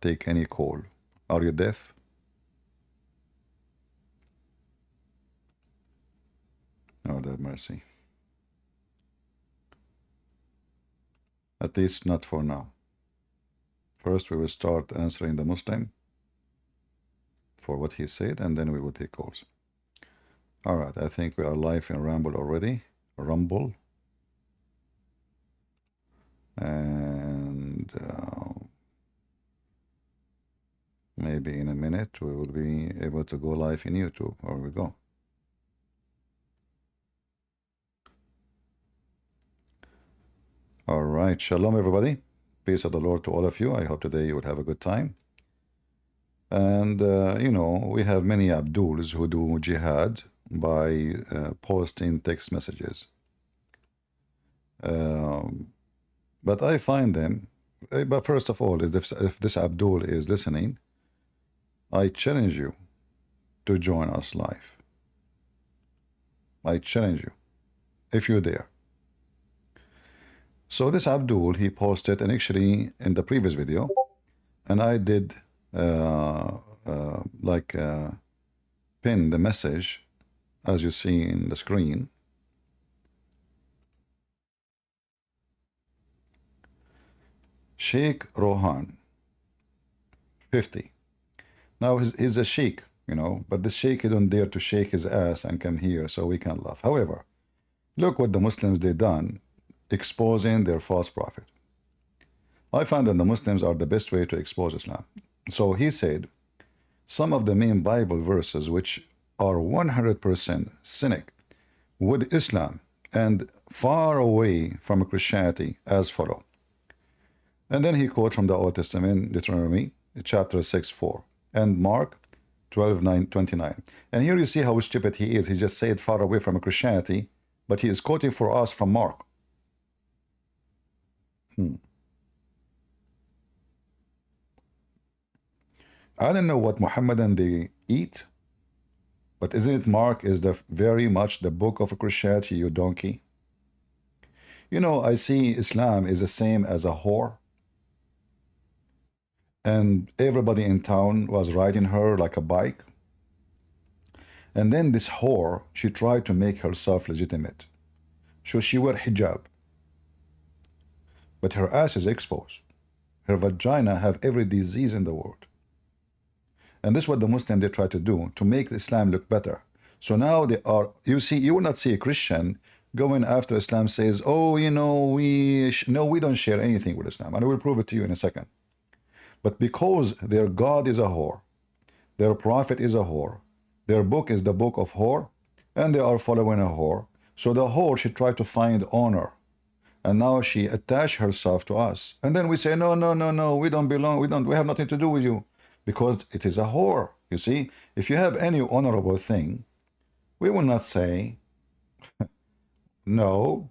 take any call. Are you deaf? Oh, that mercy. At least not for now. First, we will start answering the Muslim for what he said, and then we will take calls. All right, I think we are live in Rumble already. Rumble. And maybe in a minute we will be able to go live in YouTube. Or we go. All right, shalom everybody. Peace of the Lord to all of you. I hope today you will have a good time. And you know, we have many Abduls who do jihad by posting text messages. But I find them, but first of all, if this Abdul is listening, I challenge you to join us live. I challenge you, if you're there. So this Abdul, he posted, and actually in the previous video, and I did pin the message as you see in the screen. Sheikh Rohan, 50. Now he's a sheikh, you know, but the sheikh don't dare to shake his ass and come here so we can laugh. However, look what the Muslims they done, exposing their false prophet. I find that the Muslims are the best way to expose Islam. So he said some of the main Bible verses which are 100% cynic with Islam and far away from Christianity as follow. And then he quotes from the Old Testament, Deuteronomy chapter 6:4 and Mark 12:29. And here you see how stupid he is. He just said far away from Christianity, but he is quoting for us from Mark. I don't know what Mohammedan they eat, but isn't it Mark is the very much the book of Christianity, you donkey? You know, I see Islam is the same as a whore. And everybody in town was riding her like a bike. And then this whore, she tried to make herself legitimate. So she wear hijab. But her ass is exposed. Her vagina have every disease in the world. And this is what the Muslims they try to do to make Islam look better. So now they are, you see, you will not see a Christian going after Islam says, oh, you know, we don't share anything with Islam. And I will prove it to you in a second. But because their God is a whore, their prophet is a whore, their book is the book of whore, and they are following a whore. So the whore, she tried to find honor. And now she attached herself to us. And then we say, no, no, no, no, we don't belong, we have nothing to do with you. Because it is a whore. You see, if you have any honorable thing, we will not say no.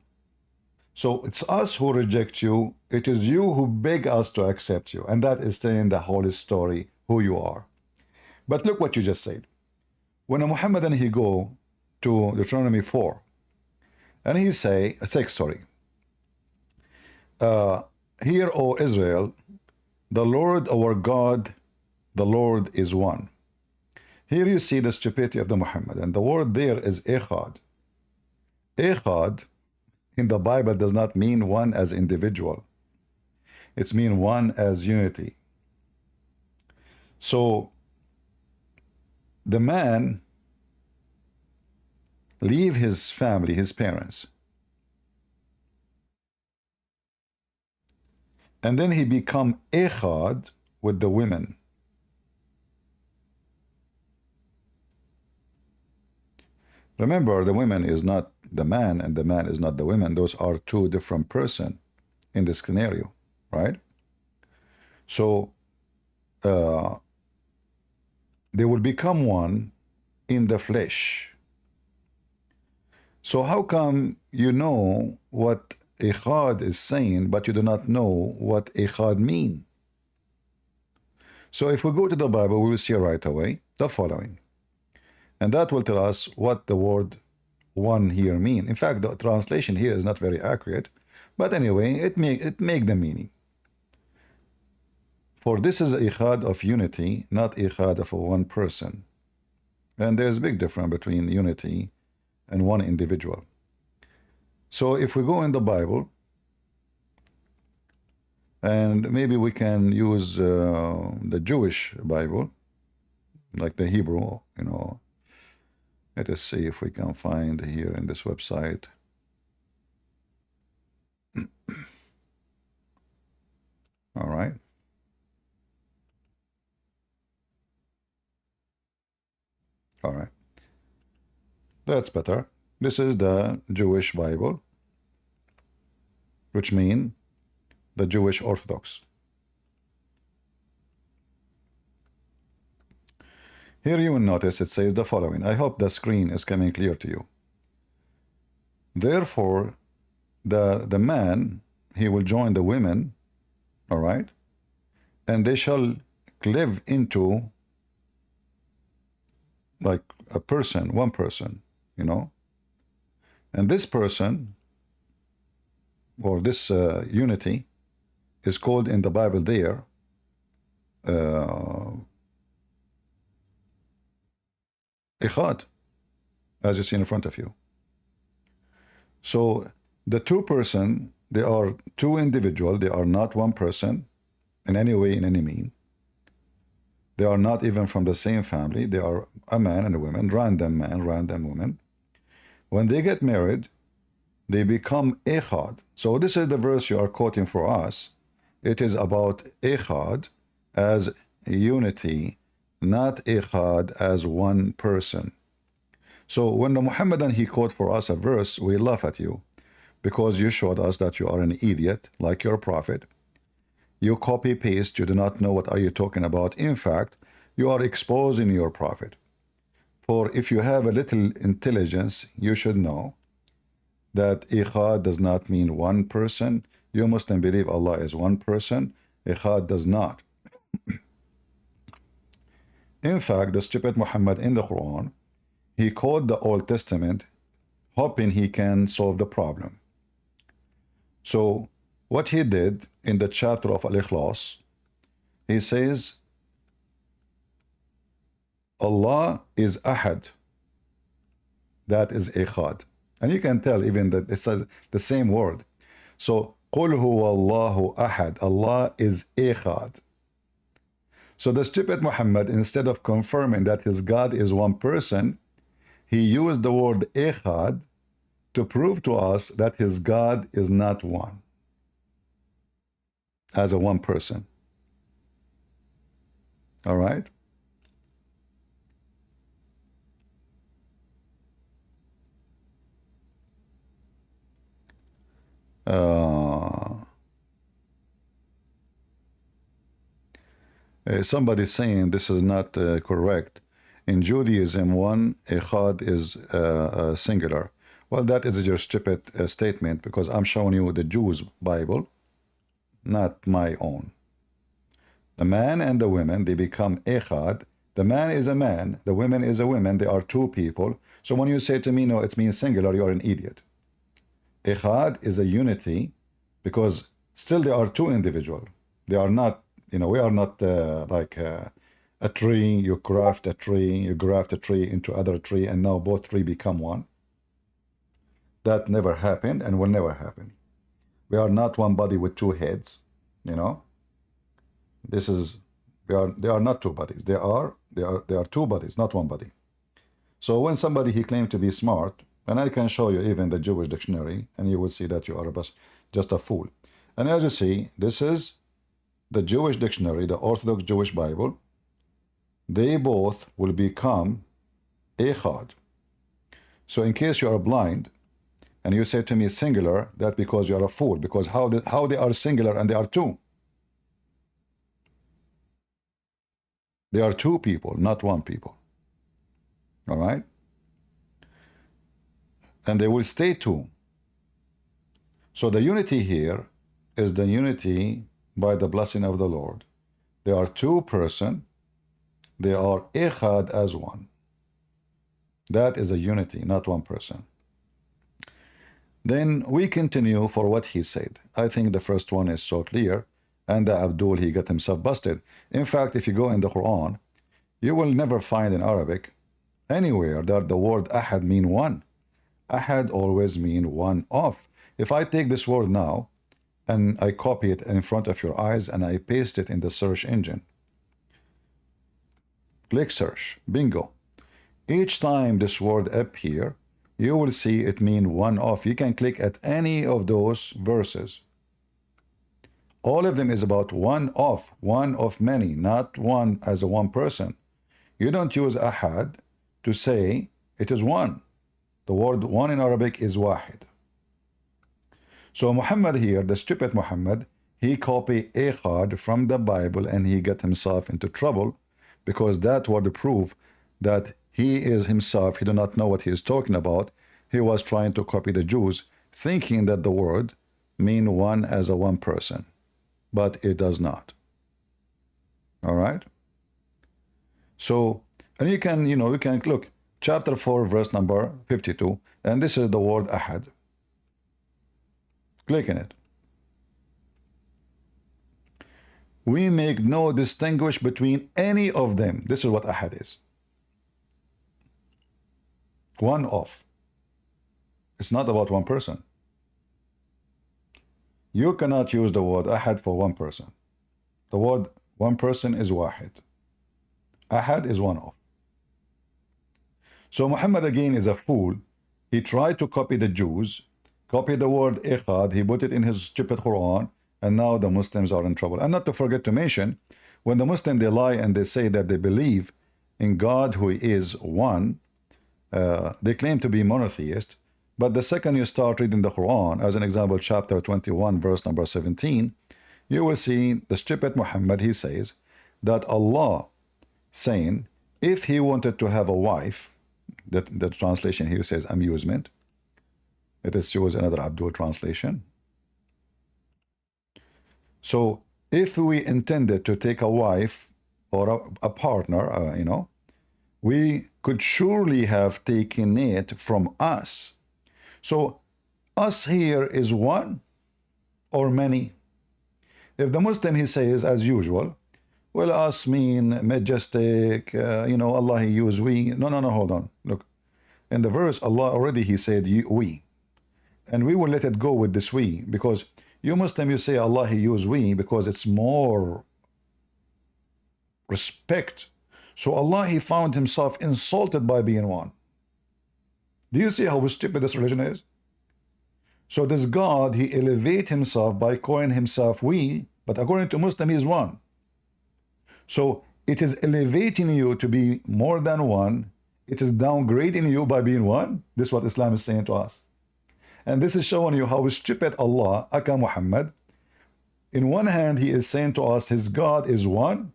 So it's us who reject you. It is you who beg us to accept you. And that is telling the whole story, who you are. But look what you just said. When a Muhammadan, he go to Deuteronomy 4, and he say, 6, sorry. Hear, O Israel, the Lord our God, the Lord is one. Here you see the stupidity of the Muhammad, and the word there is echad. Echad in the Bible does not mean one as individual. It's mean one as unity. So the man leave his family, his parents, and then he become echad with the women. Remember, the woman is not the man, and the man is not the woman. Those are two different persons in this scenario, right? So they will become one in the flesh. So how come you know what Echad is saying, but you do not know what Echad mean? So if we go to the Bible, we will see right away the following. And that will tell us what the word one here mean. In fact, the translation here is not very accurate, but anyway, it make the meaning. For this is ikhad of unity, not ikhad of one person. And there's a big difference between unity and one individual. So if we go in the Bible, and maybe we can use the Jewish Bible, like the Hebrew, you know. Let us see if we can find here in this website. All right. All right. That's better. This is the Jewish Bible, which means the Jewish Orthodox. Here you will notice it says the following. I hope the screen is coming clear to you. Therefore, the man, he will join the women, all right, and they shall live into like a person, one person, you know, and this person or this unity is called in the Bible there ikhad, as you see in front of you. So the two person, they are two individual, they are not one person in any way, in any mean. They are not even from the same family. They are a man and a woman, random man, random woman. When they get married, they become ikhad. So this is the verse you are quoting for us. It is about ikhad as unity, not ikhad as one person. So when the Muhammadan, he quote for us a verse, we laugh at you because you showed us that you are an idiot like your prophet. You copy paste, you do not know what are you talking about. In fact, you are exposing your prophet. For if you have a little intelligence, you should know that ikhad does not mean one person. You Muslim believe Allah is one person. Ikhad does not. In fact, the stupid Muhammad in the Quran, he quoted the Old Testament hoping he can solve the problem. So what he did in the chapter of Al-Ikhlas, he says Allah is Ahad. That is ikhad. And you can tell even that it's the same word. So قُلْ هُوَ اللَّهُ أَحَدٌ. Allah is ikhad. So the stupid Muhammad, instead of confirming that his God is one person, he used the word ikhad to prove to us that his God is not one, as a one person. All right? Somebody saying this is not correct. In Judaism, one ikhad is singular. Well, that is your stupid statement, because I'm showing you the Jews' Bible, not my own. The man and the women, they become ikhad. The man is a man, the women is a woman, they are two people. So when you say to me, no, it means singular, you are an idiot. Ikhad is a unity, because still they are two individuals. They are not, you know, we are not like a tree. You graft a tree into other tree, and now both tree become one. That never happened and will never happen. We are not one body with two heads, you know. This is, they are not two bodies. They are two bodies, not one body. So when somebody, he claimed to be smart, and I can show you even the Jewish dictionary, and you will see that you are just a fool. And as you see, this is the Jewish dictionary, the Orthodox Jewish Bible. They both will become ikhad. So in case you are blind and you say to me singular, that's because you are a fool, because how they are singular and they are two. They are two people, not one people. All right? And they will stay two. So the unity here is the unity by the blessing of the Lord. They are two person. They are ikhad as one. That is a unity, not one person. Then we continue for what he said. I think the first one is so clear. and the Abdul, he got himself busted. In fact, if you go in the Quran, you will never find in Arabic anywhere that the word Ahad mean one. Ahad always mean one of. If I take this word now and I copy it in front of your eyes and I paste it in the search engine, click search, bingo. Each time this word appear, you will see it mean one of. You can click at any of those verses. All of them is about one of many, not one as a one person. You don't use ahad to say it is one. The word one in Arabic is wahid. So Muhammad here, the stupid Muhammad, he copied echad from the Bible and he got himself into trouble because that would prove that he is himself, he do not know what he is talking about. He was trying to copy the Jews, thinking that the word mean one as a one person, but it does not. All right? So, and you can, you can look, chapter 4, verse number 52, and this is the word ahad. Click on it. We make no distinguish between any of them. This is what ahad is. One of. It's not about one person. You cannot use the word ahad for one person. The word one person is wahid. Ahad is one of. So Muhammad again is a fool. He tried to copy the Jews, copy the word echad, he put it in his stupid Quran, and now the Muslims are in trouble. And not to forget to mention, when the Muslims, they lie and they say that they believe in God who is one, they claim to be monotheist, but the second you start reading the Quran, as an example, chapter 21, verse number 17, you will see the stupid Muhammad, he says that Allah saying, if he wanted to have a wife, that the translation here says amusement, it is shows another Abdul translation. So if we intended to take a wife or a partner, we could surely have taken it from us. So us here is one or many. If the Muslim, he says as usual, well, us mean majestic, Allah he use we. No, hold on. Look, in the verse, Allah already he said we. And we will let it go with this we, because you Muslim, you say Allah he use we because it's more respect. So Allah he found himself insulted by being one. Do you see how stupid this religion is? So this God, he elevate himself by calling himself we, but according to Muslim, he is one. So it is elevating you to be more than one. It is downgrading you by being one. This is what Islam is saying to us. And this is showing you how stupid Allah, aka Muhammad. In one hand, he is saying to us, his God is one.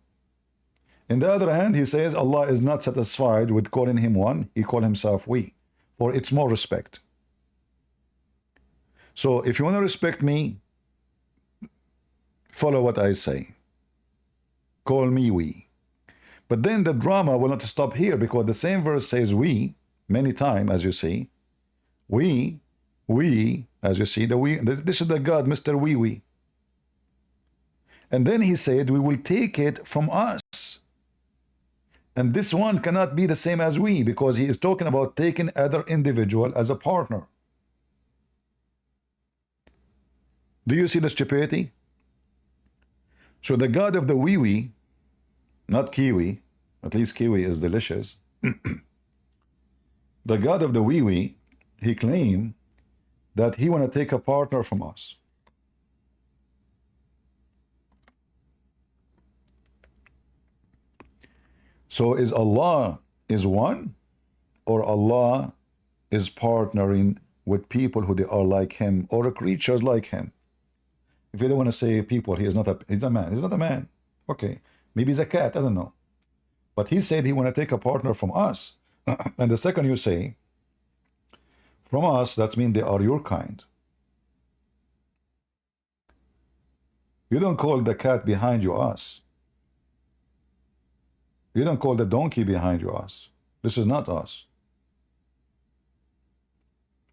In the other hand, he says Allah is not satisfied with calling him one. He called himself we, for it's more respect. So if you want to respect me, follow what I say. Call me we. But then the drama will not stop here, because the same verse says we many times, as you see. We, as you see, the we, this is the God, Mr. We. And then he said, we will take it from us. And this one cannot be the same as we, because he is talking about taking other individual as a partner. Do you see the stupidity? So the God of the we, not kiwi, at least kiwi is delicious. The God of the we, he claimed that he want to take a partner from us. So is Allah is one, or Allah is partnering with people who they are like him, or creatures like him? If you don't want to say people, he's a man. He's not a man. Okay, maybe he's a cat, I don't know. But he said he want to take a partner from us. And the second you say from us, that means they are your kind. You don't call the cat behind you us. You don't call the donkey behind you us. This is not us.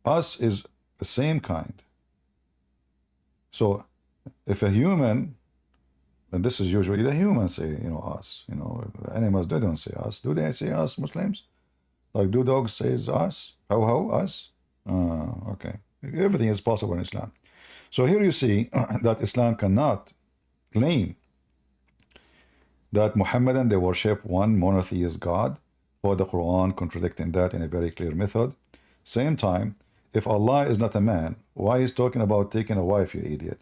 Us is the same kind. So if a human And this is usually the humans say, us. Animals, they don't say us. Do they say us, Muslims? Like, do dogs say us? How, us? Okay. Everything is possible in Islam. So here you see that Islam cannot claim that Muhammadan, they worship one monotheist God, or the Quran contradicting that in a very clear method. Same time, if Allah is not a man, why is talking about taking a wife, you idiot?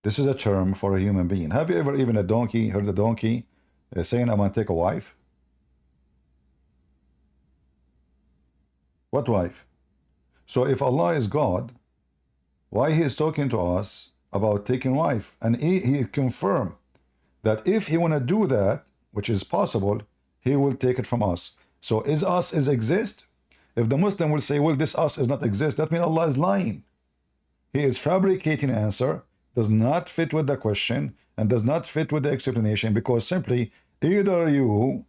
This is a term for a human being. Have you ever even heard a donkey saying, I'm going to take a wife? What wife? So if Allah is God, why he is talking to us about taking wife? And he confirmed that if he want to do that, which is possible, he will take it from us. So is us is exist? If the Muslim will say, well, this us is not exist, that means Allah is lying. He is fabricating an answer, does not fit with the question, and does not fit with the explanation, because simply either you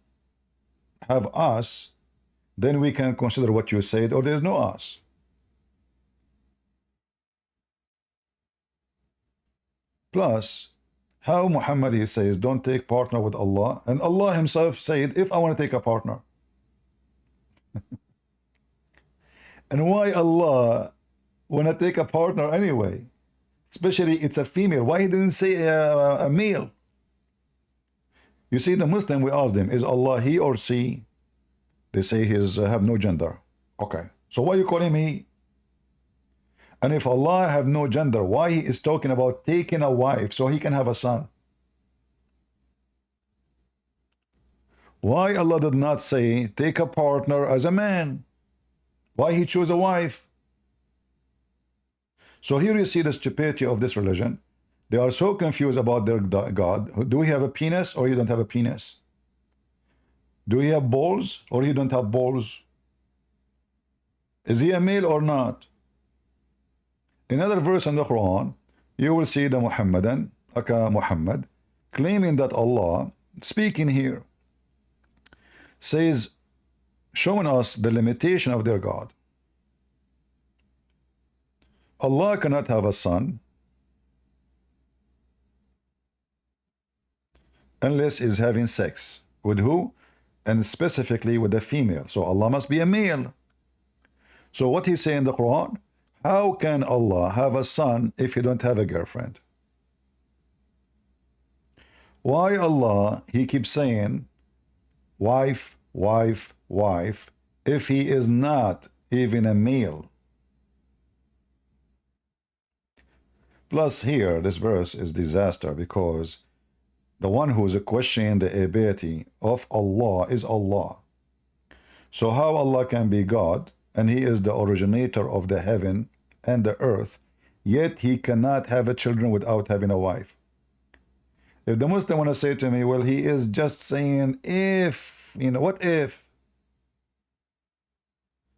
have us, then we can consider what you said, or there is no us. Plus, how Muhammad, he says, don't take partner with Allah, and Allah himself said, if I want to take a partner. And why Allah want to take a partner anyway? Especially it's a female. Why he didn't say a male? You see, the Muslim, we ask them, is Allah he or she? They say he have no gender. Okay, so why you call him he? And if Allah have no gender, why he is talking about taking a wife so he can have a son? Why Allah did not say take a partner as a man? Why he chose a wife? So here you see the stupidity of this religion. They are so confused about their God. Do he have a penis or you don't have a penis? Do he have balls or you don't have balls? Is he a male or not? In another verse in the Quran, you will see the Muhammadan, aka Muhammad, claiming that Allah, speaking here, says, showing us the limitation of their God. Allah cannot have a son unless he's having sex. With who? And specifically with a female. So Allah must be a male. So what he's saying in the Quran, how can Allah have a son if he don't have a girlfriend? Why Allah, he keeps saying wife, wife, wife, if he is not even a male? Plus here, this verse is disaster, because the one who is questioning the ability of Allah is Allah. So how Allah can be God, and he is the originator of the heaven and the earth, yet he cannot have a children without having a wife? If the Muslim want to say to me, well, he is just saying if, what if?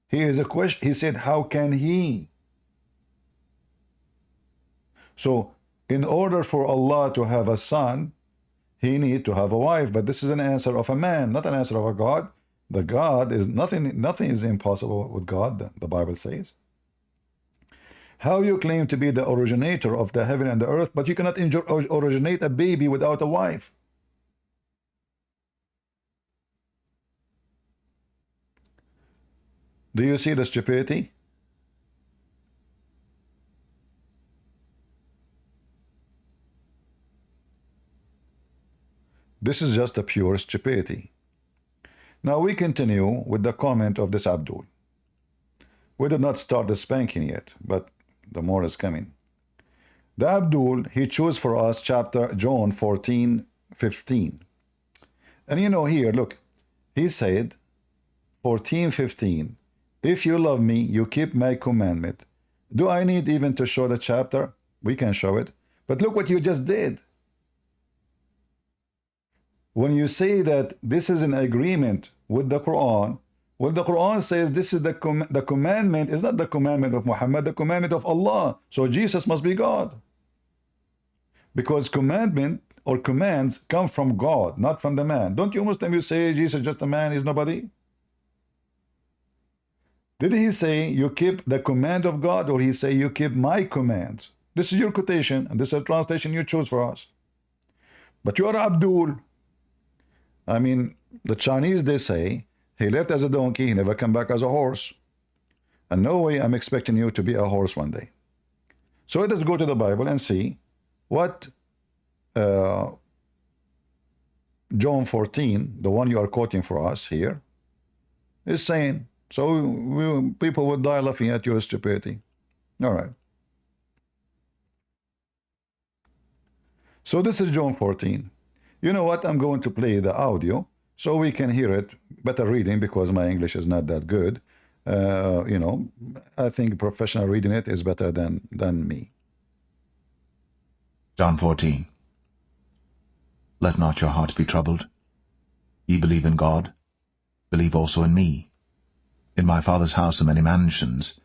He is a question. He said, how can he? So in order for Allah to have a son, he need to have a wife. But this is an answer of a man, not an answer of a God. The God is nothing is impossible with God, the Bible says. How you claim to be the originator of the heaven and the earth, but you cannot originate a baby without a wife? Do you see the stupidity? This is just a pure stupidity. Now we continue with the comment of this Abdul. We did not start the spanking yet, but the more is coming. The Abdul, he chose for us chapter John 14:15. And here, look, he said, 14:15, if you love me, you keep my commandment. Do I need even to show the chapter? We can show it. But look what you just did. When you say that this is an agreement with the Quran, well, the Quran says this is the commandment is not the commandment of Muhammad, the commandment of Allah. So Jesus must be God. Because commandment or commands come from God, not from the man. Don't you Muslim, you say Jesus is just a man, he's nobody? Did he say you keep the command of God, or he say you keep my commands? This is your quotation, and this is a translation you choose for us. But you are Abdul. I mean, the Chinese, they say, he left as a donkey, he never come back as a horse. And no way I'm expecting you to be a horse one day. So let us go to the Bible and see what John 14, the one you are quoting for us here, is saying. So people would die laughing at your stupidity. All right. So this is John 14. You know what? I'm going to play the audio so we can hear it. Better reading, because my English is not that good. You know, I think professional reading it is better than me. John 14. Let not your heart be troubled. Ye believe in God, believe also in me. In my Father's house are many mansions.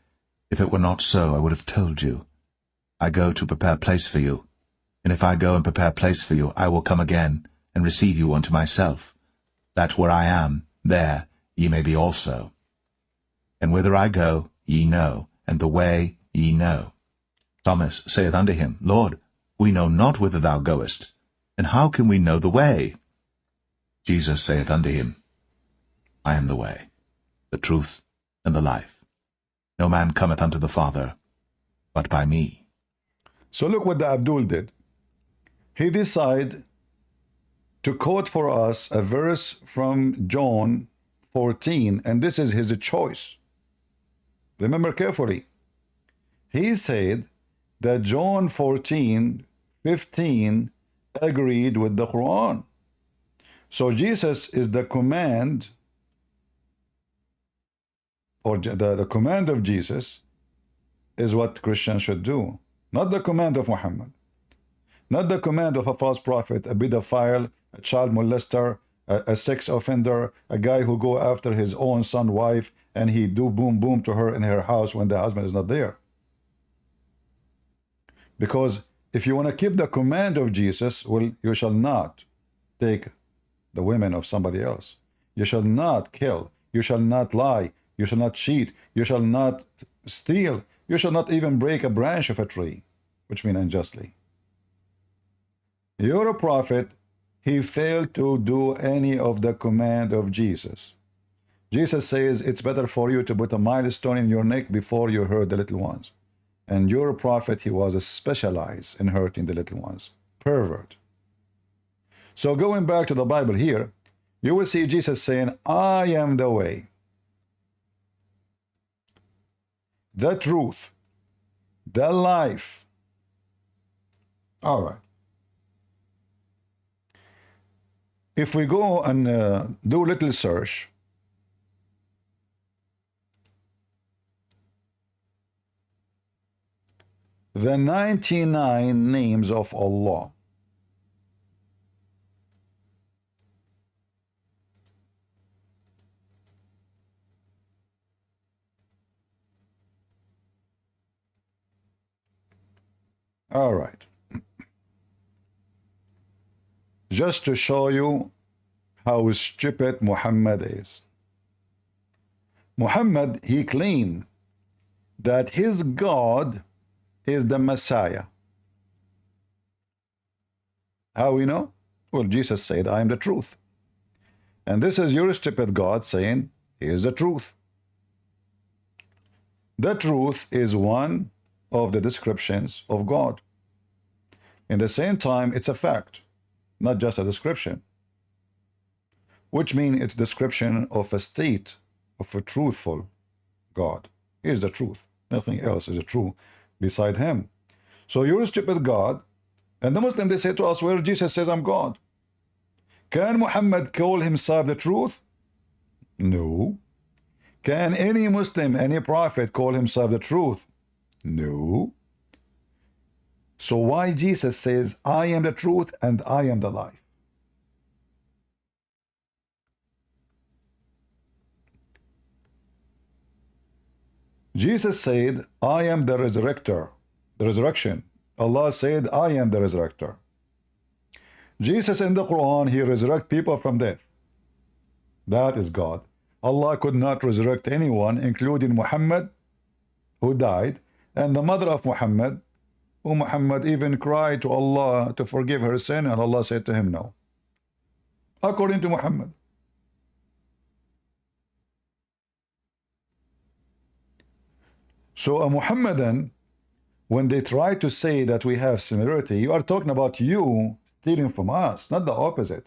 If it were not so, I would have told you. I go to prepare place for you. And if I go and prepare place for you, I will come again, and receive you unto myself, that where I am, there ye may be also. And whither I go, ye know, and the way ye know. Thomas saith unto him, Lord, we know not whither thou goest, and how can we know the way? Jesus saith unto him, I am the way, the truth, and the life. No man cometh unto the Father, but by me. So look what the Abdul did. He decided to quote for us a verse from John 14, and this is his choice. Remember carefully. He said that John 14:15 agreed with the Quran. So Jesus is the command, or the command of Jesus is what Christians should do, not the command of Muhammad, not the command of a false prophet, a pedophile, a child molester, a sex offender, a guy who go after his own son wife and he do boom boom to her in her house when the husband is not there. Because if you want to keep the command of Jesus, well, you shall not take the women of somebody else. You shall not kill. You shall not lie. You shall not cheat. You shall not steal. You shall not even break a branch of a tree, which means unjustly. You're a prophet. He failed to do any of the command of Jesus. Jesus says it's better for you to put a milestone in your neck before you hurt the little ones. And your prophet, he was specialized in hurting the little ones. Pervert. So going back to the Bible here, you will see Jesus saying, I am the way, the truth, the life. All right. If we go and do a little search, the 99 names of Allah. All right. Just to show you how stupid Muhammad is. Muhammad, he claimed that his God is the Messiah. How we know? Well, Jesus said, I am the truth. And this is your stupid God saying, he is the truth. The truth is one of the descriptions of God. In the same time, it's a fact, not just a description. Which means it's description of a state of a truthful God. He is the truth. Nothing else is true beside him. So you're a stupid God, and the Muslim, they say to us, well, Jesus says I'm God. Can Muhammad call himself the truth? No. Can any Muslim, any prophet call himself the truth? No. So why Jesus says, I am the truth and I am the life? Jesus said, I am the resurrector, the resurrection. Allah said, I am the resurrector. Jesus in the Quran, he resurrects people from death. That is God. Allah could not resurrect anyone, including Muhammad, who died, and the mother of Muhammad, who Muhammad even cried to Allah to forgive her sin, and Allah said to him, no. According to Muhammad. So a Muhammadan, when they try to say that we have similarity, you are talking about you stealing from us, not the opposite.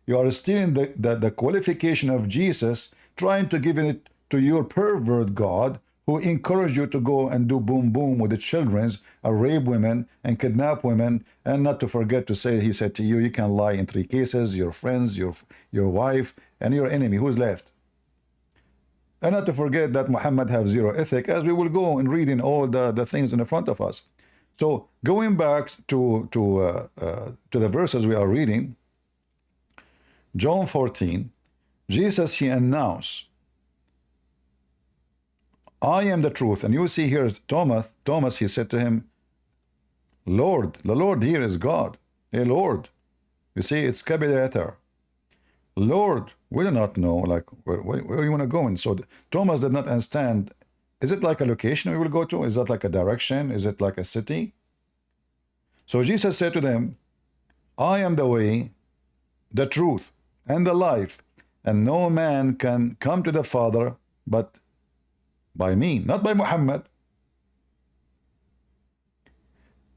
You are stealing the qualification of Jesus, trying to give it to your pervert God, who encouraged you to go and do boom boom with the children's, rape women and kidnap women, and not to forget to say, he said to you, you can lie in 3 cases, your friends, your wife, and your enemy. Who's left? And not to forget that Muhammad has 0 ethic, as we will go and read in all the things in the front of us. So going back to the verses we are reading, John 14, Jesus, he announced, I am the truth. And you see here Thomas, he said to him, Lord, the Lord here is God. Hey, Lord. You see, it's capital letter. Lord, we do not know, like, where you want to go. And so Thomas did not understand, is it like a location we will go to? Is that like a direction? Is it like a city? So Jesus said to them, I am the way, the truth, and the life, and no man can come to the Father but by me, not by Muhammad.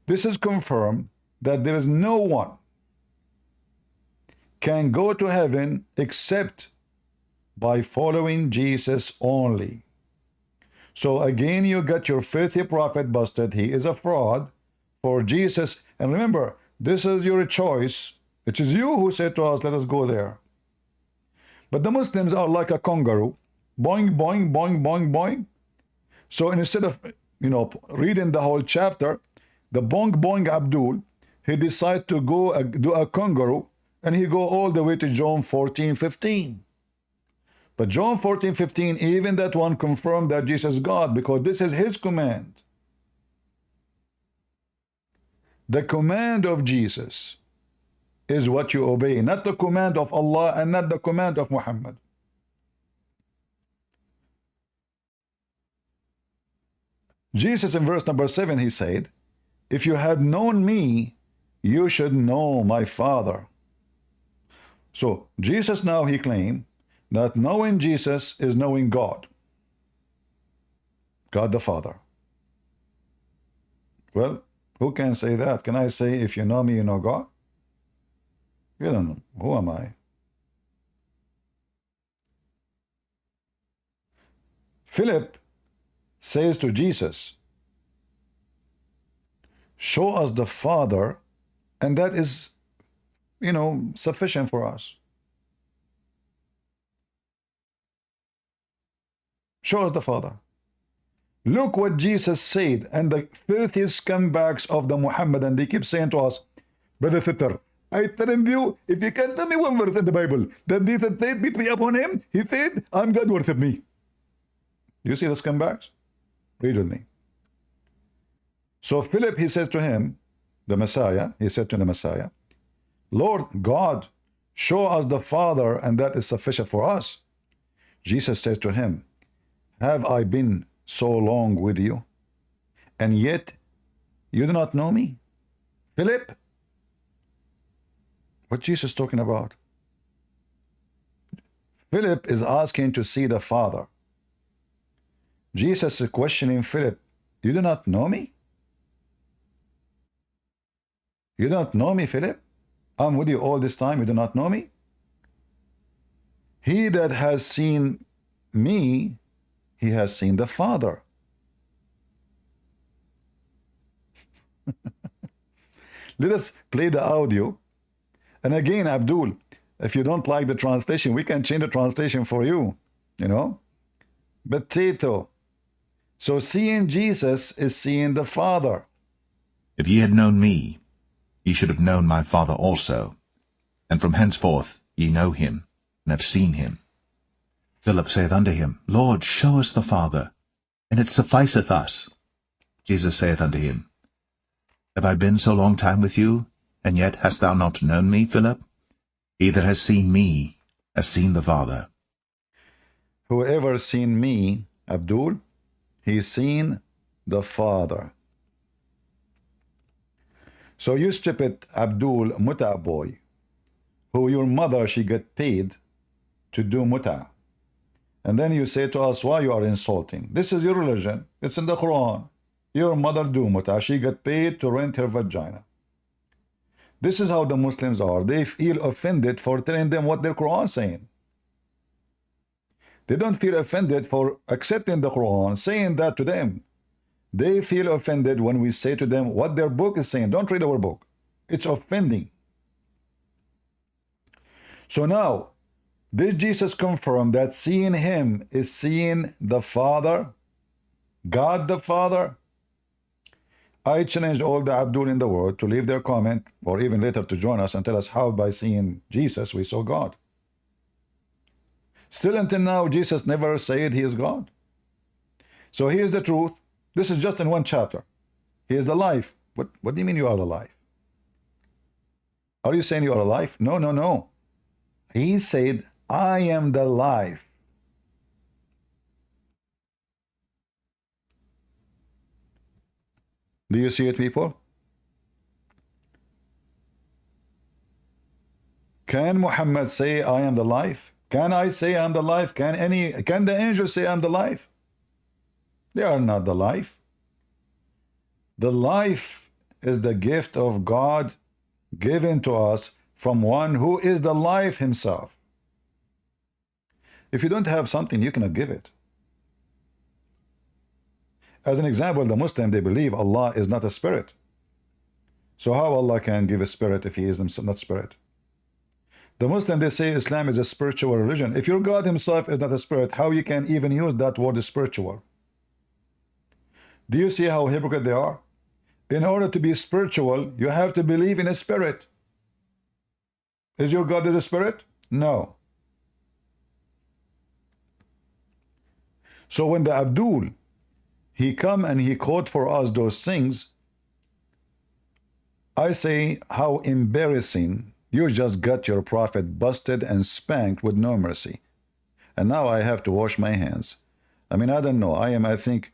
This is confirmed that there is no one can go to heaven except by following Jesus only. So again, you got your filthy prophet busted. He is a fraud for Jesus. And remember, this is your choice. It is you who said to us, let us go there. But the Muslims are like a kangaroo. Boing, boing, boing, boing, boing. So instead of, reading the whole chapter, the boing, boing Abdul, he decided to go do a kangaroo, and he go all the way to John 14:15. But John 14:15, even that one confirmed that Jesus is God, because this is his command. The command of Jesus is what you obey, not the command of Allah and not the command of Muhammad. Jesus in verse number 7, he said, if you had known me, you should know my Father. So Jesus now, he claimed that knowing Jesus is knowing God. God the Father. Well, who can say that? Can I say, if you know me, you know God? You don't know. Who am I? Philip says to Jesus, show us the Father, and that is, sufficient for us. Show us the Father. Look what Jesus said, and the filthy scumbags of the Muhammadan, they keep saying to us, Brother Sitter, I tell you, if you can tell me one verse in the Bible that Jesus said, beat me upon him, he said, I'm God, worship me. You see the scumbags? Read with me. So Philip, he says to him, the Messiah, he said to the Messiah, Lord God, show us the Father, and that is sufficient for us. Jesus says to him, have I been so long with you, and yet you do not know me? Philip? What Jesus is talking about? Philip is asking to see the Father. Jesus is questioning Philip, you do not know me? You do not know me, Philip? I'm with you all this time, you do not know me? He that has seen me, he has seen the Father. Let us play the audio. And again, Abdul, if you don't like the translation, we can change the translation for you, Potato. So seeing Jesus is seeing the Father. If ye had known me, ye should have known my Father also. And from henceforth ye know him, and have seen him. Philip saith unto him, Lord, show us the Father, and it sufficeth us. Jesus saith unto him, Have I been so long time with you, and yet hast thou not known me, Philip? He that has seen me has seen the Father. Whoever seen me, Abdul, he's seen the Father. So you stupid Abdul Muta boy, who your mother, she get paid to do muta. And then you say to us, why you are insulting? This is your religion. It's in the Quran. Your mother do muta. She get paid to rent her vagina. This is how the Muslims are. They feel offended for telling them what their Quran is saying. They don't feel offended for accepting the Quran, saying that to them. They feel offended when we say to them what their book is saying. Don't read our book. It's offending. So now, did Jesus confirm that seeing him is seeing the Father? God the Father? I challenged all the Abdul in the world to leave their comment, or even later to join us and tell us how by seeing Jesus we saw God. Still until now, Jesus never said he is God. So here's the truth. This is just in one chapter. He is the life. What do you mean you are the life? Are you saying you are alive? No, no, no. He said, I am the life. Do you see it, people? Can Muhammad say, I am the life? Can I say I'm the life? Can the angels say I'm the life? They are not the life. The life is the gift of God given to us from one who is the life himself. If you don't have something, you cannot give it. As an example, the Muslim, they believe Allah is not a spirit. So how Allah can give a spirit if he is not spirit? The Muslim, they say Islam is a spiritual religion. If your God himself is not a spirit, how you can even use that word spiritual? Do you see how hypocrite they are? In order to be spiritual, you have to believe in a spirit. Is your God a spirit? No. So when the Abdul, he come and he quote for us those things, I say, how embarrassing. You just got your prophet busted and spanked with no mercy. And now I have to wash my hands. I mean, I don't know. I think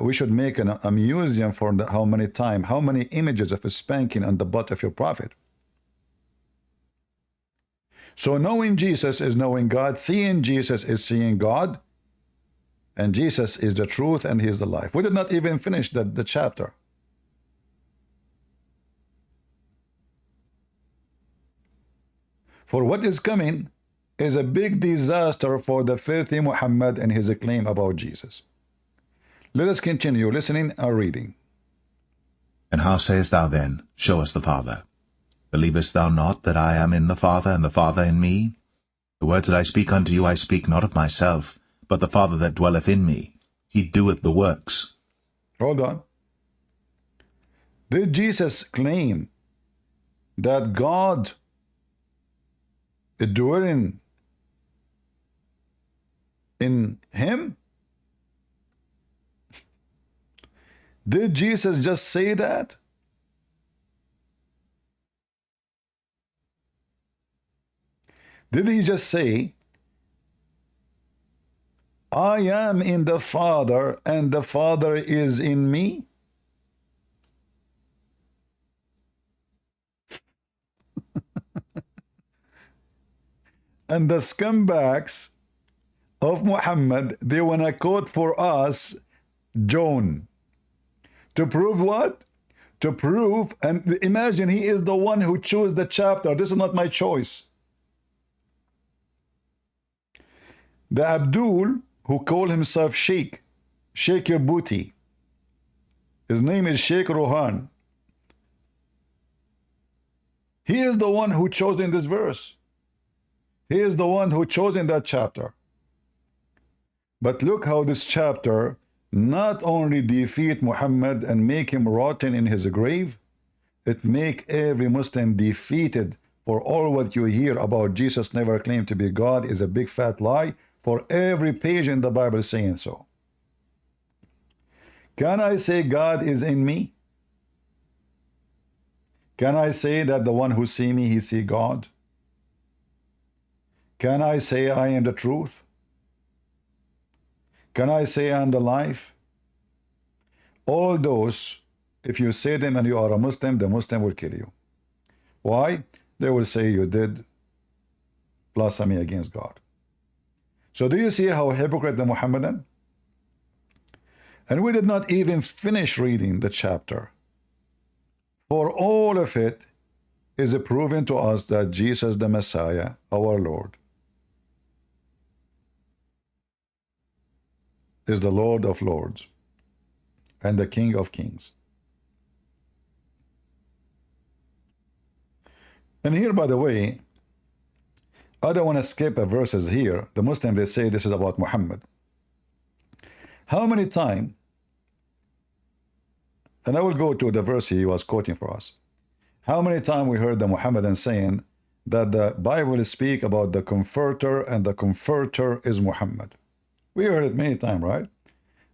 we should make a museum for how many images of a spanking on the butt of your prophet. So knowing Jesus is knowing God. Seeing Jesus is seeing God. And Jesus is the truth and he is the life. We did not even finish the chapter. For what is coming is a big disaster for the filthy Muhammad and his claim about Jesus. Let us continue listening and reading. And how sayest thou then, Show us the Father? Believest thou not that I am in the Father, and the Father in me? The words that I speak unto you I speak not of myself, but the Father that dwelleth in me, he doeth the works. Hold on. Did Jesus claim that God dwelling in him? Did Jesus just say that? Did he just say, I am in the Father and the Father is in me? And the scumbags of Muhammad, they want to quote for us John. To prove what? To prove, and imagine he is the one who chose the chapter. This is not my choice. The Abdul, who called himself Sheikh, Sheikh your booty. His name is Sheikh Rohan. He is the one who chose in this verse. He is the one who chose in that chapter. But look how this chapter not only defeat Muhammad and make him rotten in his grave, it make every Muslim defeated, for all what you hear about Jesus never claimed to be God is a big fat lie, for every page in the Bible is saying so. Can I say God is in me? Can I say that the one who see me, he see God? Can I say I am the truth? Can I say I am the life? All those If you say them and you are a Muslim, the Muslim will kill you. Why? They will say you did blasphemy against God. So do you see how hypocrite the Muhammadan? And we did not even finish reading the chapter. For all of it is proven to us that Jesus the Messiah, our Lord, is the Lord of Lords and the King of Kings. And here, by the way, I don't want to skip verses here. The Muslims, they say this is about Muhammad. How many times, and I will go to the verse he was quoting for us. How many times we heard the Muhammadan saying that the Bible speak about the Comforter and the Comforter is Muhammad? We heard it many times, right?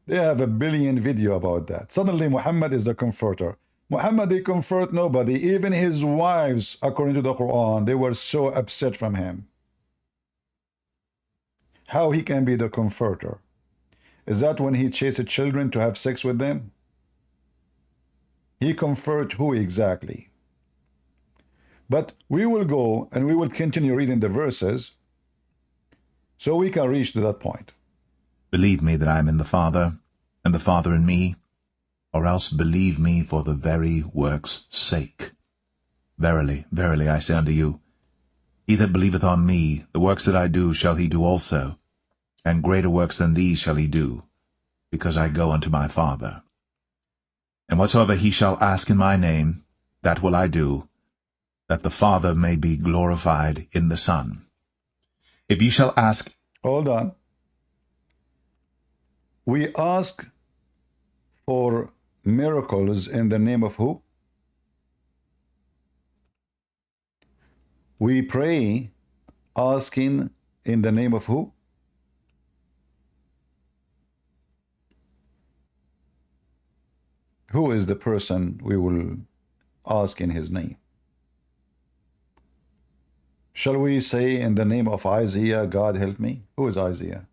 They have a billion video about that. Suddenly Muhammad is the Comforter. Muhammad, he comfort nobody. Even his wives, according to the Quran, they were so upset from him. How he can be the Comforter? Is that when he chases children to have sex with them? He comfort who exactly? But we will go and we will continue reading the verses so we can reach to that point. Believe me that I am in the Father, and the Father in me, or else believe me for the very work's sake. Verily, verily, I say unto you, he that believeth on me, the works that I do shall he do also, and greater works than these shall he do, because I go unto my Father. And whatsoever he shall ask in my name, that will I do, that the Father may be glorified in the Son. If ye shall ask... Hold on. We ask for miracles in the name of who? We pray asking in the name of who? Who is the person we will ask in his name? Shall we say in the name of Isaiah, God help me? Who is Isaiah?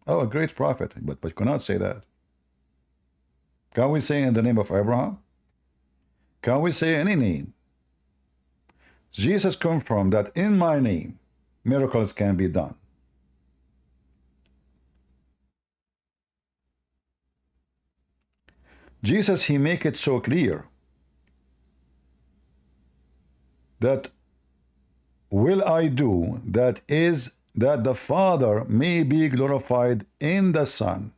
Oh, a great prophet, but cannot say that. Can we say in the name of Abraham? Can we say any name? Jesus confirmed that in my name, miracles can be done. Jesus, he make it so clear that will I do that is that the Father may be glorified in the Son.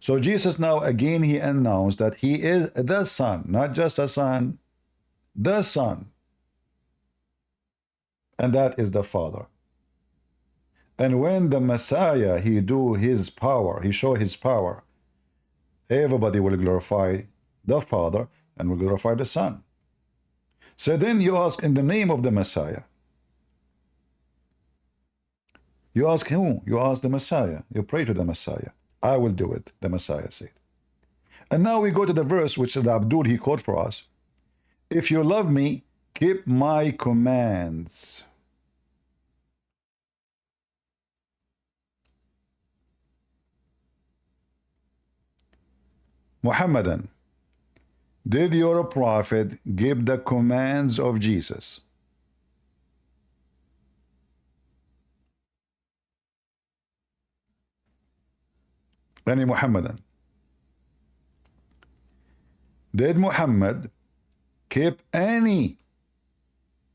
So Jesus now again he announced that he is the Son, not just a son, the Son. And that is the Father. And when the Messiah, he do his power, he show his power, everybody will glorify the Father and will glorify the Son. So then you ask in the name of the Messiah. You ask who? You ask the Messiah. You pray to the Messiah. I will do it, the Messiah said. And now we go to the verse which the Abdul he quote for us. If you love me, keep my commands. Muhammadan, did your prophet give the commands of Jesus? Any Muhammadan? Did Muhammad keep any,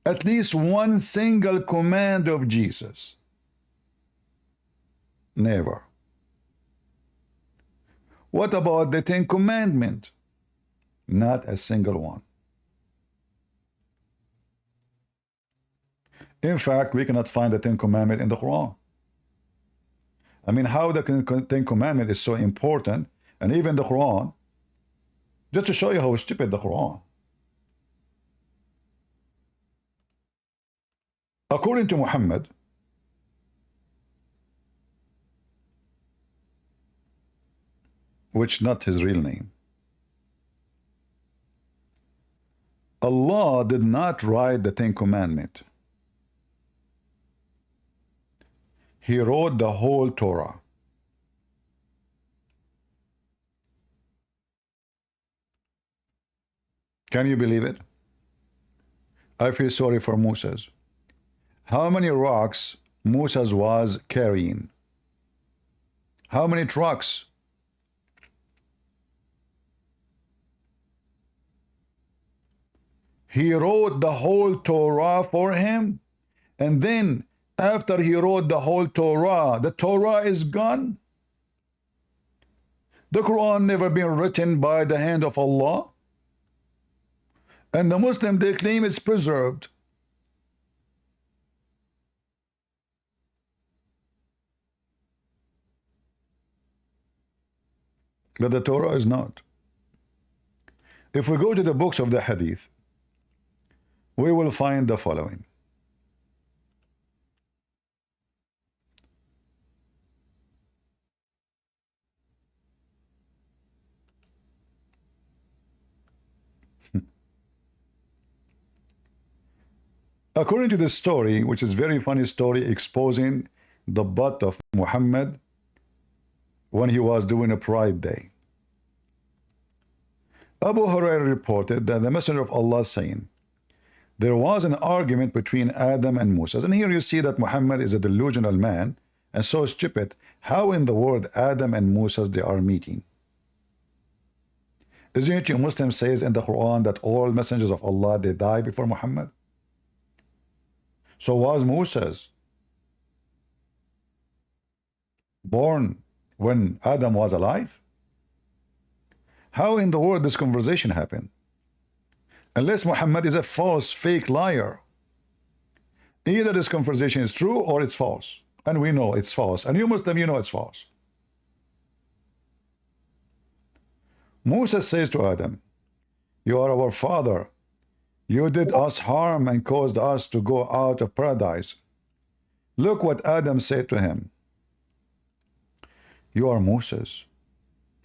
at least one single command of Jesus? Never. What about the 10 Commandments? Not a single one. In fact, we cannot find the 10 Commandments in the Quran. I mean, how the 10 Commandments is so important, and even the Quran, just to show you how stupid the Quran. According to Muhammad, which not his real name, Allah did not write the 10 Commandments. He wrote the whole Torah. Can you believe it? I feel sorry for Moses. How many rocks Moses was carrying? How many trucks? He wrote the whole Torah for him, and then after he wrote the whole Torah, the Torah is gone. The Quran never been written by the hand of Allah, and the Muslim, they claim it's preserved. But the Torah is not. If we go to the books of the Hadith, we will find the following. According to this story, which is very funny story exposing the butt of Muhammad when he was doing a Pride Day. Abu Hurairah reported that the Messenger of Allah saying, there was an argument between Adam and Moses. And here you see that Muhammad is a delusional man and so stupid. How in the world Adam and Moses they are meeting? Isn't it your Muslim says in the Quran that all messengers of Allah they die before Muhammad? So was Moses born when Adam was alive? How in the world this conversation happened? Unless Muhammad is a false, fake liar. Either this conversation is true or it's false. And we know it's false. And you Muslim, you know it's false. Moses says to Adam, you are our father. You did us harm and caused us to go out of paradise. Look what Adam said to him. You are Moses.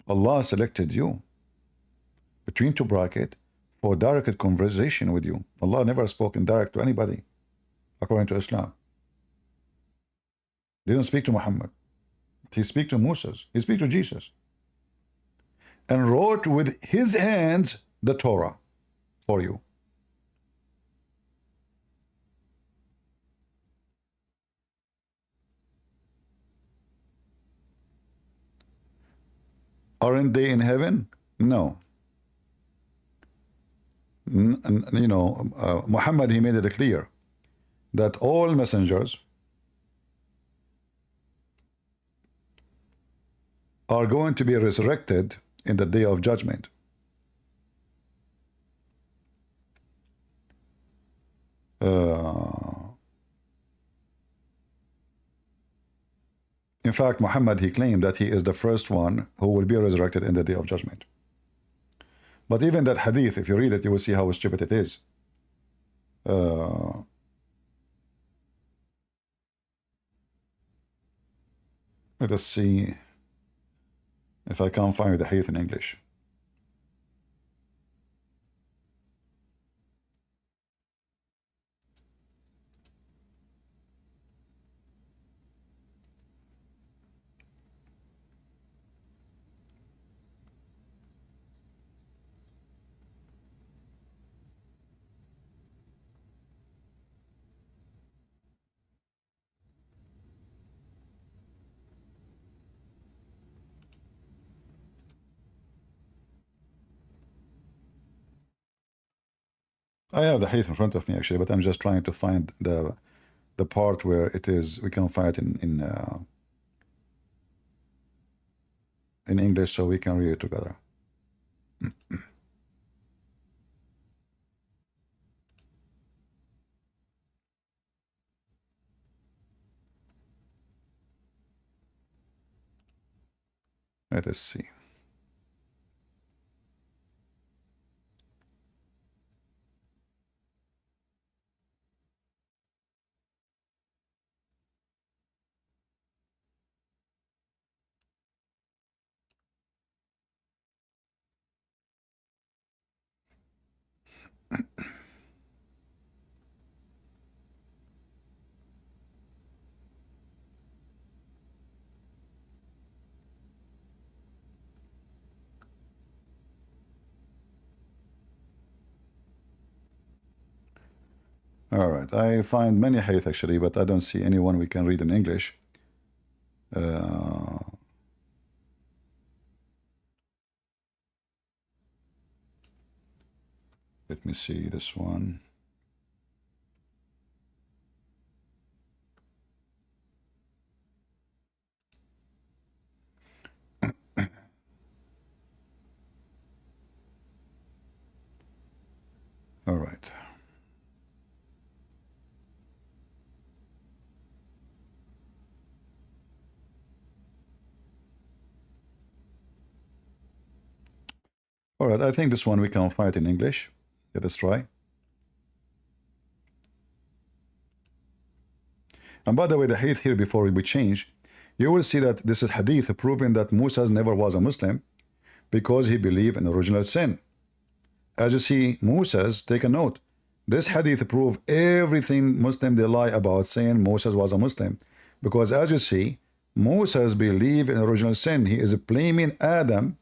Allah selected you, between two brackets, for direct conversation with you. Allah never spoke in direct to anybody, according to Islam. He didn't speak to Muhammad. He speak to Moses. He speak to Jesus. And wrote with his hands the Torah for you. Aren't they in heaven? No. You know, Muhammad, he made it clear that all messengers are going to be resurrected in the day of judgment. In fact, Muhammad, he claimed that he is the first one who will be resurrected in the day of judgment. But even that hadith, if you read it, you will see how stupid it is. Let us see if I can find the hadith in English. I have the hadith in front of me actually, but I'm just trying to find the part where it is. We can find it in English, so we can read it together. Let us see. All right, I find many hadith actually, but I don't see anyone we can read in English. Let me see this one. All right. All right, I think this one we can find in English. Let us try. And by the way, the hadith here before we change, you will see that this is hadith proving that Musa never was a Muslim because he believed in original sin. As you see, Moses, take a note. This hadith prove everything Muslim they lie about saying Moses was a Muslim. Because as you see, Moses believed in original sin. He is blaming Adam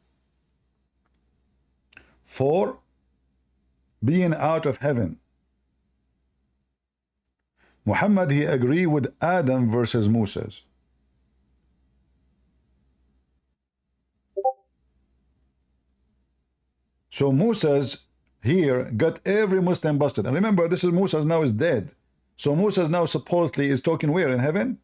for being out of heaven. Muhammad, he agreed with Adam versus Moses. So Moses here got every Muslim busted. And remember, this is Moses now is dead. So Moses now supposedly is talking where? In heaven?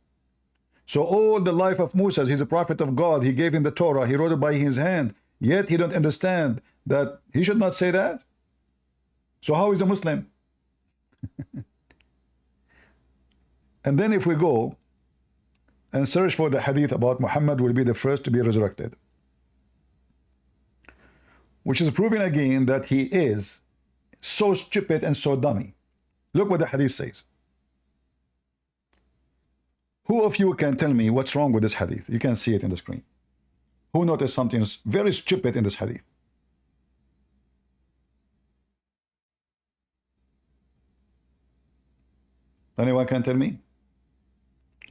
So all the life of Moses, he's a prophet of God. He gave him the Torah. He wrote it by his hand. Yet he don't understand that he should not say that. So how is a Muslim? And then if we go and search for the hadith about Muhammad will be the first to be resurrected, which is proving again that he is so stupid and so dummy. Look what the hadith says. Who of you can tell me what's wrong with this hadith? You can see it in the screen. Who noticed something very stupid in this hadith? Anyone can tell me?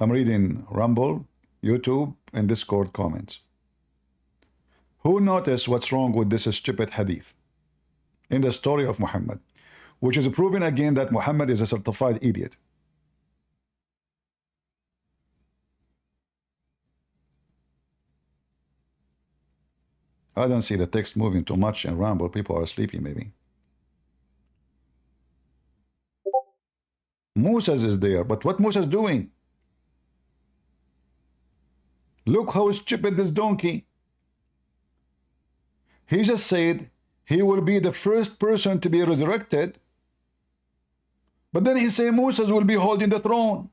I'm reading Rumble, YouTube, and Discord comments. Who noticed what's wrong with this stupid hadith in the story of Muhammad, which is proving again that Muhammad is a certified idiot? I don't see the text moving too much in Rumble. People are sleepy maybe. Moses is there, but what Moses doing? Look how stupid this donkey. He just said he will be the first person to be resurrected, but then he said Moses will be holding the throne.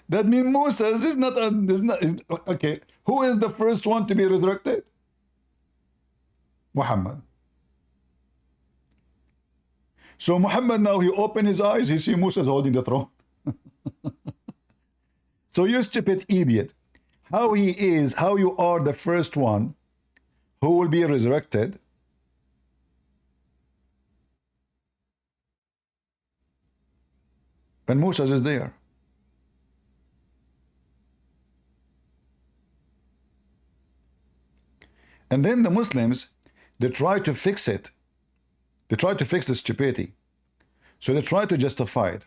That means Moses is not, okay. Who is the first one to be resurrected? Muhammad. So Muhammad now, he opened his eyes, he see Moses holding the throne. So you stupid idiot, how you are the first one who will be resurrected, and Moses is there. And then the Muslims, they try to fix it. They try to fix the stupidity. So they try to justify it.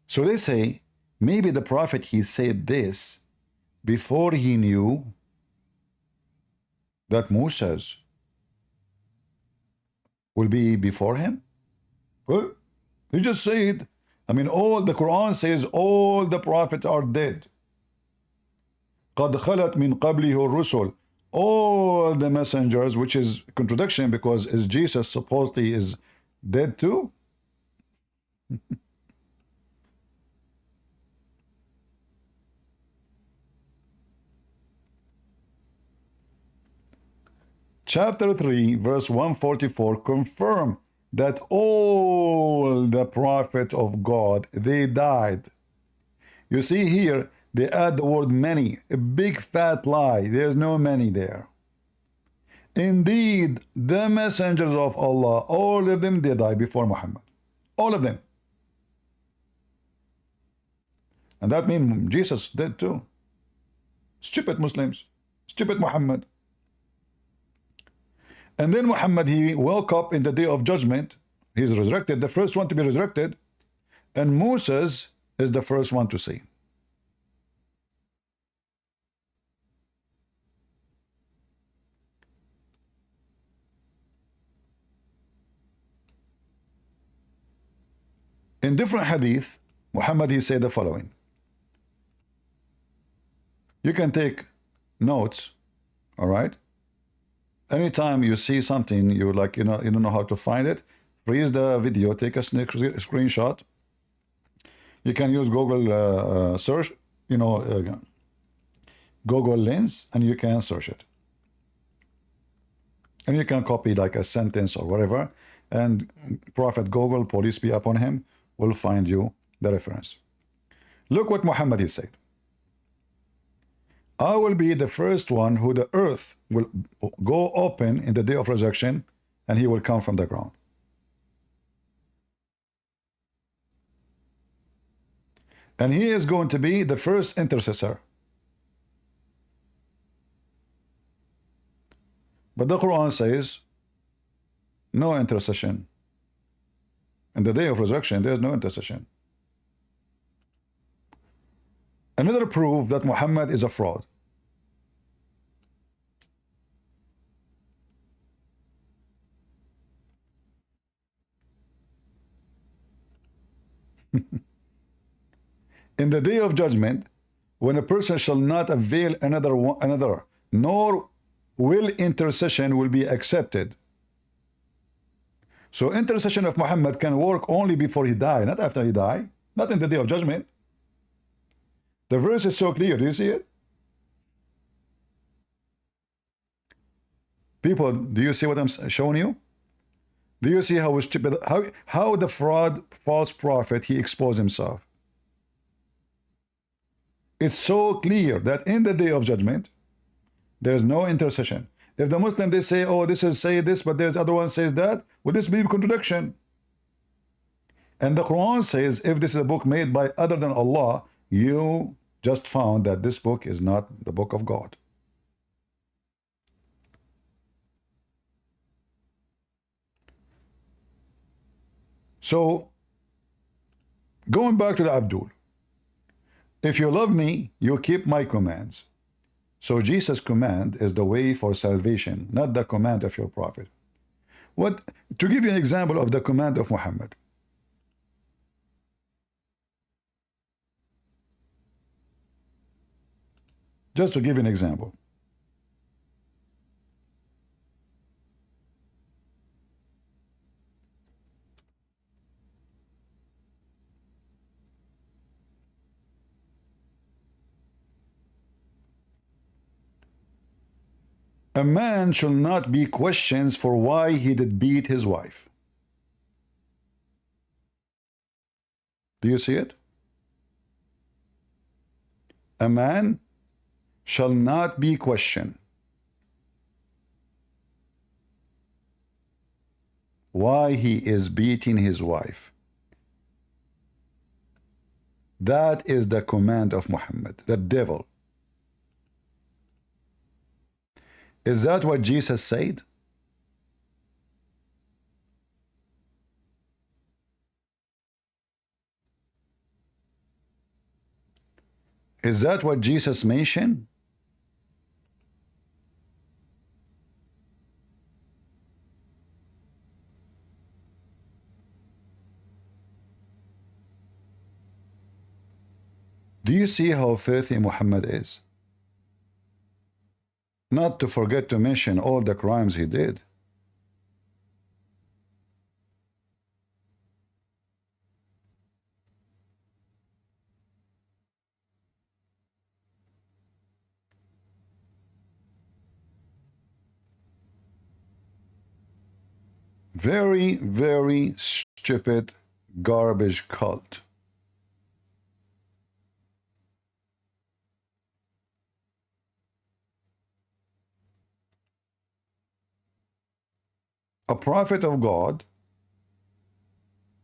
So they say, maybe the prophet, he said this before he knew that Moses will be before him. Well, he just said, I mean, all the Quran says all the prophets are dead. قَدْ خَلَتْ مِنْ قَبْلِهُ الرُّسُلُ. All the messengers, which is a contradiction because is Jesus supposedly is dead too? Chapter 3, verse 144 confirm that all the prophet of God, they died. You see here, they add the word many, a big fat lie. There's no many there. Indeed, the messengers of Allah, all of them, they died before Muhammad. All of them. And that means Jesus did too. Stupid Muslims. Stupid Muhammad. And then Muhammad, he woke up in the day of judgment. He's resurrected, the first one to be resurrected. And Moses is the first one to see. In different hadith, Muhammad, he said the following. You can take notes, all right? Anytime you see something, you like, you don't know how to find it, freeze the video, take a screenshot. You can use Google search, Google Lens, and you can search it. And you can copy like a sentence or whatever, and Prophet Google, police be upon him, will find you the reference. Look what Muhammad he said. I will be the first one who the earth will go open in the day of resurrection, and he will come from the ground. And he is going to be the first intercessor. But the Quran says, no intercession. In the day of resurrection, there is no intercession. Another proof that Muhammad is a fraud. In the day of judgment, when a person shall not avail another, nor will intercession will be accepted. So intercession of Muhammad can work only before he die, not after he die, not in the day of judgment. The verse is so clear. Do you see it? People, do you see what I'm showing you? Do you see how stupid, how the fraud, false prophet, he exposed himself? It's so clear that in the day of judgment, there is no intercession. If the Muslim, they say, oh, this is say this, but there's other one says that, would this be a contradiction? And the Quran says, if this is a book made by other than Allah, you just found that this book is not the book of God. So, going back to the Abdul, if you love me, you keep my commands. So Jesus' command is the way for salvation, not the command of your prophet. What, to give you an example of the command of Muhammad. Just to give you an example. A man should not be questioned for why he did beat his wife. Do you see it? A man shall not be questioned why he is beating his wife. That is the command of Muhammad, the devil. Is that what Jesus said? Is that what Jesus mentioned? Do you see how filthy Muhammad is? Not to forget to mention all the crimes he did. Very, very stupid garbage cult. A prophet of God,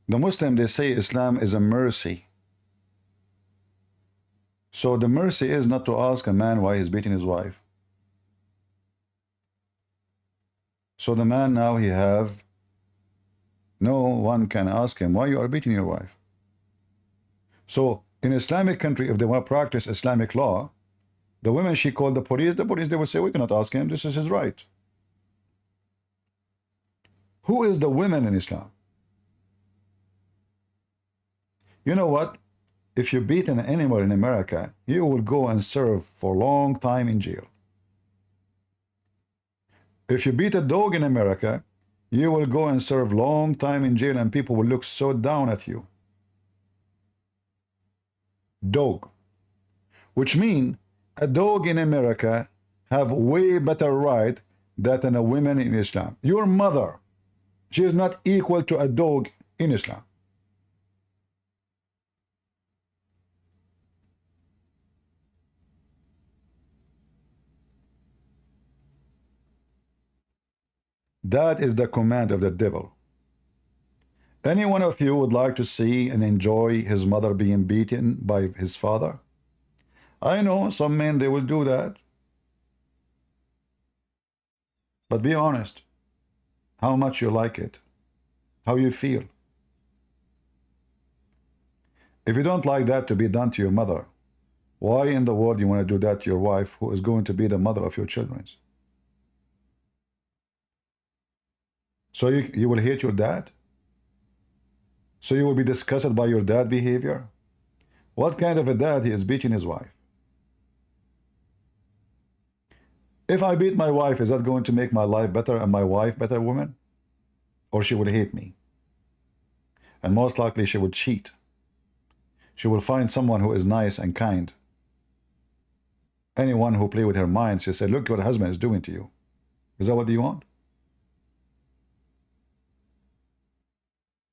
the Muslim, they say Islam is a mercy. So the mercy is not to ask a man why he's beating his wife. So the man now he have no one can ask him why you are beating your wife. So in Islamic country, if they want to practice Islamic law, the women she called the police they will say we cannot ask him, this is his right. Who is the women in Islam? You know what? If you beat an animal in America, you will go and serve for a long time in jail. If you beat a dog in America, you will go and serve long time in jail and people will look so down at you. Dog. Which means a dog in America have way better right than a woman in Islam. Your mother, she is not equal to a dog in Islam. That is the command of the devil. Any one of you would like to see and enjoy his mother being beaten by his father? I know some men, they will do that. But be honest. How much you like it. How you feel. If you don't like that to be done to your mother, why in the world you want to do that to your wife who is going to be the mother of your children? So you will hate your dad? So you will be disgusted by your dad behavior? What kind of a dad he is beating his wife? If I beat my wife, is that going to make my life better and my wife better woman? Or she would hate me? And most likely she would cheat. She will find someone who is nice and kind. Anyone who play with her mind, she said, look what husband is doing to you. Is that what you want?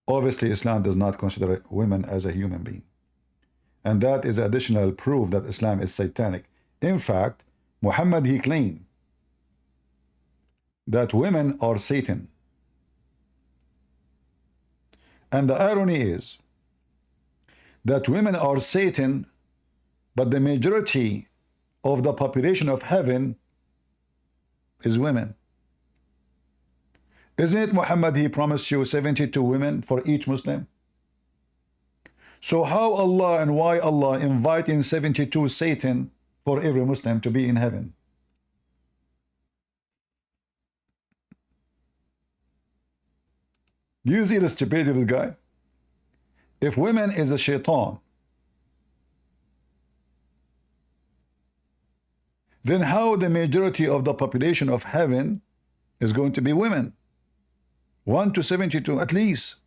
Obviously, Islam does not consider women as a human being. And that is additional proof that Islam is satanic. In fact, Muhammad, he claimed that women are Satan. And the irony is that women are Satan, but the majority of the population of heaven is women. Isn't it Muhammad, he promised you 72 women for each Muslim? So how Allah and why Allah inviting 72 Satan for every Muslim to be in heaven? Do you see the stupidity of this guy? If women is a shaitan, then how the majority of the population of heaven is going to be women? 1 to 72 at least.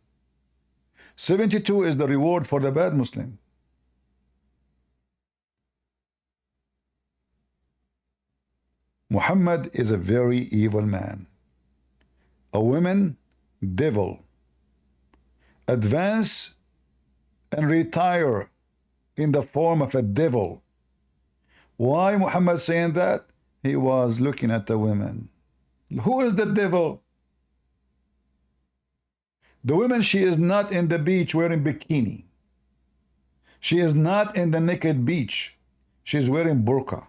72 is the reward for the bad Muslim. Muhammad is a very evil man. A woman devil. Advance and retire in the form of a devil. Why Muhammad saying that? He was looking at the women. Who is the devil? The woman, she is not in the beach wearing bikini. She is not in the naked beach. She is wearing burqa.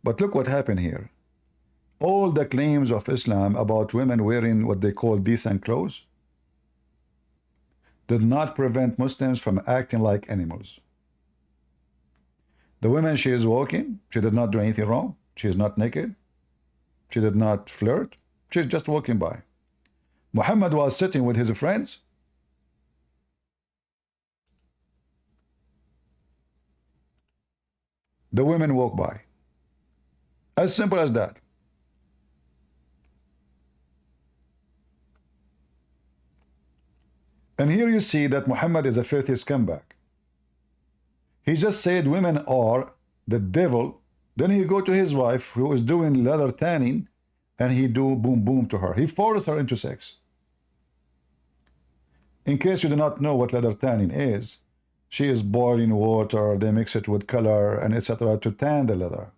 But look what happened here. All the claims of Islam about women wearing what they call decent clothes did not prevent Muslims from acting like animals. The woman, she is walking. She did not do anything wrong. She is not naked. She did not flirt. She's just walking by. Muhammad was sitting with his friends. The women walk by. As simple as that. And here you see that Muhammad is a filthy scumbag. He just said women are the devil. Then he go to his wife who is doing leather tanning and he do boom boom to her. He forced her into sex. In case you do not know what leather tanning is, she is boiling water, they mix it with color and etc. to tan the leather.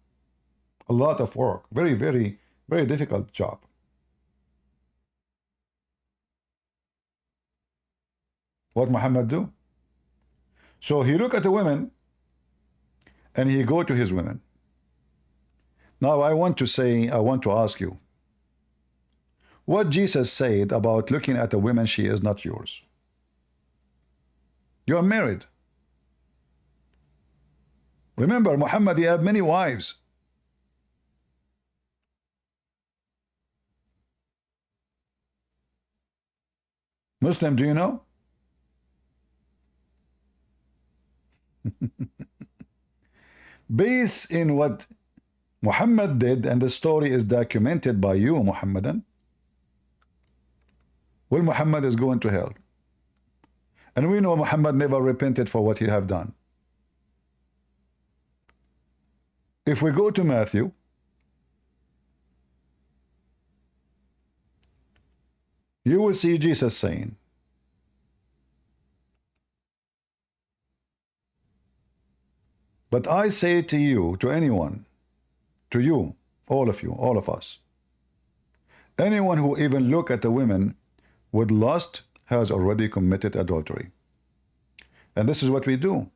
A lot of work. Very, very, very difficult job. What Muhammad do? So he look at the women and he go to his women. Now I want to ask you, what Jesus said about looking at a woman, she is not yours. You are married. Remember, Muhammad, he had many wives. Muslim, do you know? Based in what Muhammad did, and the story is documented by you, Muhammadan, well, Muhammad is going to hell. And we know Muhammad never repented for what he have done. If we go to Matthew, you will see Jesus saying, but I say to you, to anyone, to you, all of us, anyone who even look at a woman with lust has already committed adultery. And this is what we do.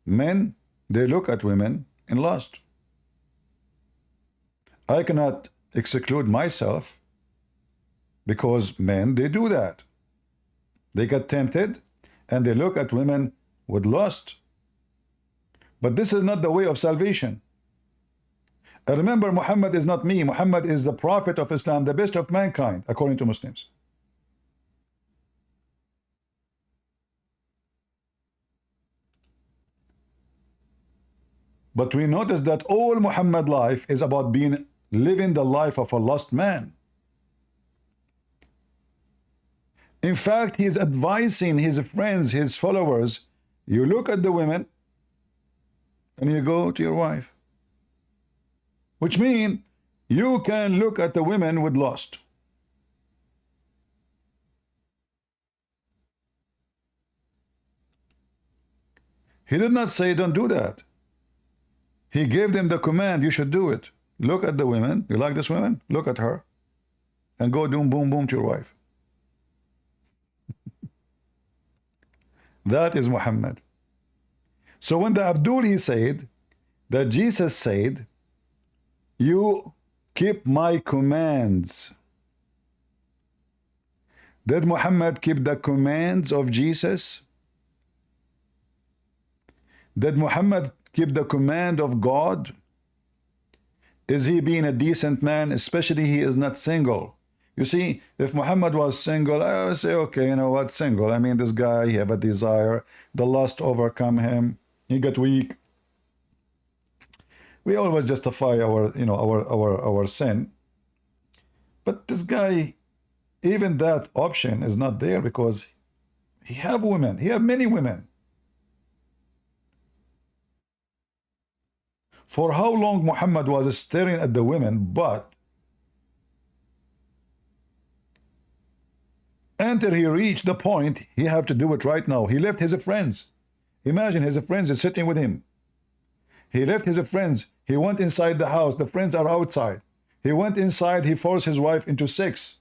Men, they look at women in lust. I cannot exclude myself, because men, they do that. They get tempted and they look at women with lust. But this is not the way of salvation. And remember, Muhammad is not me. Muhammad is the prophet of Islam, the best of mankind, according to Muslims. But we notice that all Muhammad life is about living the life of a lost man. In fact, he is advising his friends, his followers, you look at the women and you go to your wife. Which means you can look at the women with lust. He did not say don't do that. He gave them the command, you should do it. Look at the women. You like this woman? Look at her. And go doom, boom, boom to your wife. That is Muhammad. So when the Abdul, he said that Jesus said, you keep my commands. Did Muhammad keep the commands of Jesus? Did Muhammad keep the command of God? Is he being a decent man? Especially he is not single. You see, if Muhammad was single, I would say, okay, you know what, single. I mean, this guy, he have a desire. The lust overcome him. He got weak. We always justify our sin. But this guy, even that option is not there, because he have women. He have many women. For how long Muhammad was staring at the women, but until he reached the point, he have to do it right now. He left his friends. Imagine his friends is sitting with him. He left his friends. He went inside the house. The friends are outside. He went inside. He forced his wife into sex.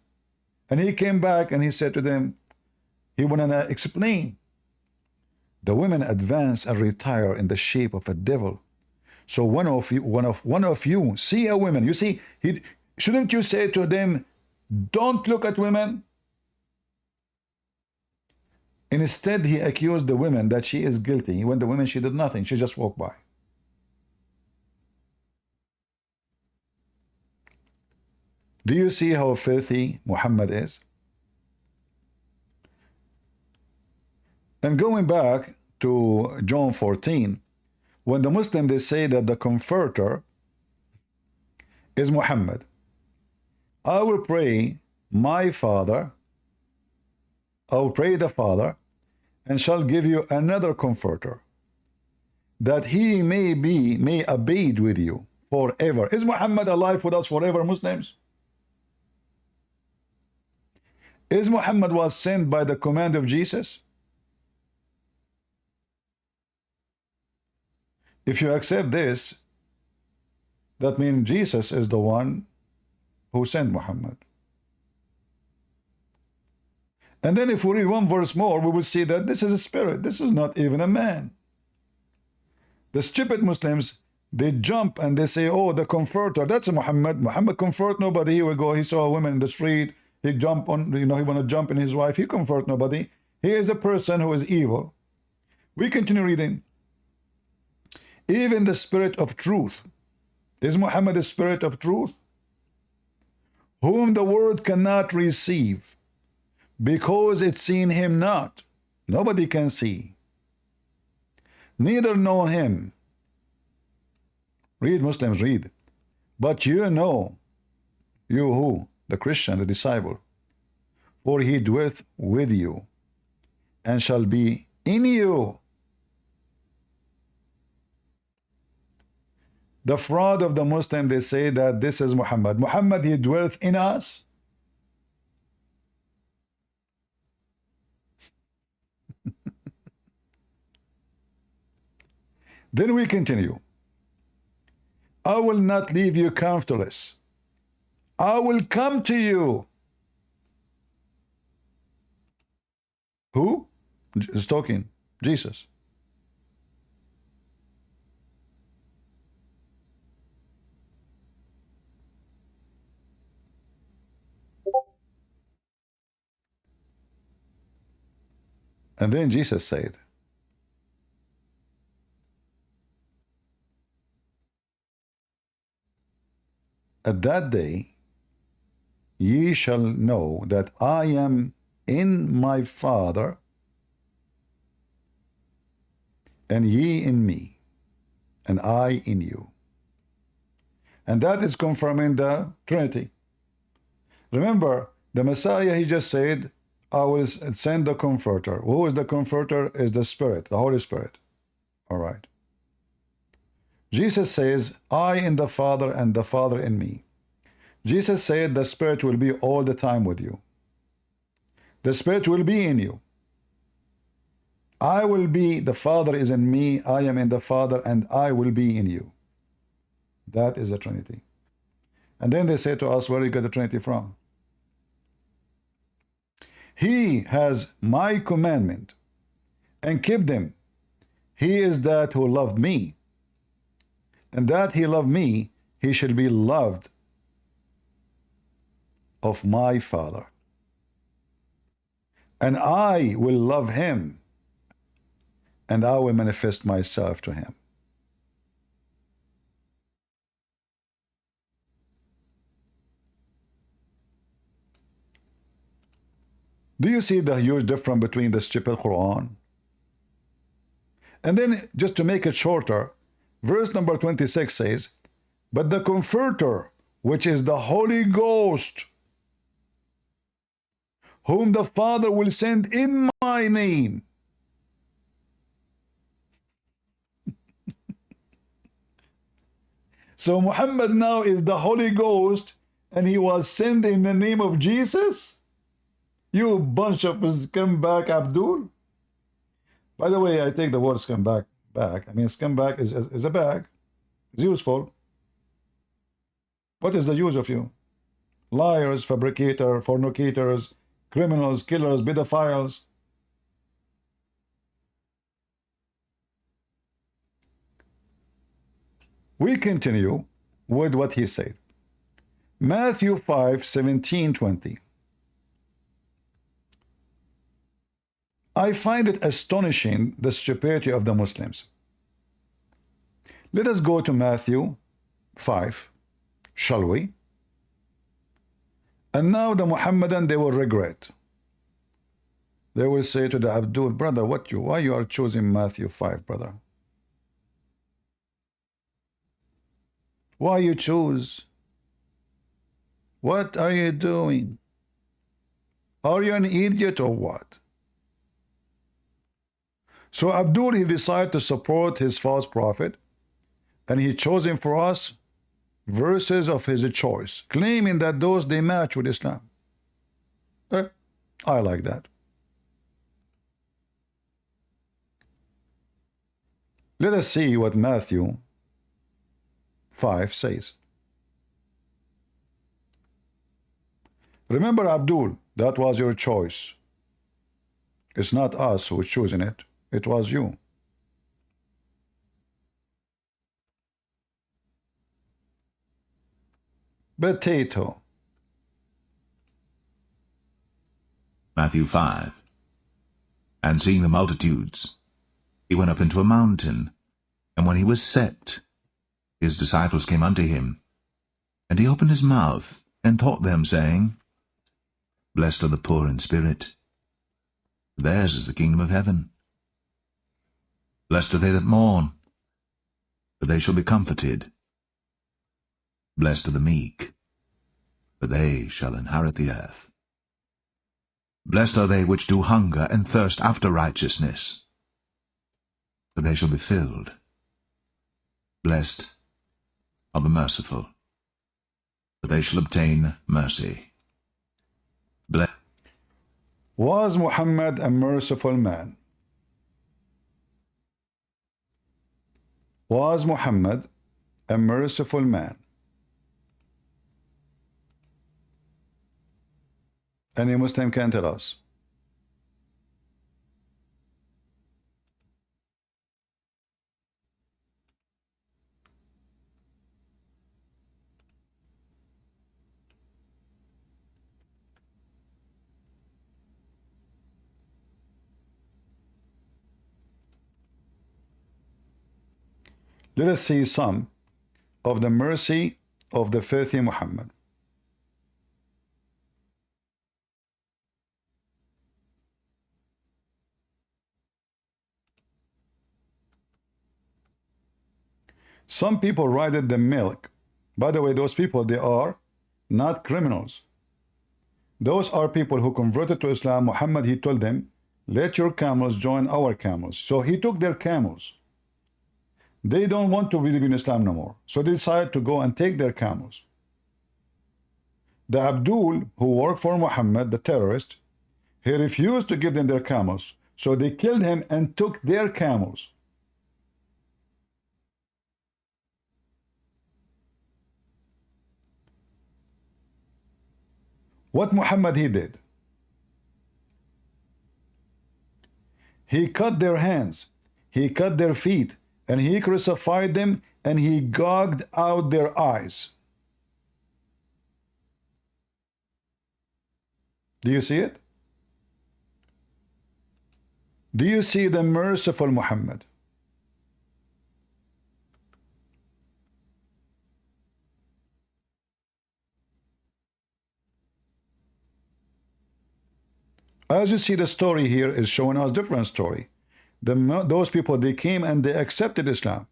And he came back and he said to them, he wanted to explain. The women advance and retire in the shape of a devil. So one of you see a woman. You see, shouldn't you say to them, don't look at women? Instead, he accused the women that she is guilty, when the women, she did nothing. She just walked by. Do you see how filthy Muhammad is? And going back to John 14, when the Muslim, they say that the comforter is Muhammad. I will pray my Father, I will pray the Father, and shall give you another comforter, that he may abide with you forever. Is Muhammad alive with us forever, Muslims? Is Muhammad was sent by the command of Jesus? If you accept this, that means Jesus is the one who sent Muhammad. And then if we read one verse more, we will see that this is a spirit. This is not even a man. The stupid Muslims, they jump and they say, oh, the comforter, that's a Muhammad. Muhammad comfort nobody. He will go, he saw a woman in the street. He jump on, he want to jump in his wife. He comfort nobody. He is a person who is evil. We continue reading. Even the spirit of truth. Is Muhammad the spirit of truth? Whom the world cannot receive, because it's seen him not. Nobody can see. Neither know him. Read, Muslims, read. But you know, you who? The Christian, the disciple. For he dwelleth with you, and shall be in you. The fraud of the Muslim, they say that this is Muhammad. Muhammad, he dwelleth in us. Then we continue. I will not leave you comfortless. I will come to you. Who is talking? Jesus. And then Jesus said, at that day ye shall know that I am in my Father, and ye in me, and I in you. And that is confirming the Trinity. Remember, the Messiah, he just said, I will send the Comforter. Who is the Comforter? Is the Spirit, the Holy Spirit. All right. Jesus says, I in the Father and the Father in me. Jesus said the Spirit will be all the time with you. The Spirit will be in you. I will be, the Father is in me, I am in the Father, and I will be in you. That is the Trinity. And then they say to us, where you get the Trinity from? He has my commandment and keep them. He is that who loved me. And that he loved me, he shall be loved of my Father. And I will love him, and I will manifest myself to him. Do you see the huge difference between the stupid Quran? And then, just to make it shorter, verse number 26 says, but the Comforter, which is the Holy Ghost, whom the Father will send in my name. So Muhammad now is the Holy Ghost, and he was sent in the name of Jesus? You bunch of scumbag, Abdul. By the way, I take the word scumbag back. I mean, scumbag is a bag. It's useful. What is the use of you? Liars, fabricators, fornicators, criminals, killers, pedophiles. We continue with what he said. Matthew 5:17-20. I find it astonishing, the stupidity of the Muslims. Let us go to Matthew 5, shall we? And now the Muhammadan, they will regret. They will say to the Abdul, brother, why you are choosing Matthew 5, brother? Why you choose? What are you doing? Are you an idiot or what? So Abdul, he decided to support his false prophet, and he chose him for us verses of his choice, claiming that those they match with Islam. I like that. Let us see what Matthew 5 says. Remember, Abdul, that was your choice. It's not us who choosing it. It was you. Potato. Matthew 5. And seeing the multitudes, he went up into a mountain, and when he was set, his disciples came unto him. And he opened his mouth, and taught them, saying, Blessed are the poor in spirit, for theirs is the kingdom of heaven. Blessed are they that mourn, for they shall be comforted. Blessed are the meek, for they shall inherit the earth. Blessed are they which do hunger and thirst after righteousness, for they shall be filled. Blessed are the merciful, for they shall obtain mercy. Was Muhammad a merciful man? Was Muhammad a merciful man? Any Muslim can tell us. Let us see some of the mercy of the faithful Muhammad. Some people raided the milk. By the way, those people, they are not criminals. Those are people who converted to Islam. Muhammad, he told them, let your camels join our camels. So he took their camels. They don't want to believe in Islam no more. So they decided to go and take their camels. The Abdul, who worked for Muhammad, the terrorist, he refused to give them their camels. So they killed him and took their camels. What Muhammad he did? He cut their hands, he cut their feet, and he crucified them, and he gouged out their eyes. Do you see it? Do you see the merciful Muhammad? As you see, the story here is showing us different story. Those people, they came and they accepted Islam.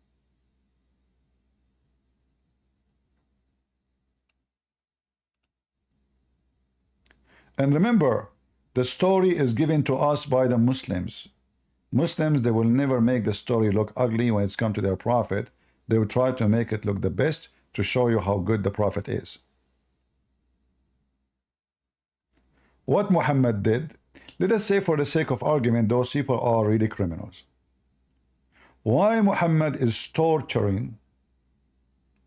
And remember, the story is given to us by the Muslims. Muslims, they will never make the story look ugly when it's come to their prophet. They will try to make it look the best to show you how good the prophet is. What Muhammad did, let us say for the sake of argument, those people are really criminals. Why Muhammad is torturing?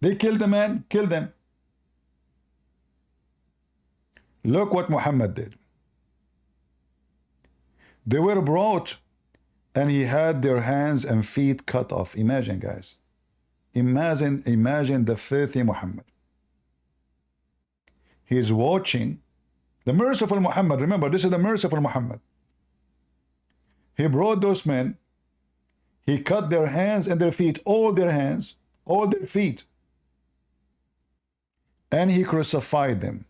They killed the man, kill them. Look what Muhammad did. They were brought and he had their hands and feet cut off. Imagine, guys. Imagine the filthy Muhammad. He is watching the merciful Muhammad. Remember, this is the merciful Muhammad. He brought those men. He cut their hands and their feet, all their hands, all their feet. And he crucified them.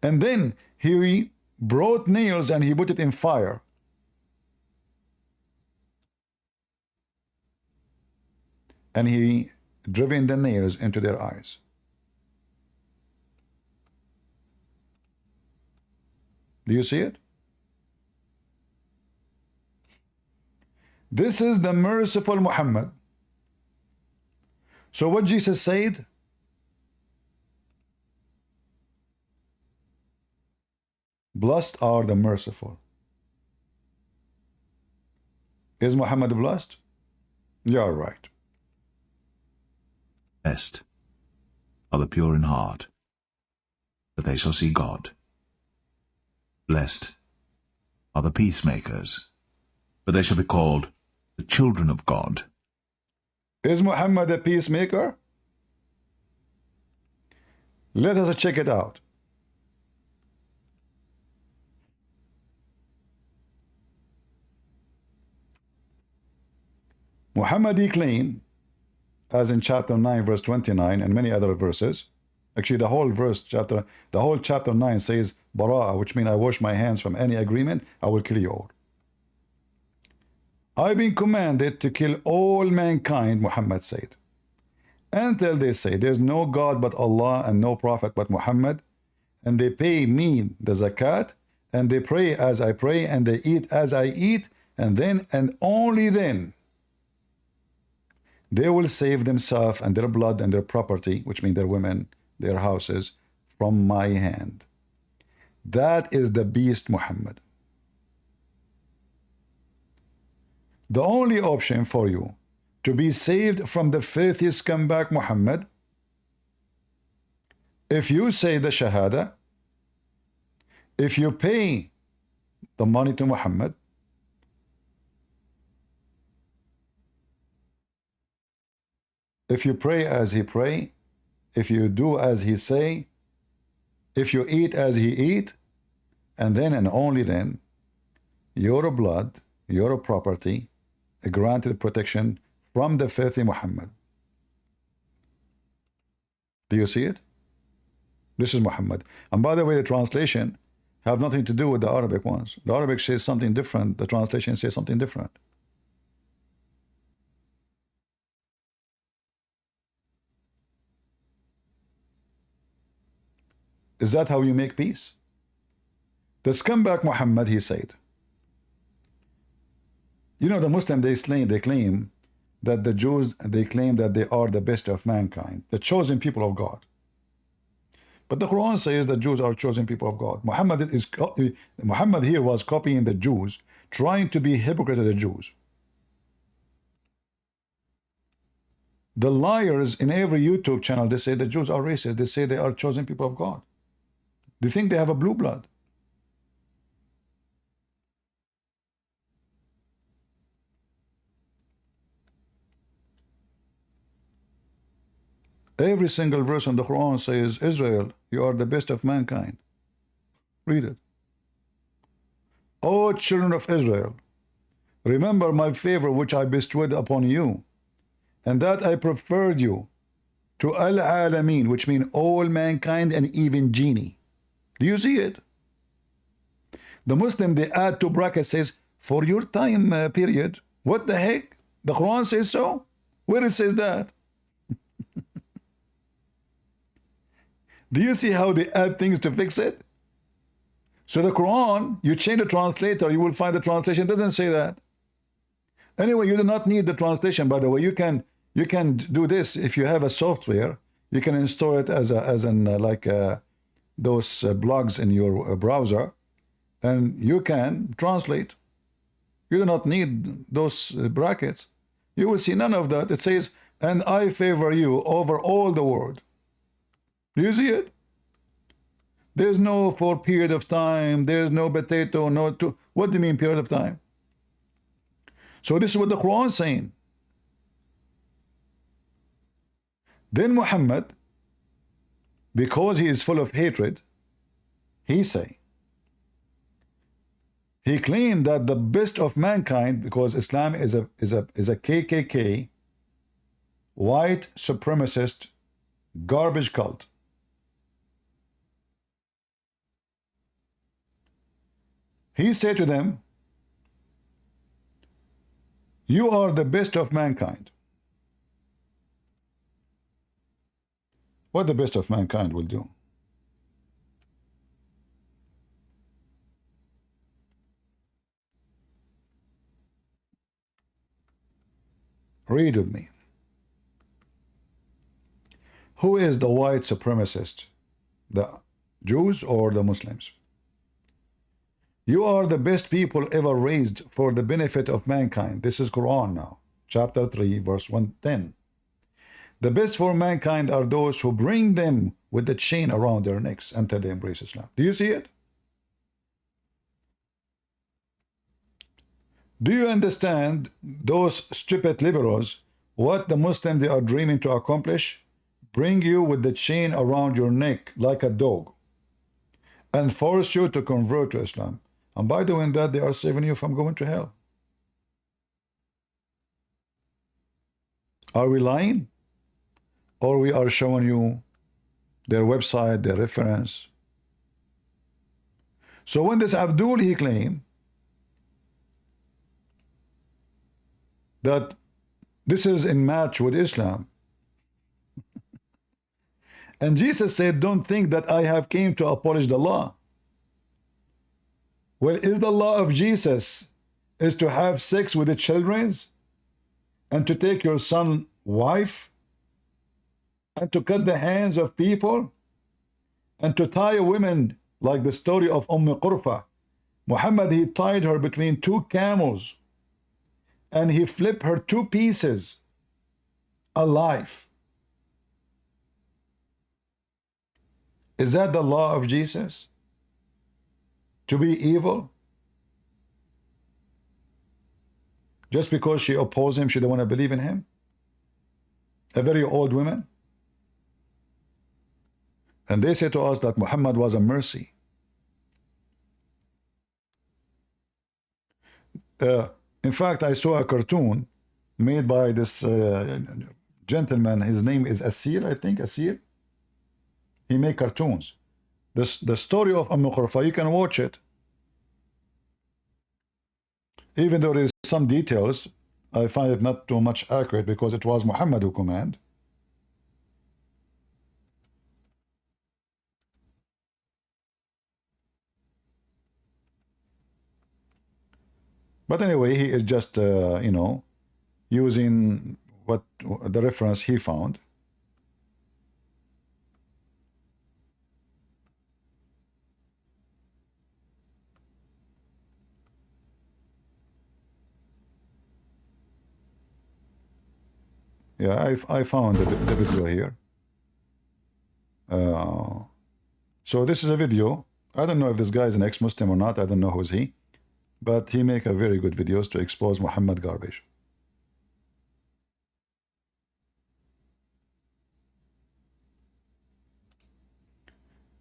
And then he brought nails and he put it in fire. And he driven the nails into their eyes. Do you see it? This is the merciful Muhammad. So what Jesus said? Blessed are the merciful. Is Muhammad blessed? You're right. Blessed are the pure in heart, for they shall see God. Blessed are the peacemakers, for they shall be called the children of God. Is Muhammad a peacemaker? Let us check it out. Muhammad claimed, as in chapter 9 verse 29 and many other verses, actually the whole chapter 9 says Bara'ah, which means I wash my hands from any agreement, I will kill you all. I've been commanded to kill all mankind, Muhammad said, until they say there's no God but Allah and no prophet but Muhammad, and they pay me the zakat, and they pray as I pray, and they eat as I eat, and then and only then they will save themselves and their blood and their property, which means their women, their houses, from my hand. That is the beast Muhammad. The only option for you to be saved from the filthy scumbag Muhammad, if you say the Shahada, if you pay the money to Muhammad, if you pray as he pray, if you do as he say, if you eat as he eat, and then and only then, your blood, your property, granted protection from the filthy Muhammad. Do you see it? This is Muhammad. And by the way, the translation have nothing to do with the Arabic ones. The Arabic says something different. The translation says something different. Is that how you make peace? The scumbag Muhammad, he said. You know, the Muslim, they claim that the Jews, they claim that they are the best of mankind, the chosen people of God. But the Quran says that Jews are chosen people of God. Muhammad here was copying the Jews, trying to be hypocrite of the Jews. The liars in every YouTube channel, they say the Jews are racist. They say they are chosen people of God. They think they have a blue blood. Every single verse in the Quran says, Israel, you are the best of mankind. Read it. O children of Israel, remember my favor which I bestowed upon you, and that I preferred you to al-alameen, which means all mankind and even genie. Do you see it? The Muslim, they add two brackets, says, for your time period. What the heck? The Quran says so? Where it says that? Do you see how they add things to fix it? So the Quran, you change the translator, you will find the translation doesn't say that. Anyway, you do not need the translation, by the way. You can do this if you have a software. You can install it as those blogs in your browser, and you can translate. You do not need those brackets. You will see none of that. It says, and I favor you over all the world. Do you see it? There's no for period of time. There's no potato, no to. What do you mean period of time? So this is what the Quran is saying. Then Muhammad, because he is full of hatred, he claimed that the best of mankind, because Islam is a KKK, white supremacist, garbage cult. He said to them, you are the best of mankind. What the best of mankind will do? Read with me. Who is the white supremacist? The Jews or the Muslims? You are the best people ever raised for the benefit of mankind. This is Quran now, chapter 3, verse 110. The best for mankind are those who bring them with the chain around their necks until they embrace Islam. Do you see it? Do you understand those stupid liberals, what the Muslims they are dreaming to accomplish? Bring you with the chain around your neck like a dog and force you to convert to Islam. And by doing that, they are saving you from going to hell. Are we lying? Or we are showing you their website, their reference? So when this Abdul, he claimed that this is in match with Islam. And Jesus said, don't think that I have came to abolish the law. Well, is the law of Jesus is to have sex with the children's and to take your son's wife and to cut the hands of people and to tie women like the story of Qurfa. Muhammad, he tied her between two camels and he flipped her two pieces alive. Is that the law of Jesus? To be evil? Just because she opposed him, she don't want to believe in him? A very old woman? And they say to us that Muhammad was a mercy. In fact, I saw a cartoon made by this gentleman. His name is Asir, I think, Asir. He made cartoons. The story of Qurfa, you can watch it. Even though there is some details, I find it not too much accurate because it was Muhammad who commanded. But anyway, he is just, you know, using what the reference he found. Yeah, I found the video here. So this is a video. I don't know if this guy is an ex-Muslim or not. I don't know who's he. But he make a very good videos to expose Muhammad garbage.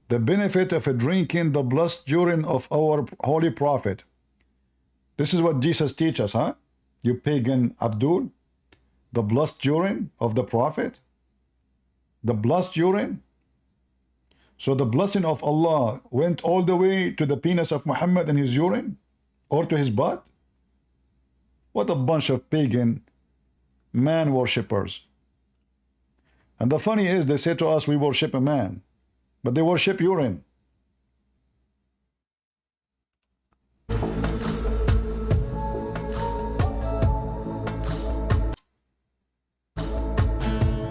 The benefit of drinking the blood urine of our holy prophet. This is what Jesus teaches, huh? You pagan Abdul. The blood urine of the prophet. The blood urine. So the blessing of Allah went all the way to the penis of Muhammad and his urine? Or to his butt? What a bunch of pagan man worshippers. And the funny is, they say to us, we worship a man, but they worship urine.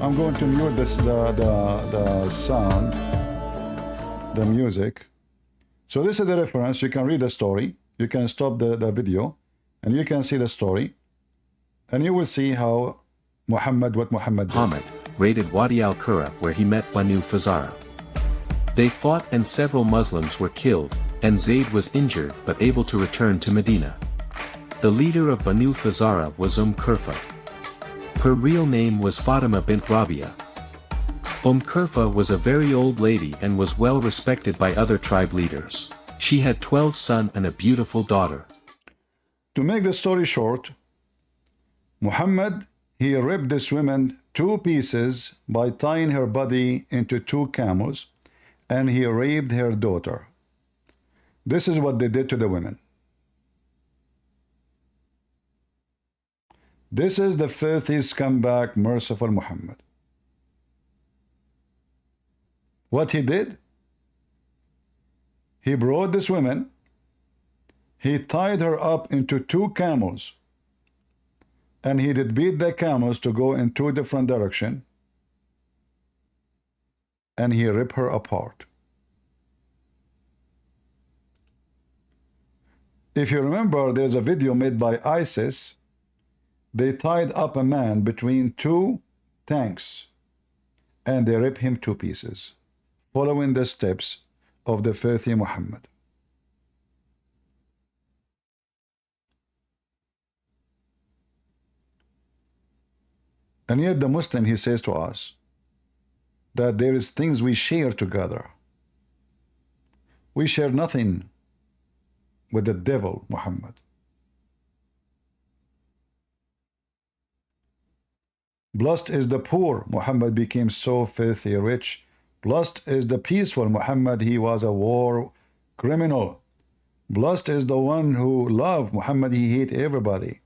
I'm going to mute this, the sound, the music. So this is the reference. You can read the story. You can stop the video and you can see the story and you will see how what Muhammad did. Ahmed raided Wadi al-Qura where he met Banu Fazara. They fought and several Muslims were killed, and Zayd was injured but able to return to Medina. The leader of Banu Fazara was Qurfa. Her real name was Fatima bint Rabia. Qurfa was a very old lady and was well respected by other tribe leaders. She had 12 sons and a beautiful daughter. To make the story short, Muhammad, he ripped this woman two pieces by tying her body into two camels, and he raped her daughter. This is what they did to the women. This is the filthy scumbag, merciful Muhammad. What he did? He brought this woman, he tied her up into two camels, and he did beat the camels to go in two different directions, and he ripped her apart. If you remember, there's a video made by ISIS. They tied up a man between two tanks, and they ripped him to pieces, following the steps of the filthy Muhammad. And yet the Muslim, he says to us that there is things we share together. We share nothing with the devil, Muhammad. Blessed is the poor, Muhammad became so filthy rich. Blessed is the peaceful, Muhammad, he was a war criminal. Blessed is the one who loved, Muhammad, he hate everybody.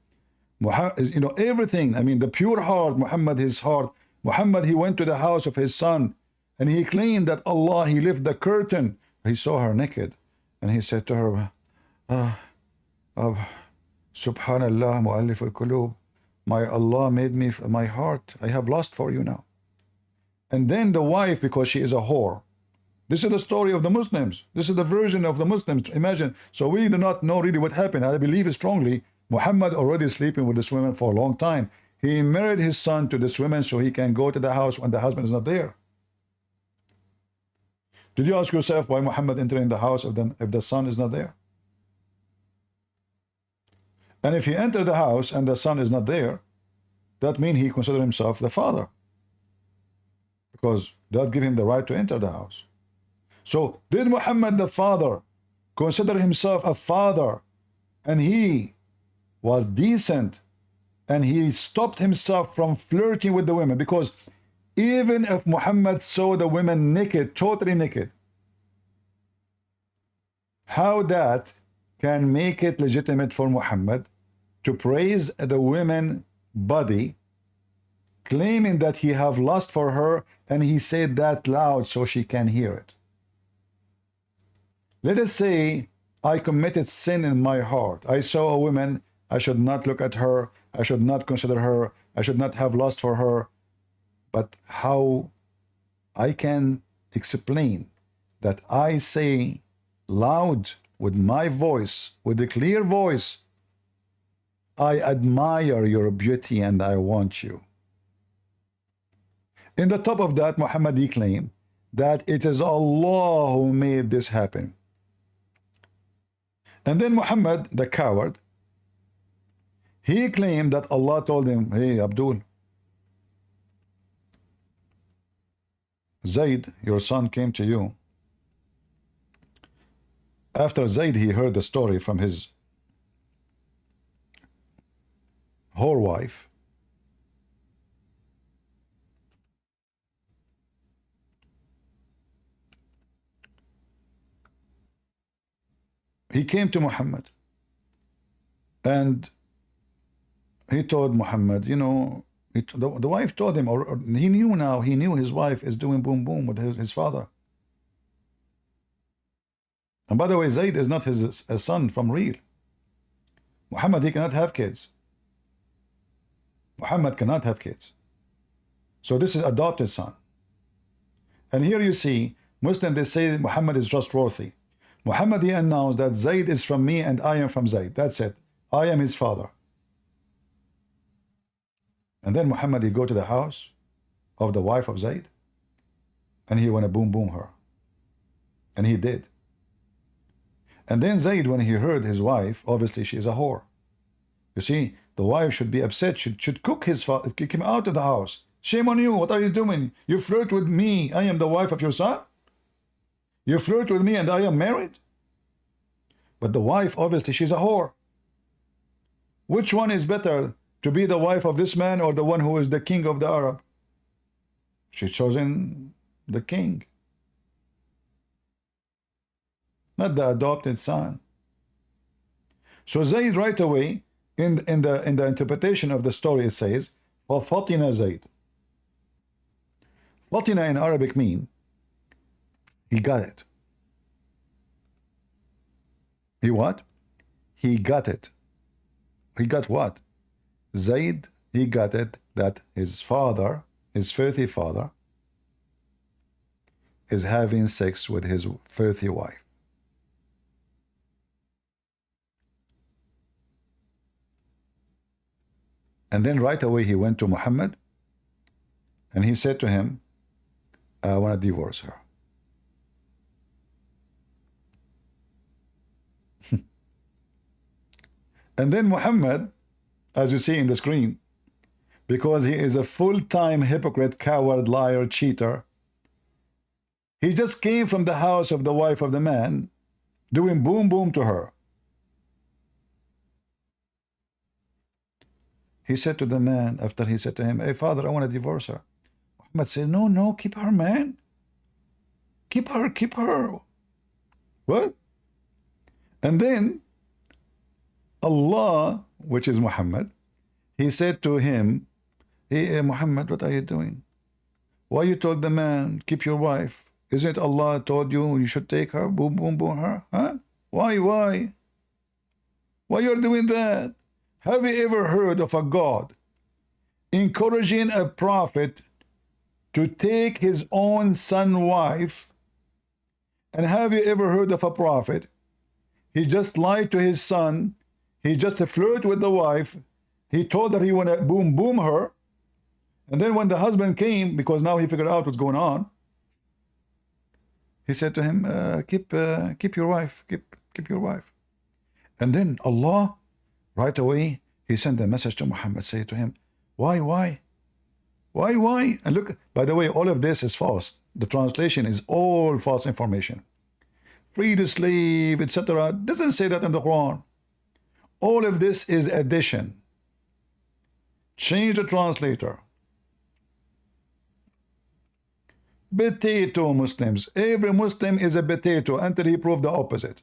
Muhammad, you know, everything. I mean, the pure heart, Muhammad, his heart. Muhammad, he went to the house of his son and he claimed that Allah, he lifted the curtain. He saw her naked and he said to her, Subhanallah, mu'allif al-qulub. My Allah made me, my heart, I have lust for you now. And then the wife, because she is a whore. This is the story of the Muslims. This is the version of the Muslims. Imagine. So we do not know really what happened. I believe strongly Muhammad already sleeping with this woman for a long time. He married his son to this woman so he can go to the house when the husband is not there. Did you ask yourself why Muhammad entering the house if the son is not there? And if he entered the house and the son is not there, that means he considered himself the father. Because that give him the right to enter the house. So did Muhammad the father consider himself a father and he was decent and he stopped himself from flirting with the women? Because even if Muhammad saw the women naked, totally naked, how that can make it legitimate for Muhammad to praise the women body, claiming that he have lust for her, and he said that loud so she can hear it. Let us say I committed sin in my heart. I saw a woman, I should not look at her, I should not consider her, I should not have lust for her. But how I can explain that I say loud with my voice, with a clear voice, I admire your beauty and I want you. In the top of that, Muhammad claimed that it is Allah who made this happen. And then Muhammad, the coward, he claimed that Allah told him, hey, Abdul, Zayd, your son came to you. After Zayd, he heard the story from his whore wife. He came to Muhammad and he told Muhammad, you know, the wife told him, or he knew now, he knew his wife is doing boom boom with his father. And by the way, Zayd is not his son from real. Muhammad, he cannot have kids. Muhammad cannot have kids. So this is adopted son. And here you see, Muslims, they say Muhammad is trustworthy. Muhammad, he announced that Zayd is from me and I am from Zayd. That's it. I am his father. And then Muhammad, he go to the house of the wife of Zayd and he want to boom boom her. And he did. And then Zayd, when he heard his wife, obviously she is a whore. You see, the wife should be upset, should cook his father, kick him out of the house. Shame on you, what are you doing? You flirt with me, I am the wife of your son? You flirt with me and I am married? But the wife, obviously, she's a whore. Which one is better, to be the wife of this man or the one who is the king of the Arab? She's chosen the king, not the adopted son. So Zayd right away, in the interpretation of the story, it says, فَفَطِنَ Zayd. Fatina in Arabic mean, he got it. He what? He got it. He got what? Zayd, he got it that his father, his filthy father, is having sex with his filthy wife. And then right away he went to Muhammad and he said to him, I want to divorce her. And then Muhammad, as you see in the screen, because he is a full-time hypocrite, coward, liar, cheater. He just came from the house of the wife of the man, doing boom boom to her. He said to the man, after he said to him, hey father, I want to divorce her. Muhammad said, no, no, keep her, man. Keep her, keep her. What? And then Allah, which is Muhammad, he said to him, hey Muhammad, what are you doing? Why you told the man, keep your wife? Isn't Allah told you should take her, boom, boom, boom her? Huh? Why? Why you're doing that? Have you ever heard of a God encouraging a prophet to take his own son's wife? And have you ever heard of a prophet? He just lied to his son. He just flirted with the wife. He told her he want to boom, boom her. And then when the husband came, because now he figured out what's going on, he said to him, keep your wife, keep your wife. And then Allah, right away, he sent a message to Muhammad, say to him, why? And look, by the way, all of this is false. The translation is all false information. Free the slave, etc. Doesn't say that in the Quran. All of this is addition. Change the translator. Potato Muslims. Every Muslim is a potato until he proved the opposite.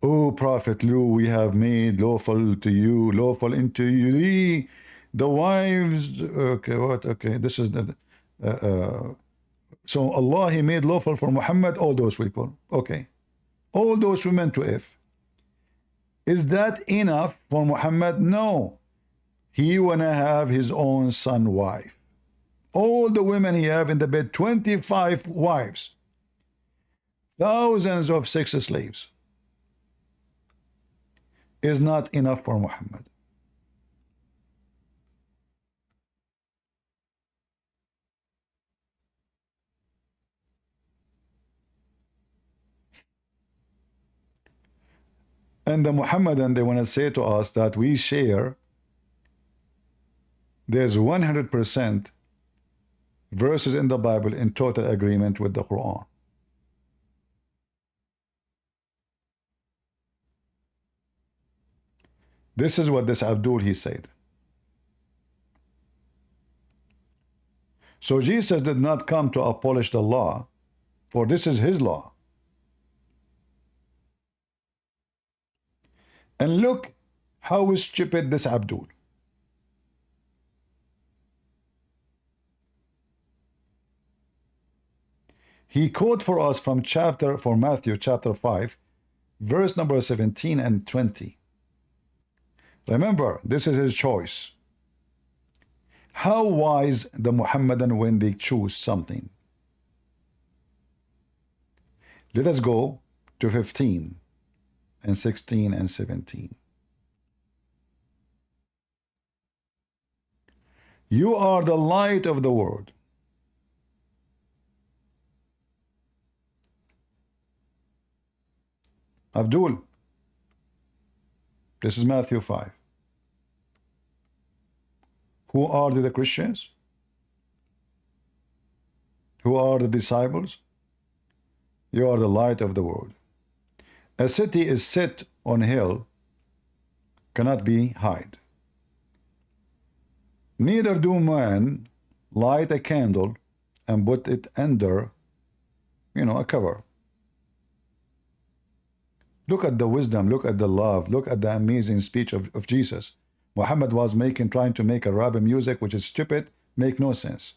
O Prophet, lo, we have made lawful to you, lawful into you, the wives. Okay, what? Okay, this is the. So Allah, He made lawful for Muhammad all those people. Okay, all those women to if. Is that enough for Muhammad? No. He wanna have his own son wife. All the women he have in the bed, 25 wives, thousands of sex slaves, is not enough for Muhammad. And the Muhammadan, they want to say to us that we share, there's 100% verses in the Bible in total agreement with the Quran. This is what this Abdul, he said. So Jesus did not come to abolish the law, for this is his law. And look how stupid this Abdul. He quote for us from Matthew chapter 5, verse number 17 and 20. Remember, this is his choice. How wise the Muhammadan when they choose something. Let us go to 15 and 16 and 17. You are the light of the world. Abdul, this is Matthew 5. Who are the Christians? Who are the disciples? You are the light of the world. A city is set on a hill, cannot be hid. Neither do man light a candle and put it under, a cover. Look at the wisdom, look at the love, look at the amazing speech of Jesus. Muhammad was trying to make a rabbi music, which is stupid, make no sense.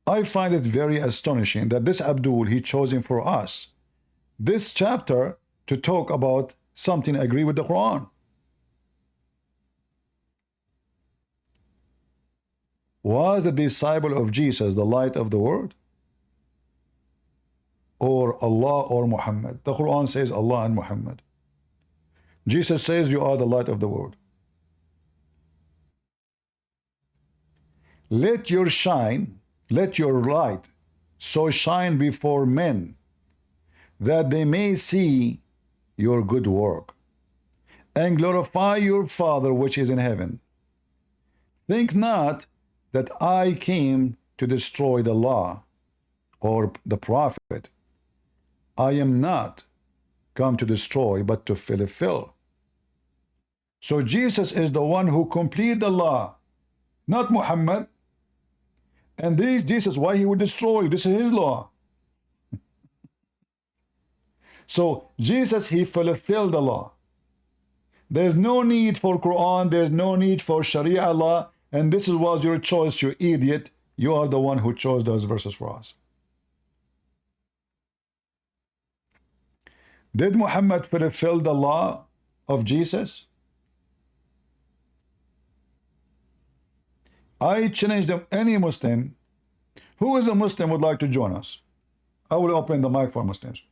I find it very astonishing that this Abdul, he chosen for us this chapter to talk about something agree with the Quran. Was the disciple of Jesus the light of the world? Or Allah or Muhammad? The Quran says Allah and Muhammad. Jesus says you are the light of the world. Let your shine, let your light so shine before men that they may see your good work and glorify your Father which is in heaven. Think not that I came to destroy the law or the prophet. I am not come to destroy, but to fulfill. So Jesus is the one who completed the law, not Muhammad. And this Jesus, why he would destroy? This is his law. So Jesus, he fulfilled the law. There's no need for Quran, there's no need for Sharia law, and this was your choice, you idiot. You are the one who chose those verses for us. Did Muhammad fulfill the law of Jesus? I challenge them, any Muslim, who is a Muslim would like to join us? I will open the mic for Muslims.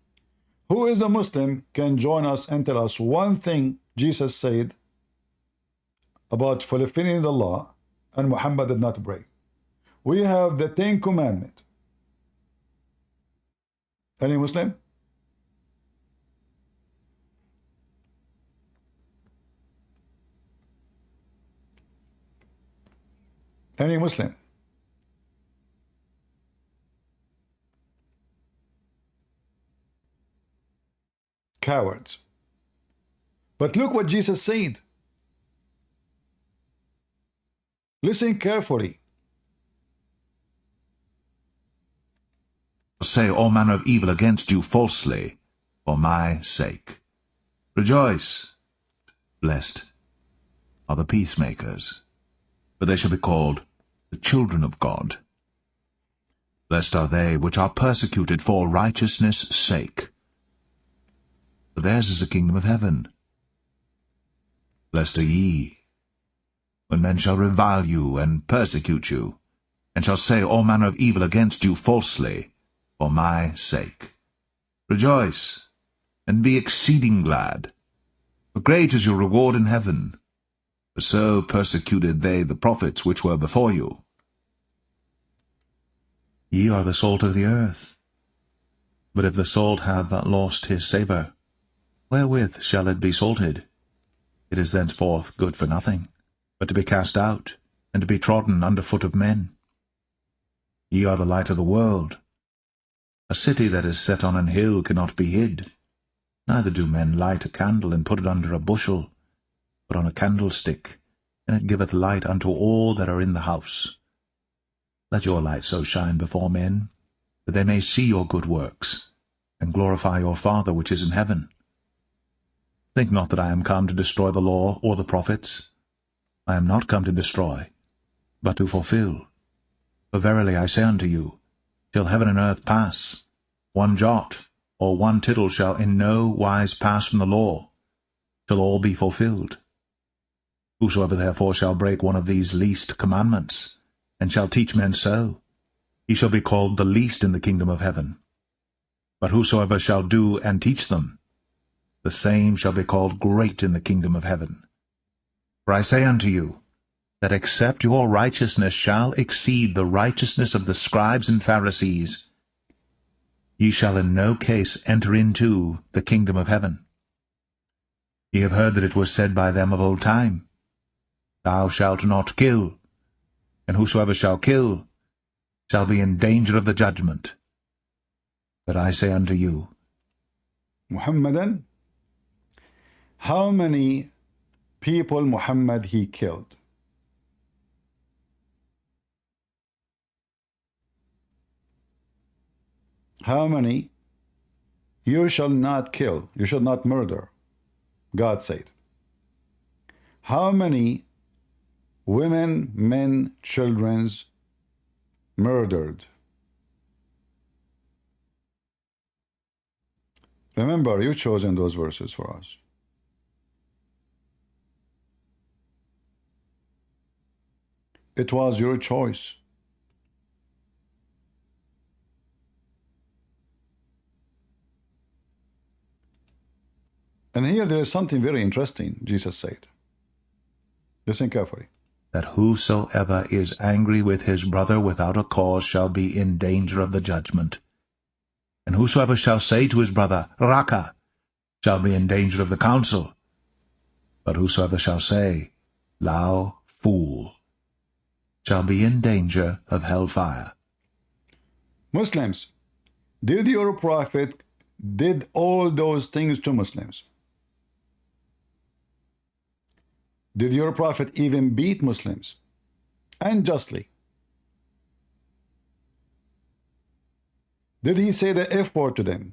Who is a Muslim can join us and tell us one thing Jesus said about fulfilling the law and Muhammad did not break. We have the 10 commandments. Any Muslim? Any Muslim? Cowards. But look what Jesus said. Listen carefully. Say all manner of evil against you falsely, for my sake. Rejoice. Blessed are the peacemakers, for they shall be called the children of God. Blessed are they which are persecuted for righteousness' sake, for theirs is the kingdom of heaven. Blessed are ye, when men shall revile you and persecute you, and shall say all manner of evil against you falsely, for my sake. Rejoice, and be exceeding glad, for great is your reward in heaven. For so persecuted they the prophets which were before you. Ye are the salt of the earth. But if the salt have lost his savour, wherewith shall it be salted? It is thenceforth good for nothing, but to be cast out, and to be trodden under foot of men. Ye are the light of the world. A city that is set on an hill cannot be hid. Neither do men light a candle and put it under a bushel, but on a candlestick, and it giveth light unto all that are in the house. Let your light so shine before men, that they may see your good works, and glorify your Father which is in heaven. Think not that I am come to destroy the law or the prophets. I am not come to destroy, but to fulfill. For verily I say unto you, till heaven and earth pass, one jot or one tittle shall in no wise pass from the law, till all be fulfilled. Whosoever therefore shall break one of these least commandments, and shall teach men so, he shall be called the least in the kingdom of heaven. But whosoever shall do and teach them, the same shall be called great in the kingdom of heaven. For I say unto you, that except your righteousness shall exceed the righteousness of the scribes and Pharisees, ye shall in no case enter into the kingdom of heaven. Ye have heard that it was said by them of old time, Thou shalt not kill, and whosoever shall kill shall be in danger of the judgment. But I say unto you, Muhammadan, how many people Muhammad he killed? How many? You shall not kill, you shall not murder, God said. How many women, men, children's murdered? Remember, you chosen those verses for us. It was your choice. And here there is something very interesting, Jesus said. Listen carefully. that whosoever is angry with his brother without a cause shall be in danger of the judgment. And whosoever shall say to his brother, Raka, shall be in danger of the council. But whosoever shall say, Thou fool, shall be in danger of hellfire. Muslims, did your prophet did all those things to Muslims? Did your prophet even beat Muslims? Unjustly. Did he say the F word to them?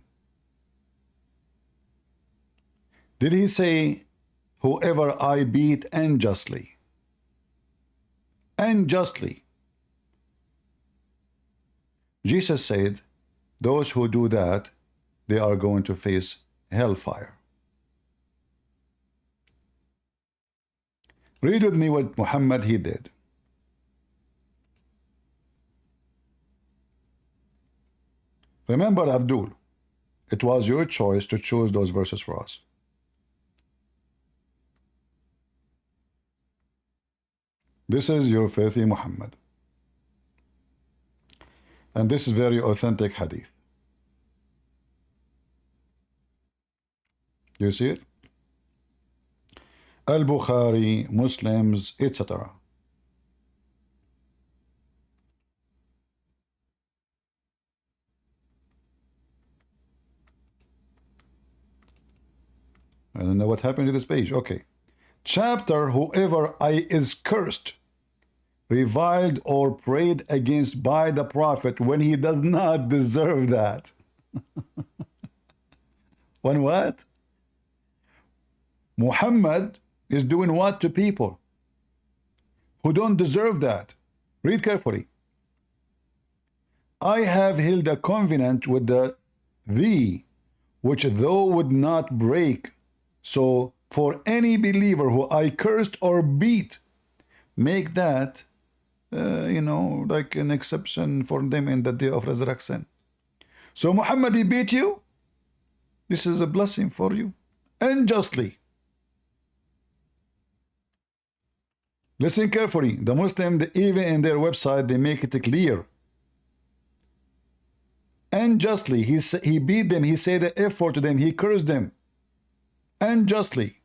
Did he say, whoever I beat unjustly? Unjustly. Jesus said, those who do that, they are going to face hellfire. Read with me what Muhammad he did. Remember, Abdul, it was your choice to choose those verses for us. This is your filthy Muhammad. And this is very authentic hadith. You see it? Al-Bukhari, Muslims, etc. I don't know what happened to this page. Okay. Chapter, whoever I is cursed, reviled or prayed against by the prophet when he does not deserve that. When what? Muhammad is doing what to people who don't deserve that? Read carefully. I have held a covenant with thee, which thou would not break. So for any believer who I cursed or beat, make that, like an exception for them in the day of resurrection. So Muhammad, he beat you. This is a blessing for you. Unjustly. Listen carefully. The Muslim, even in their website, they make it clear. Unjustly. He beat them. He said the F word to them. He cursed them. Unjustly.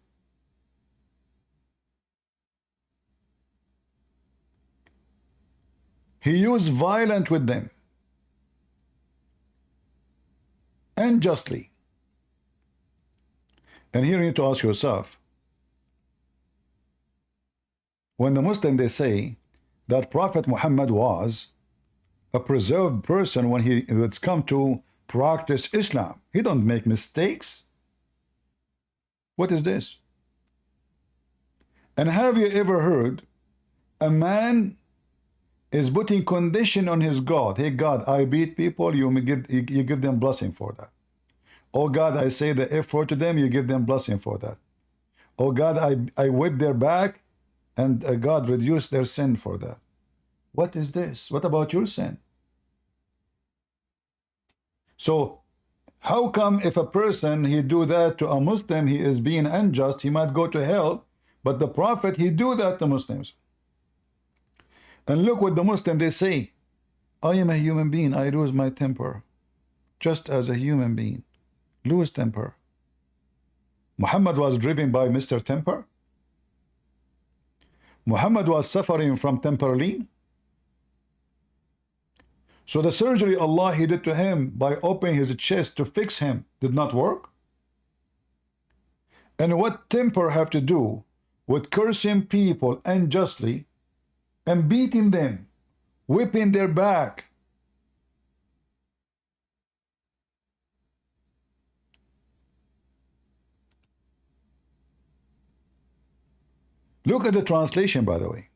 He used violence with them. Unjustly. And here you need to ask yourself, when the Muslim, they say that Prophet Muhammad was a preserved person when he would come to practice Islam. He don't make mistakes. What is this? And have you ever heard a man is putting condition on his God? Hey God, I beat people, you give them blessing for that. Oh God, I say the F word to them, you give them blessing for that. Oh God, I whip their back, and God reduce their sin for that. What is this? What about your sin? So how come if a person he do that to a Muslim, he is being unjust, he might go to hell, but the Prophet, he do that to Muslims? And look what the Muslim, they say, I am a human being, I lose my temper. Just as a human being, lose temper. Muhammad was driven by Mr. Temper. Muhammad was suffering from temperline. So the surgery Allah he did to him by opening his chest to fix him did not work. And what temper have to do with cursing people unjustly and beating them, whipping their back? Look at the translation, by the way.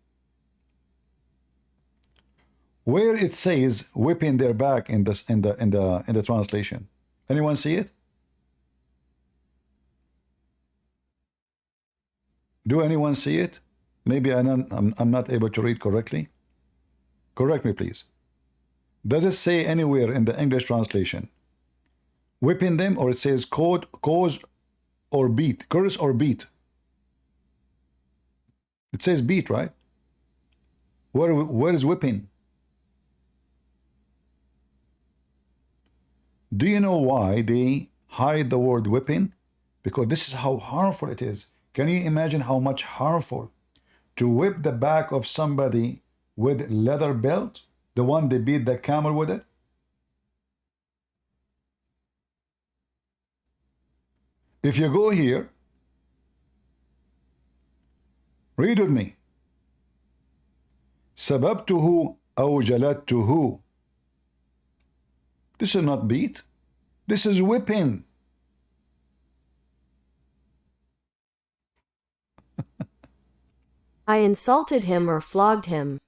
Where it says whipping their back in the translation. Anyone see it? Do anyone see it? Maybe I'm not able to read correctly. Correct me, please. Does it say anywhere in the English translation whipping them, or it says cause or beat, curse or beat? It says beat, right? Where is whipping? Do you know why they hide the word whipping? Because this is how harmful it is. Can you imagine how much harmful to whip the back of somebody with leather belt, the one they beat the camel with it? If you go here, read with me. سببته أو جلدته. This is not beat. This is whipping. I insulted him or flogged him.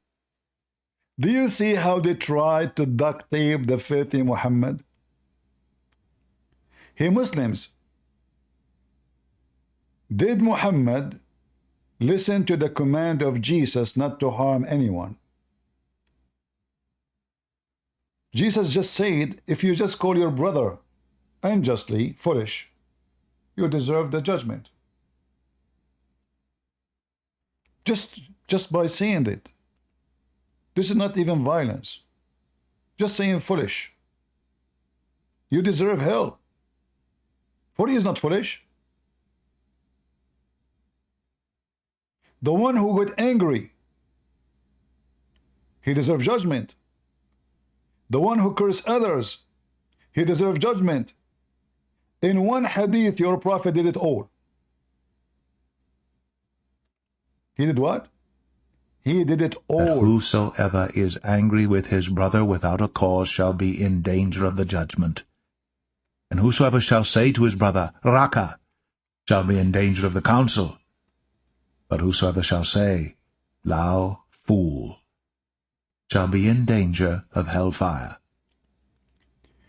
Do you see how they tried to duct tape the filthy Muhammad? Hey Muslims, did Muhammad listen to the command of Jesus not to harm anyone? Jesus just said, if you just call your brother unjustly foolish, you deserve the judgment. Just by saying it. This is not even violence. Just saying foolish. You deserve hell. For he is not foolish. The one who got angry, he deserves judgment. The one who cursed others, he deserves judgment. In one hadith, your prophet did it all. He did what? He did it all. That whosoever is angry with his brother without a cause shall be in danger of the judgment. And whosoever shall say to his brother, Raka, shall be in danger of the council. But whosoever shall say, Thou fool, shall be in danger of hellfire.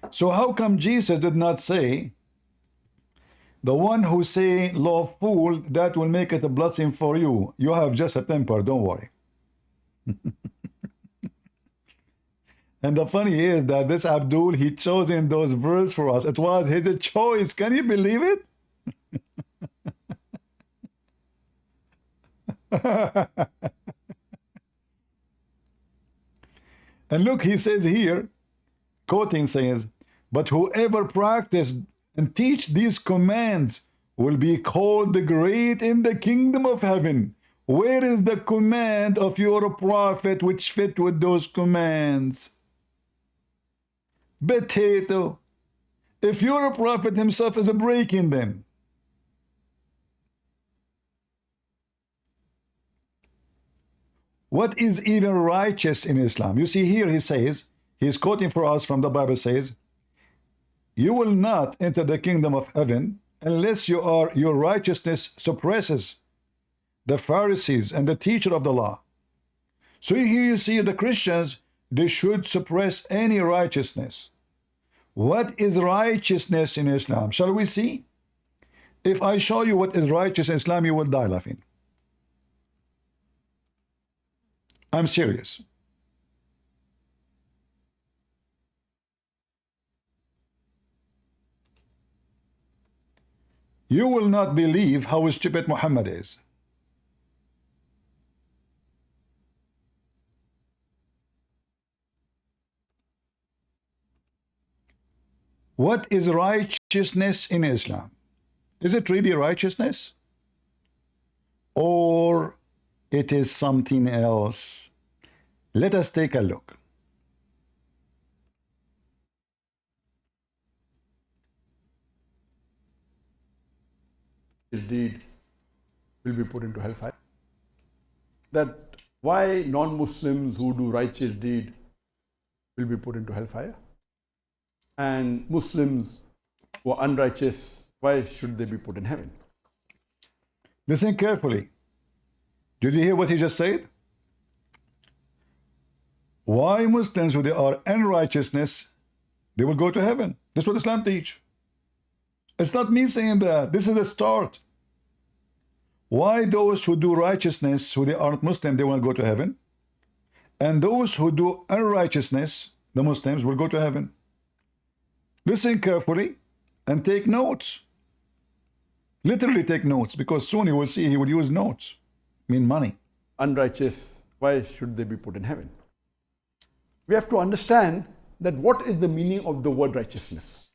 So how come Jesus did not say, the one who say, love fool, that will make it a blessing for you. You have just a temper, don't worry. And the funny is that this Abdul, he chose in those verses for us. It was his choice. Can you believe it? And look, he says here, quoting says, but whoever practiced and teach these commands will be called the great in the kingdom of heaven. Where is the command of your prophet which fit with those commands? Potato. If your prophet himself is breaking them. What is even righteous in Islam? You see here he says, he's quoting for us from the Bible says, you will not enter the kingdom of heaven unless your righteousness suppresses the Pharisees and the teacher of the law. So here you see the Christians, they should suppress any righteousness. What is righteousness in Islam? Shall we see? If I show you what is righteous in Islam, you will die laughing. I'm serious. You will not believe how stupid Muhammad is. What is righteousness in Islam? Is it really righteousness? Or it is something else? Let us take a look. His deed will be put into hellfire. That why non-Muslims who do righteous deed will be put into hellfire, and Muslims who are unrighteous, why should they be put in heaven? Listen carefully. Did you hear what he just said? Why Muslims who they are unrighteousness, they will go to heaven. That's what Islam teach. It's not me saying that. This is the start. Why those who do righteousness, who they aren't Muslim, they will go to heaven, and those who do unrighteousness, the Muslims, will go to heaven. Listen carefully and take notes. Literally take notes, because soon you will see he will use notes. Mean money. Unrighteous, why should they be put in heaven? We have to understand that what is the meaning of the word righteousness.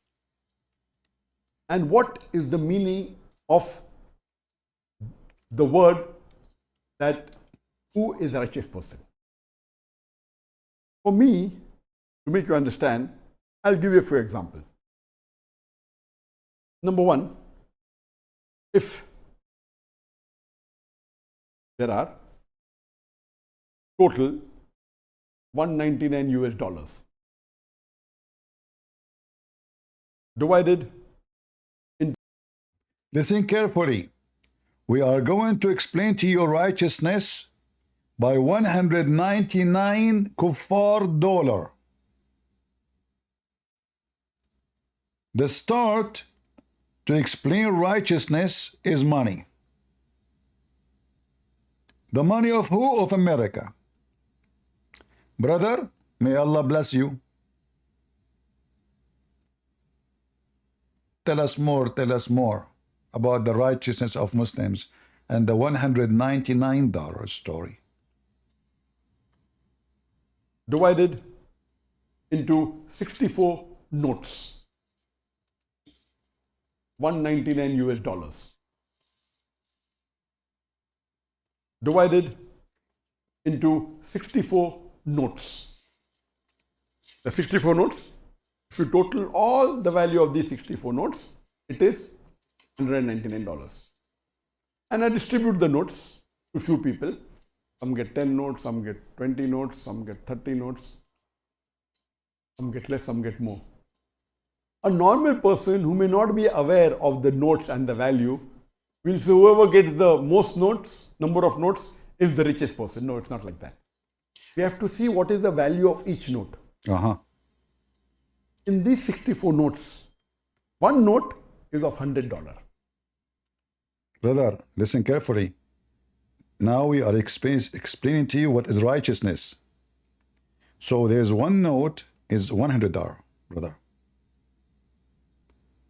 And what is the meaning of the word that who is a righteous person? For me, to make you understand, I'll give you a few examples. Number one, if there are total 199 US dollars divided in. Listen carefully. We are going to explain to you righteousness by 199 kuffar dollar. The start to explain righteousness is money. The money of who? Of America. Brother, may Allah bless you. Tell us more about the righteousness of Muslims and the $199 story. Divided into 64 notes. 199 US dollars. Divided into 64 notes. The 64 notes, if you total all the value of these 64 notes, it is $199. And I distribute the notes to few people. Some get 10 notes, some get 20 notes, some get 30 notes, some get less, some get more. A normal person who may not be aware of the notes and the value will say whoever gets the most notes, number of notes, is the richest person. No, it's not like that. We have to see what is the value of each note. In these 64 notes, one note is of $100. Brother, listen carefully. Now we are explaining to you what is righteousness. So there's one note is $100, brother.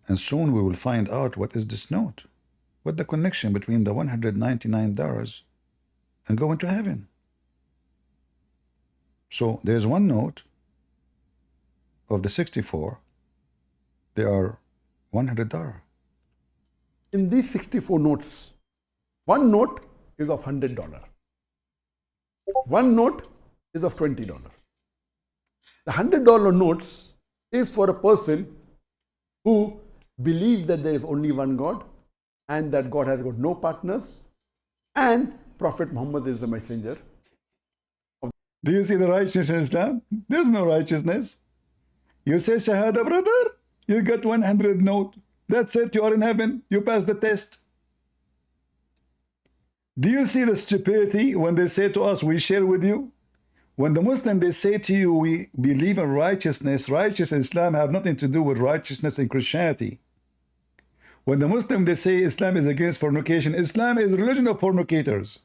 And soon we will find out what is this note. What the connection between the $199 and going to heaven. So there's one note of the 64. They are $100. In these 64 notes, one note is of $100. One note is of $20. The $100 notes is for a person who believes that there is only one God and that God has got no partners and Prophet Muhammad is the messenger. Do you see the righteousness in Islam? There's no righteousness. You say Shahada, brother, you got 100 note. That's it, you are in heaven. You pass the test. Do you see the stupidity when they say to us, we share with you? When the Muslim, they say to you, we believe in righteousness. Righteous Islam have nothing to do with righteousness in Christianity. When the Muslim, they say Islam is against fornication. Islam is a religion of fornicators.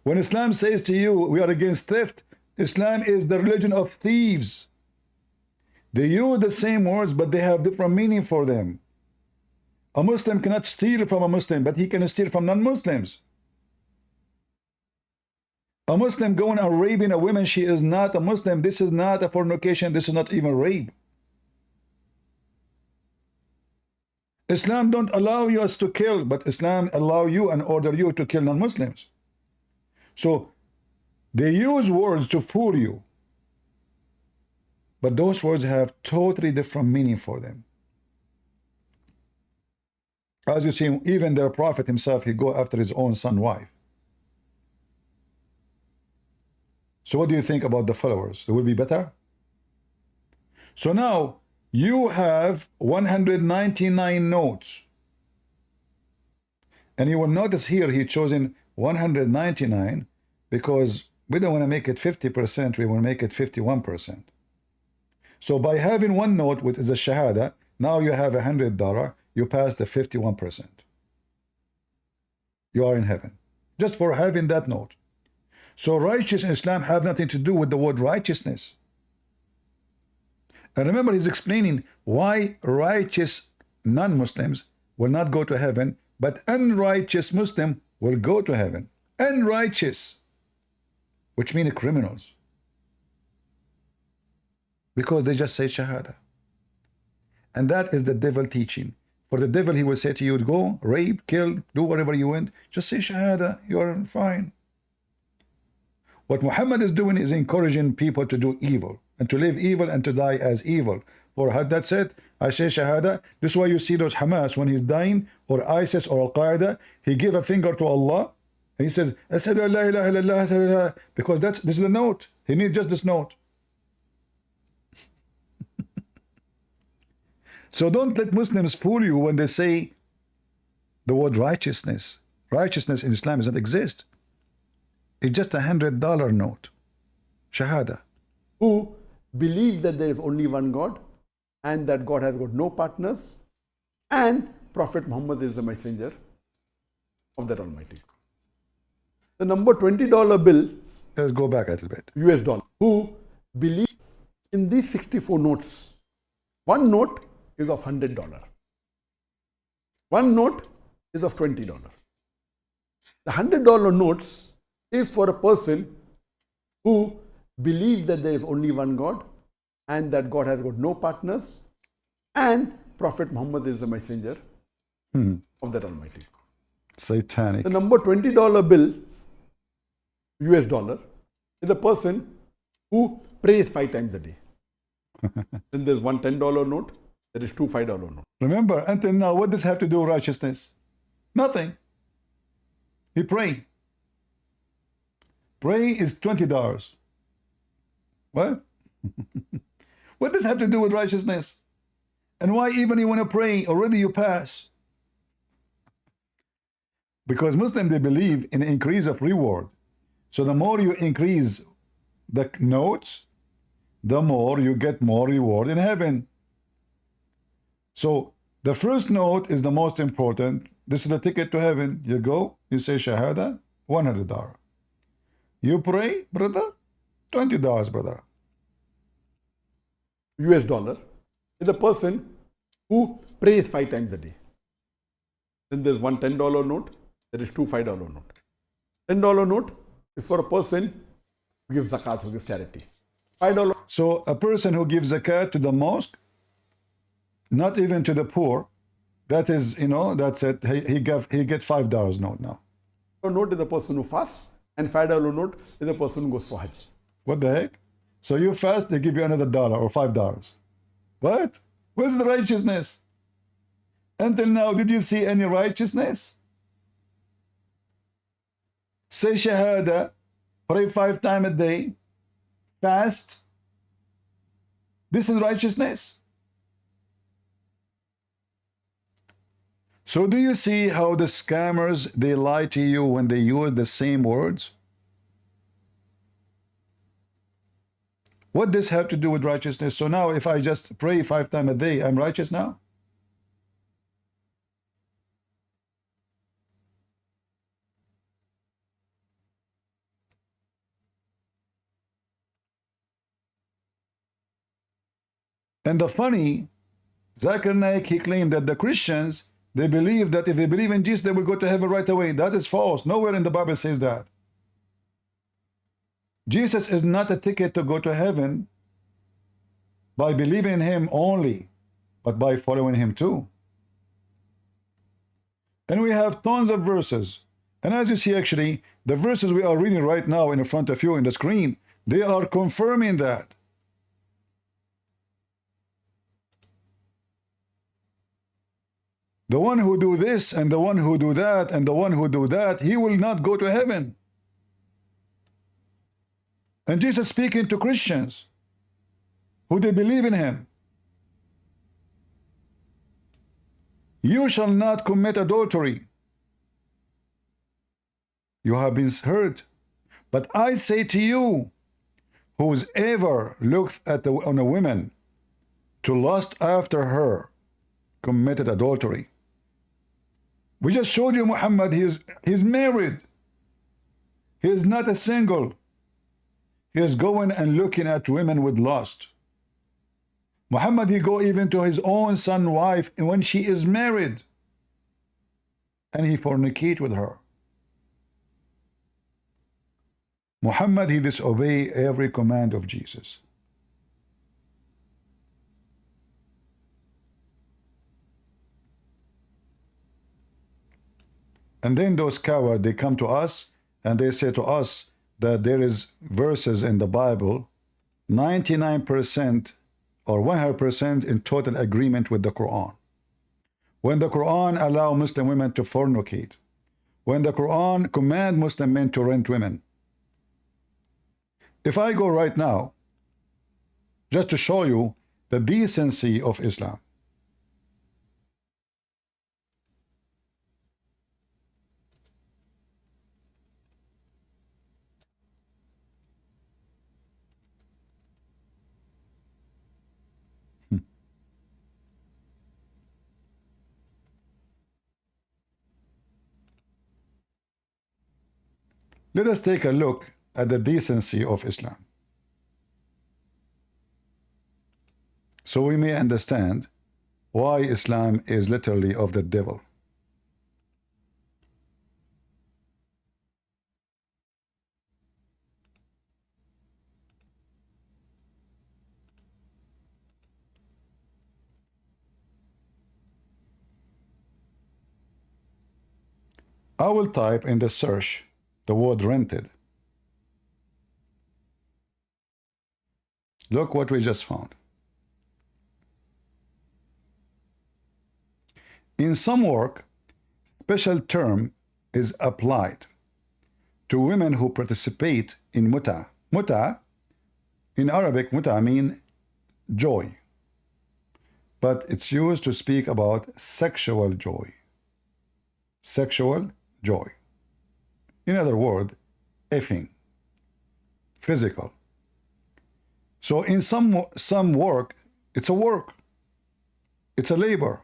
When Islam says to you, we are against theft, Islam is the religion of thieves. They use the same words, but they have different meaning for them. A Muslim cannot steal from a Muslim, but he can steal from non-Muslims. A Muslim going and raping a woman, she is not a Muslim. This is not a fornication. This is not even rape. Islam don't allow us to kill, but Islam allow you and order you to kill non-Muslims. So they use words to fool you. But those words have totally different meaning for them. As you see, even their prophet himself, he go after his own son wife. So what do you think about the followers? They will be better? So now you have 199 notes. And you will notice here he chosen 199 because we don't want to make it 50%, we want to make it 51%. So by having one note, which is a Shahada, now you have $100, you pass the 51%. You are in heaven. Just for having that note. So righteous in Islam have nothing to do with the word righteousness. And remember, he's explaining why righteous non-Muslims will not go to heaven, but unrighteous Muslim will go to heaven. Unrighteous, which means criminals. Because they just say Shahada. And that is the devil teaching. For the devil, he will say to you, go, rape, kill, do whatever you want. Just say Shahada, you're fine. What Muhammad is doing is encouraging people to do evil, and to live evil, and to die as evil. For that's it. I say Shahada. This is why you see those Hamas, when he's dying, or ISIS or Al-Qaeda, he give a finger to Allah, and he says, Ashhadu an la ilaha illallah, because this is the note. He needs just this note. So don't let Muslims fool you when they say the word righteousness. Righteousness in Islam doesn't exist. It's just $100 note. Shahada. Who believe that there is only one God and that God has got no partners, and Prophet Muhammad is the messenger of that Almighty God. The number $20 bill, Let's go back a little bit. US dollar, who believe in these 64 notes. One note is of $100. One note is of $20. The $100 notes is for a person who believes that there is only one God and that God has got no partners, and Prophet Muhammad is the messenger of that Almighty God. Satanic. The number $20 bill, US dollar, is a person who prays 5 times a day. Then there's one $10 note, there is two $5 notes. Remember, until now, what does have to do with righteousness? Nothing. He pray. Pray is $20. What? What does have to do with righteousness? And why even you want to pray? Already you pass. Because Muslims, they believe in increase of reward. So the more you increase the notes, the more you get more reward in heaven. So the first note is the most important. This is the ticket to heaven. You go, you say Shahada, $100. You pray, brother, $20, brother. US dollar is a person who prays 5 times a day. Then there's one $10 note, there is two $5 note. $10 note is for a person who gives zakat, who gives charity. $5. So a person who gives zakat to the mosque, not even to the poor, that is, you know, that's it. He get $5 note now. Note is the person who fasts, and $5 note is the person who goes for Hajj. What the heck? So you fast, they give you another $1 or $5. What? Where's the righteousness? Until now, did you see any righteousness? Say Shahada, pray 5 times a day, fast. This is righteousness. So do you see how the scammers, they lie to you when they use the same words? What does have to do with righteousness? So now if I just pray 5 times a day, I'm righteous now? And the funny, Zakir Naik, he claimed that the Christians, they believe that if they believe in Jesus, they will go to heaven right away. That is false. Nowhere in the Bible says that. Jesus is not a ticket to go to heaven by believing in him only, but by following him too. And we have tons of verses. And as you see, actually, the verses we are reading right now in front of you in the screen, they are confirming that. The one who do this and the one who do that and the one who do that, he will not go to heaven. And Jesus speaking to Christians who they believe in him. You shall not commit adultery. You have been heard. But I say to you, who's ever looked at on a woman to lust after her, committed adultery. We just showed you Muhammad, he's married. He is not a single. He is going and looking at women with lust. Muhammad, he go even to his own son's wife when she is married. And he fornicate with her. Muhammad, he disobey every command of Jesus. And then those cowards, they come to us and they say to us that there is verses in the Bible, 99% or 100% in total agreement with the Quran. When the Quran allow Muslim women to fornicate, when the Quran command Muslim men to rent women. If I go right now, just to show you the decency of Islam. Let us take a look at the decency of Islam, so we may understand why Islam is literally of the devil. I will type in the search the word rented. Look what we just found. In some work, special term is applied to women who participate in muta. Muta, in Arabic, muta means joy, but it's used to speak about sexual joy. Sexual joy. In other words, effing, physical. So in some work, it's a work, it's a labor.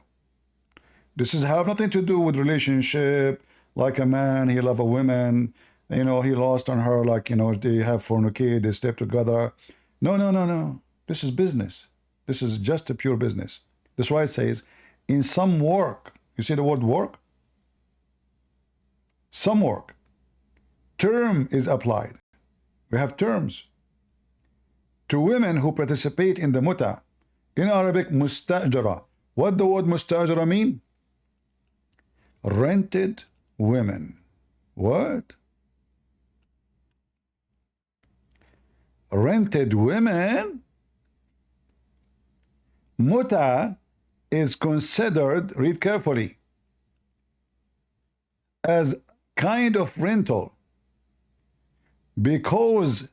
This is have nothing to do with relationship, like a man, he love a woman, you know, he lost on her, like, you know, they have fornicate, they step together. No, no, no, no. This is business. This is just a pure business. That's why it says, in some work, you see the word work? Some work. Term is applied. We have terms. To women who participate in the muta. In Arabic, mustajara. What the word mustajara mean? Rented women. What? Rented women? Muta is considered, read carefully, as kind of rental, because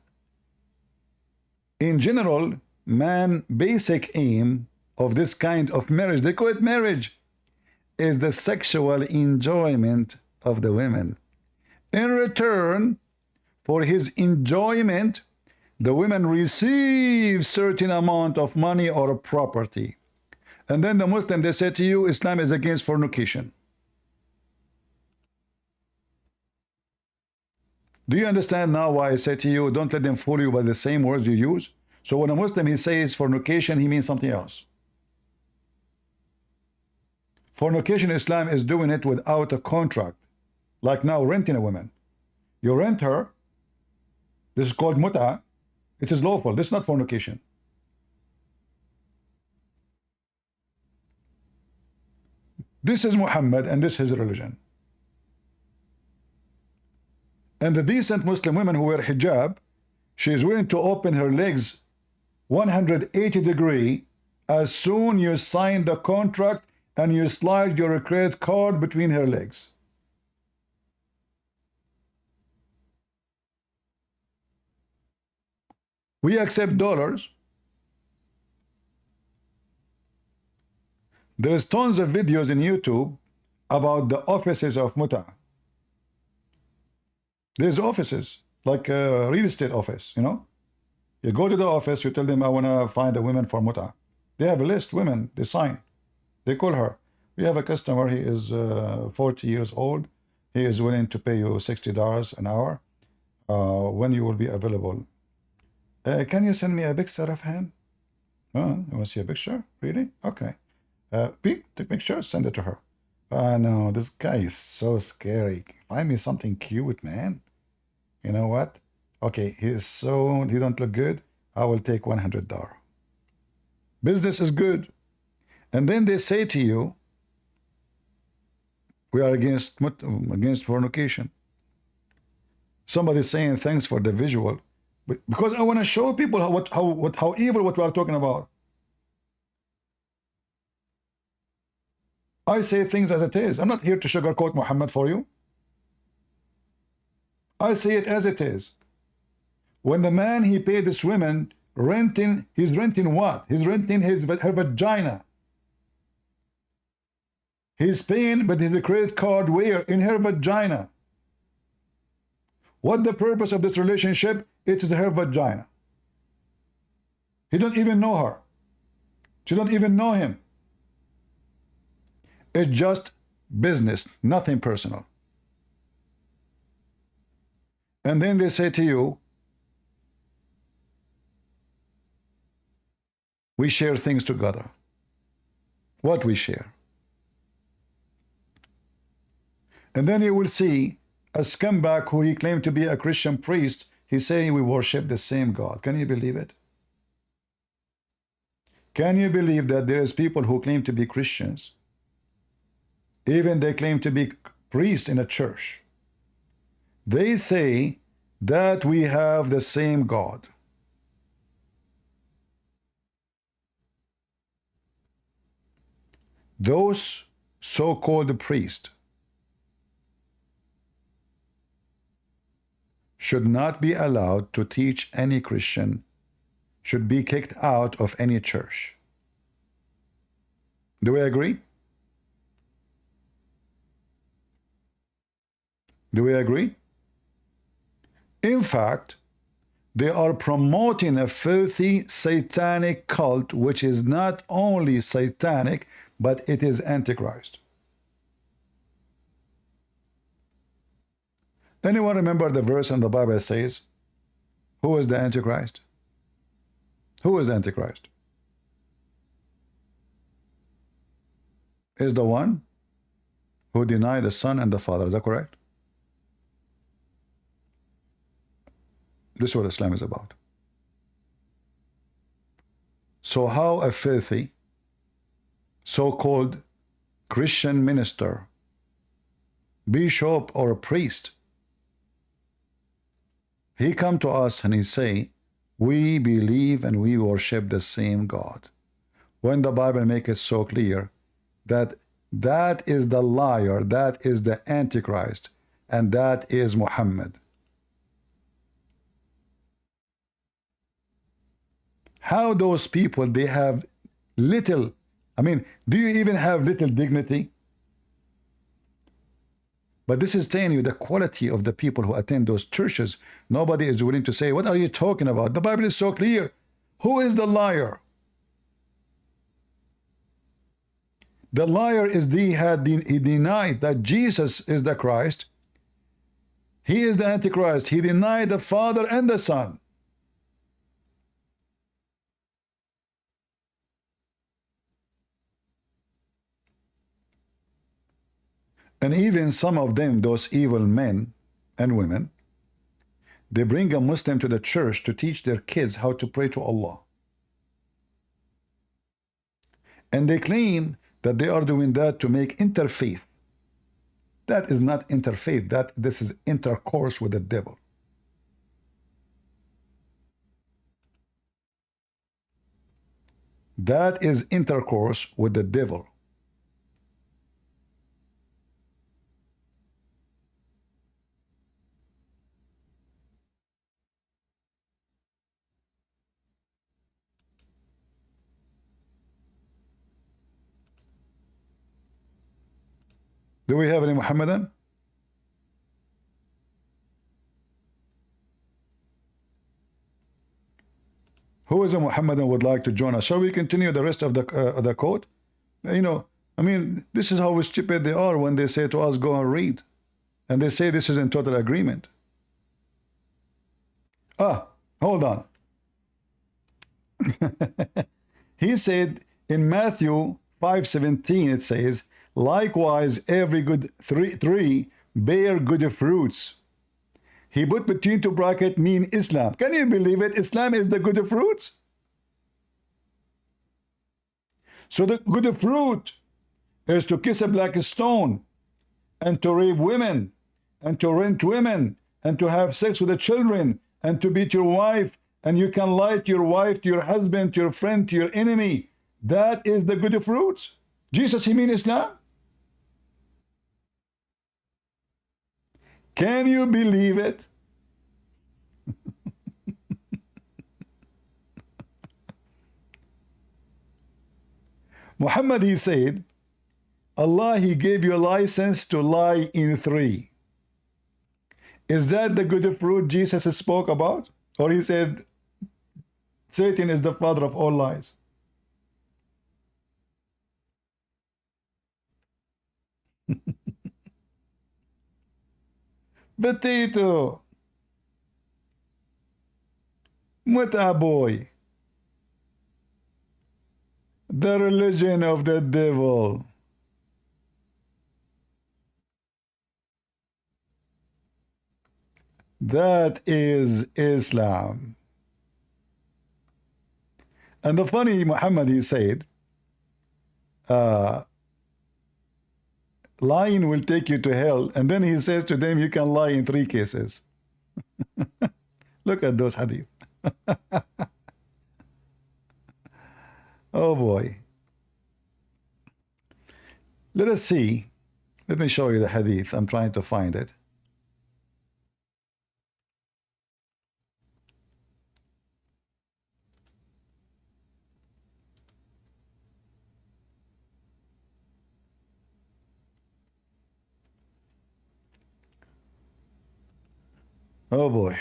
in general, man basic aim of this kind of marriage, they call it marriage, is the sexual enjoyment of the women. In return for his enjoyment, the women receive certain amount of money or property. And then the Muslim, they say to you, Islam is against fornication. Do you understand now why I say to you, don't let them fool you by the same words you use? So when a Muslim, he says fornication, he means something else. Fornication, Islam is doing it without a contract. Like now, renting a woman. You rent her. This is called muta. It is lawful. This is not fornication. This is Muhammad and this is his religion. And the decent Muslim women who wear hijab, she is willing to open her legs 180 degrees as soon you sign the contract and you slide your credit card between her legs. We accept dollars. There's tons of videos in YouTube about the offices of muta. There's offices, like a real estate office, you know. You go to the office, you tell them, I want to find a woman for muta. They have a list, women, they sign. They call her. We have a customer, he is 40 years old. He is willing to pay you $60 an hour. When you will be available. Can you send me a picture of him? Oh, you want to see a picture? Really? Okay. Take pictures, send it to her. No, this guy is so scary. Find me something cute, man. You know what? Okay, he don't look good. I will take $100. Business is good. And then they say to you, We are against fornication. Somebody's saying thanks for the visual, but because I want to show people how evil what we are talking about. I say things as it is. I'm not here to sugarcoat Muhammad for you. I say it as it is. When the man he paid this woman renting, he's renting what? He's renting her vagina. He's paying, but his credit card where? In her vagina. What the purpose of this relationship? It's her vagina. He don't even know her. She don't even know him. It's just business, nothing personal. And then they say to you, we share things together. What we share? And then you will see a scumbag who he claimed to be a Christian priest, he's saying we worship the same God. Can you believe it? Can you believe that there is people who claim to be Christians, even they claim to be priests in a church, they say that we have the same God. Those so-called priests should not be allowed to teach any Christian, should be kicked out of any church. Do we agree? Do we agree? In fact, they are promoting a filthy satanic cult which is not only satanic, but it is Antichrist. Anyone remember the verse in the Bible that says, who is the Antichrist? Who is Antichrist? Is the one who denied the Son and the Father. Is that correct? This is what Islam is about. So how a filthy so-called Christian minister, bishop or a priest, he come to us and he say, we believe and we worship the same God. When the Bible make it so clear that that is the liar, that is the Antichrist, and that is Muhammad. How those people, they have little, I mean, do you even have little dignity? But this is telling you the quality of the people who attend those churches. Nobody is willing to say, what are you talking about? The Bible is so clear. Who is the liar? The liar is he denied that Jesus is the Christ. He is the Antichrist. He denied the Father and the Son. And even some of them, those evil men and women, they bring a Muslim to the church to teach their kids how to pray to Allah. And they claim that they are doing that to make interfaith. That is not interfaith. This is intercourse with the devil. That is intercourse with the devil. Do we have any Muhammadan? Who is a Muhammadan would like to join us? Shall we continue the rest of the quote? You know, I mean, this is how stupid they are when they say to us, go and read. And they say this is in total agreement. Hold on. He said in Matthew 5:17, it says, likewise, every good tree bear good fruits. He put between two brackets mean Islam. Can you believe it? Islam is the good fruits. So the good fruit is to kiss a black stone and to rape women and to rent women and to have sex with the children and to beat your wife, and you can lie to your wife, to your husband, to your friend, to your enemy. That is the good fruits. Jesus, he mean Islam? Can you believe it? Muhammad, he said, Allah, he gave you a license to lie in 3. Is that the good fruit Jesus spoke about? Or he said, Satan is the father of all lies? Potato. Muta boy. The religion of the devil. That is Islam. And the funny, Muhammad, he said, lying will take you to hell. And then he says to them, you can lie in 3 cases. Look at those hadith. Oh boy. Let us see. Let me show you the hadith. I'm trying to find it. Oh boy.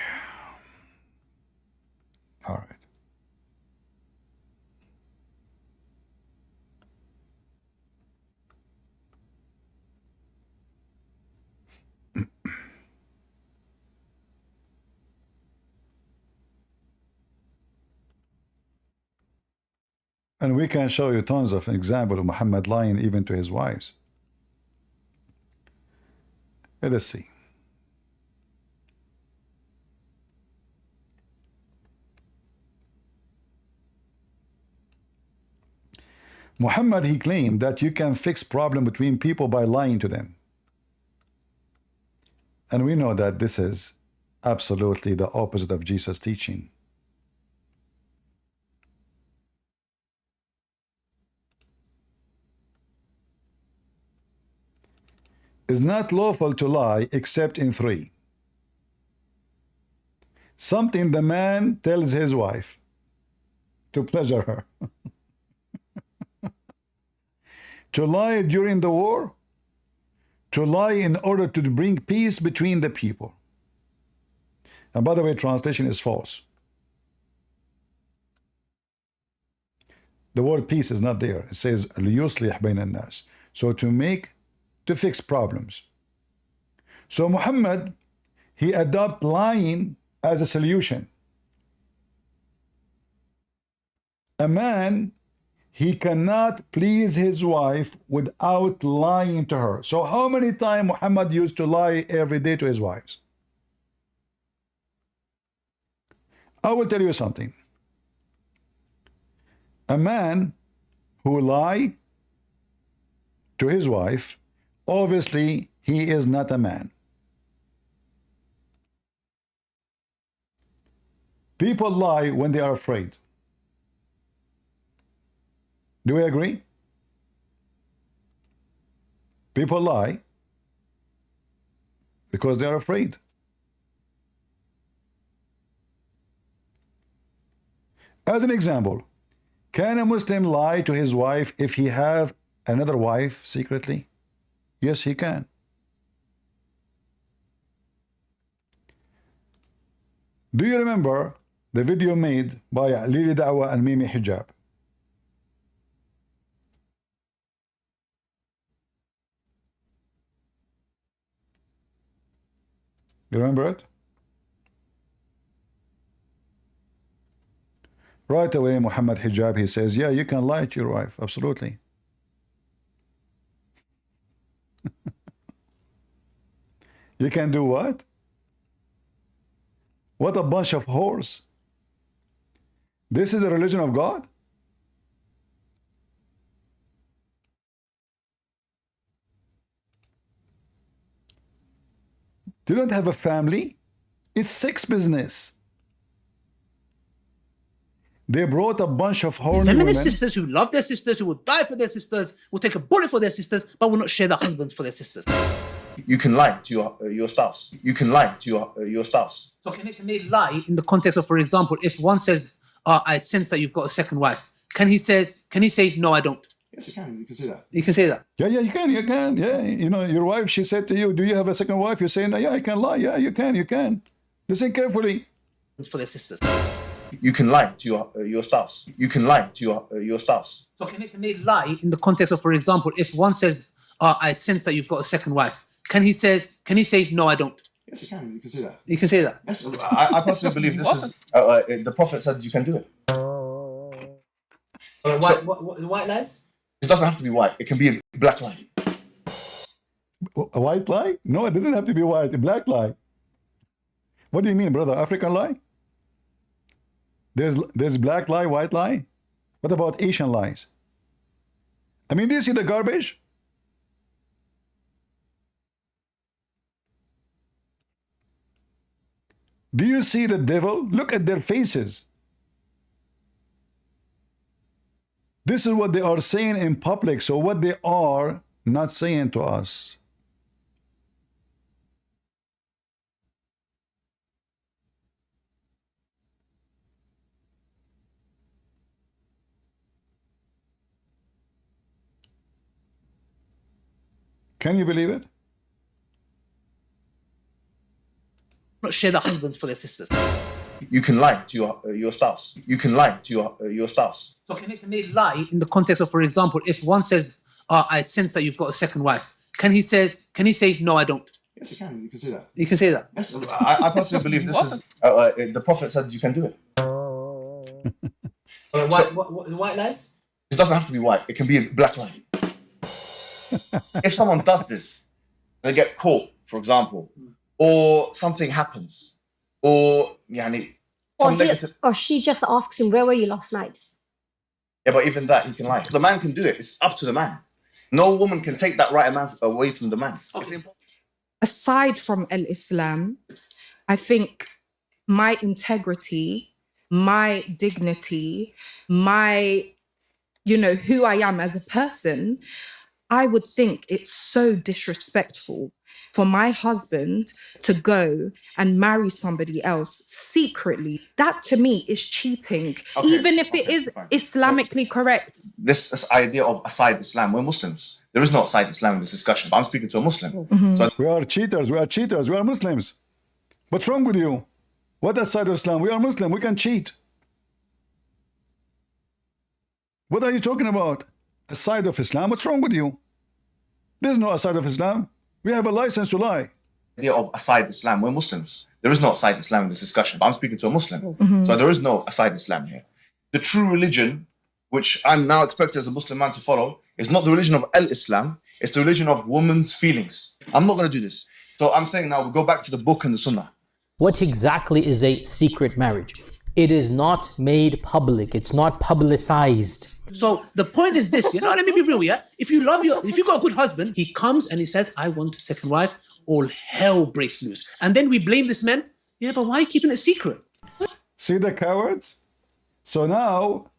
All right. And we can show you tons of examples of Muhammad lying even to his wives. Let us see. Muhammad, he claimed that you can fix problem between people by lying to them. And we know that this is absolutely the opposite of Jesus' teaching. It's not lawful to lie except in 3. Something the man tells his wife to pleasure her. To lie during the war, to lie in order to bring peace between the people. And by the way, translation is false. The word peace is not there. It says لِيُصْلِحْ بَيْنَ النَّاسِ. So to fix problems. So Muhammad, he adopted lying as a solution. A man, he cannot please his wife without lying to her. So how many times Muhammad used to lie every day to his wives? I will tell you something. A man who lies to his wife, obviously he is not a man. People lie when they are afraid. Do we agree? People lie because they are afraid. As an example, can a Muslim lie to his wife if he have another wife secretly? Yes, he can. Do you remember the video made by Lili Dawah and Mimi Hijab? You remember it? Right away, Muhammad Hijab, he says, yeah, you can lie to your wife, absolutely. You can do what? What a bunch of whores. This is a religion of God? They don't have a family. It's sex business. They brought a bunch of horny Feminist women. sisters who love their sisters, who will die for their sisters, will take a bullet for their sisters, but will not share their husbands for their sisters. You can lie to your spouse. You can lie to your spouse. So can they lie in the context of, for example, if one says, I sense that you've got a second wife, can he say, no, I don't? Yes, you can. You can say that. You can say that. Yeah, you can. Yeah, you know, your wife, she said to you, do you have a second wife? You're saying, yeah, I can lie. Yeah, you can. Listen carefully. It's for their sisters. You can lie to your spouse. You can lie to your spouse. So can they lie in the context of, for example, if one says, I sense that you've got a second wife, can he say, no, I don't? Yes, you can. You can say that. You can say that. Yes, I personally believe this is the Prophet said you can do it. White lies? It doesn't have to be white. It can be a black lie. A white lie? No, it doesn't have to be white. A black lie. What do you mean, brother? African lie? There's black lie, white lie. What about Asian lies? I mean, do you see the garbage? Do you see the devil? Look at their faces. This is what they are saying in public. So what they are not saying to us. Can you believe it? Not share their husbands for their sisters. You can lie to your spouse. You can lie to your spouse. So can they lie in the context of, for example, if one says, I sense that you've got a second wife, can he say, no, I don't? Yes, you can. You can say that. You can say that. Yes, I personally believe this is the Prophet said you can do it. White lies? It doesn't have to be white. It can be a black lie. If someone does this, they get caught, for example, or something happens, or or she just asks him, where were you last night? Yeah, but even that, he can lie. The man can do it. It's up to the man. No woman can take that right away from the man. Aside from Islam, I think my integrity, my dignity, my, who I am as a person, I would think it's so disrespectful for my husband to go and marry somebody else secretly. That to me is cheating, even if it is fine. Islamically correct. This idea of aside Islam, we're Muslims. There is no aside Islam in this discussion, but I'm speaking to a Muslim. Mm-hmm. So we are cheaters, we are Muslims. What's wrong with you? What aside of Islam? We are Muslim, we can cheat. What are you talking about? Aside of Islam, what's wrong with you? There's no aside of Islam. We have a license to lie. The idea of aside Islam, we're Muslims. There is no aside Islam in this discussion, but I'm speaking to a Muslim. Mm-hmm. So there is no aside Islam here. The true religion, which I'm now expected as a Muslim man to follow, is not the religion of Islam, it's the religion of women's feelings. I'm not going to do this. So I'm saying now we go back to the book and the sunnah. What exactly is a secret marriage? It is not made public. It's not publicized. So the point is this, let me be real, yeah? If you got a good husband, he comes and he says, I want a second wife, all hell breaks loose. And then we blame this man. Yeah, but why are you keeping it secret? See the cowards? So now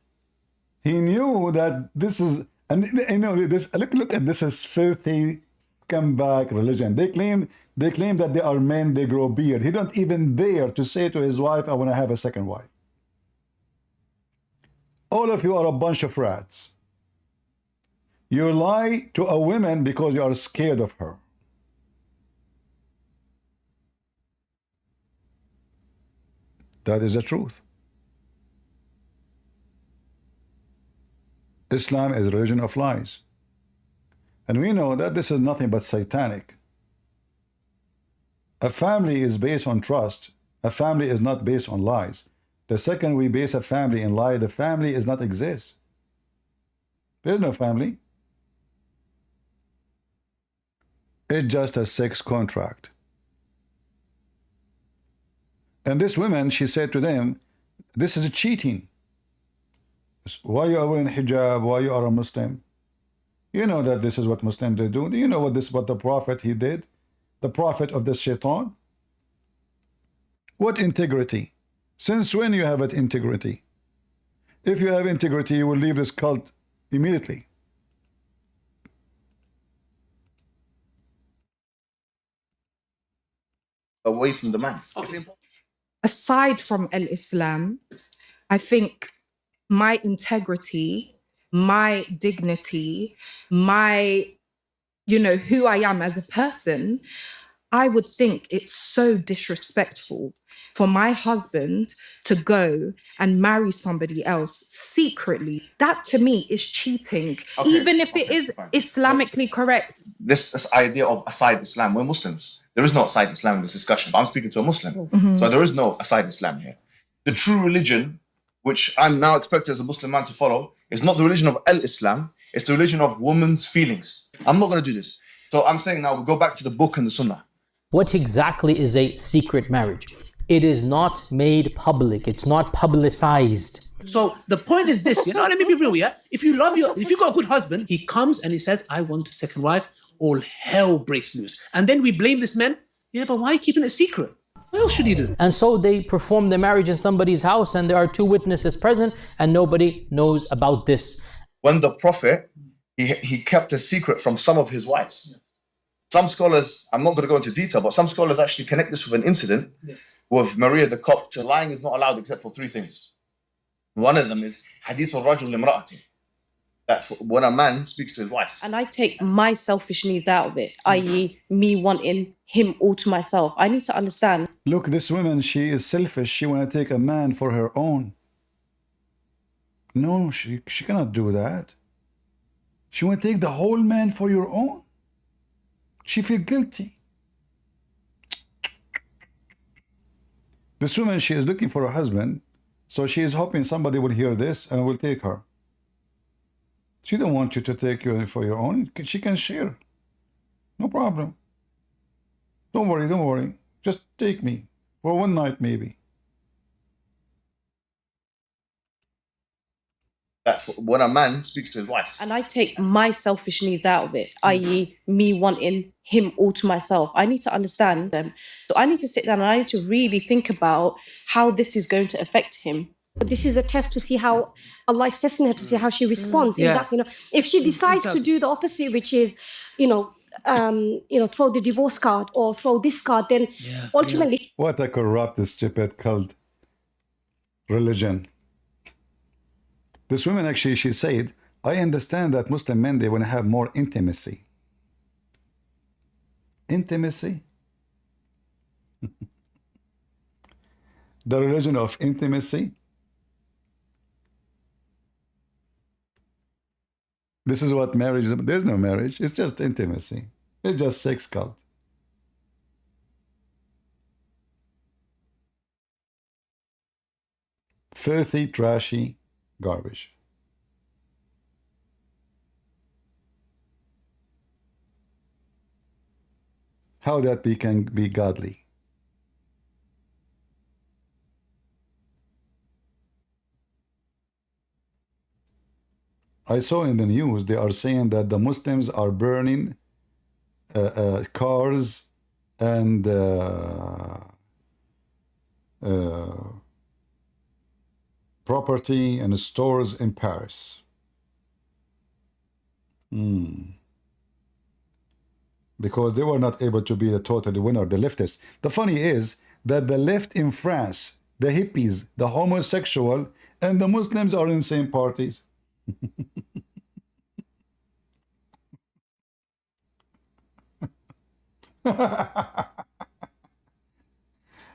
he knew that this is, and this, look at this is filthy scumbag religion. They claim that they are men, they grow beard. He don't even dare to say to his wife, I want to have a second wife. All of you are a bunch of rats. You lie to a woman because you are scared of her. That is the truth. Islam is a religion of lies. And we know that this is nothing but satanic. A family is based on trust. A family is not based on lies. The second we base a family in lie, the family is not exist. There's no family. It's just a sex contract. And this woman, she said to them, this is a cheating. Why you are wearing hijab? Why you are a Muslim? You know that this is what Muslims they do. Do you know what the Prophet he did? The Prophet of the Shaitan, What integrity? Since when you have that integrity? If you have integrity, you will leave this cult immediately. Away from the man. Aside from Islam, I think my integrity, my dignity, my, who I am as a person, I would think it's so disrespectful for my husband to go and marry somebody else secretly. That to me is cheating, even if it is fine. Islamically correct. This idea of aside Islam, we're Muslims. There is no aside Islam in this discussion, but I'm speaking to a Muslim. Mm-hmm. So there is no aside Islam here. The true religion, which I'm now expected as a Muslim man to follow, is not the religion of Islam, it's the religion of women's feelings. I'm not going to do this. So I'm saying now we go back to the book and the Sunnah. What exactly is a secret marriage? It is not made public. It's not publicized. So the point is this, let me be real, yeah? If you got a good husband, he comes and he says, I want a second wife, all hell breaks loose. And then we blame this man. Yeah, but why are you keeping it secret? What else should he do? And so they perform the marriage in somebody's house and there are two witnesses present and nobody knows about this. When the Prophet, he kept a secret from some of his wives. Some scholars, I'm not going to go into detail, but some scholars actually connect this with an incident with Maria the Copt. Lying is not allowed except for three things. One of them is hadith al-rajul limra'ati, that when a man speaks to his wife. And I take my selfish needs out of it, i.e. me wanting him all to myself. I need to understand. Look, this woman, she is selfish. She want to take a man for her own. No, she cannot do that. She want to take the whole man for your own. She feel guilty. This woman, she is looking for a husband, so she is hoping somebody will hear this and will take her. She don't want you to take you for your own. She can share. No problem. Don't worry. Just take me for one night maybe. That when a man speaks to his wife. And I take my selfish needs out of it, i.e. me wanting him all to myself. I need to understand them. So I need to sit down and I need to really think about how this is going to affect him. But this is a test to see how Allah is testing her to see how she responds. Yeah. If she decides to do the opposite, which is, throw the divorce card or throw this card, then ultimately. What a corrupt, stupid cult religion. This woman actually, she said, I understand that Muslim men, they want to have more intimacy. Intimacy? The religion of intimacy? This is what marriage is. There's no marriage. It's just intimacy. It's just sex cult. Filthy, trashy garbage. How that can be godly? I saw in the news they are saying that the Muslims are burning cars and property and stores in Paris. Because they were not able to be the totally winner, the leftists. The funny is that the left in France, the hippies, the homosexual, and the Muslims are in the same parties.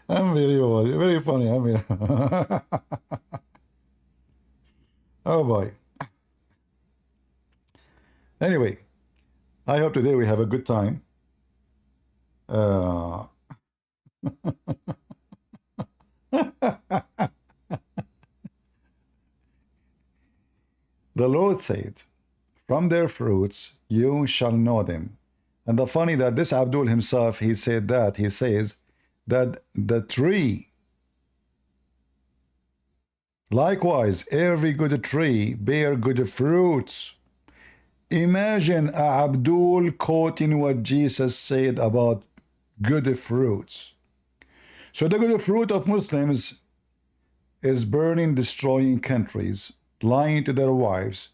Unbelievable, very funny. Oh boy. Anyway, I hope today we have a good time. The Lord said, from their fruits you shall know them. And the funny that this Abdul himself, he said that, he says that the tree, likewise, every good tree bear good fruits. Imagine Abdul quoting what Jesus said about good fruits. So the good fruit of Muslims is burning, destroying countries, lying to their wives,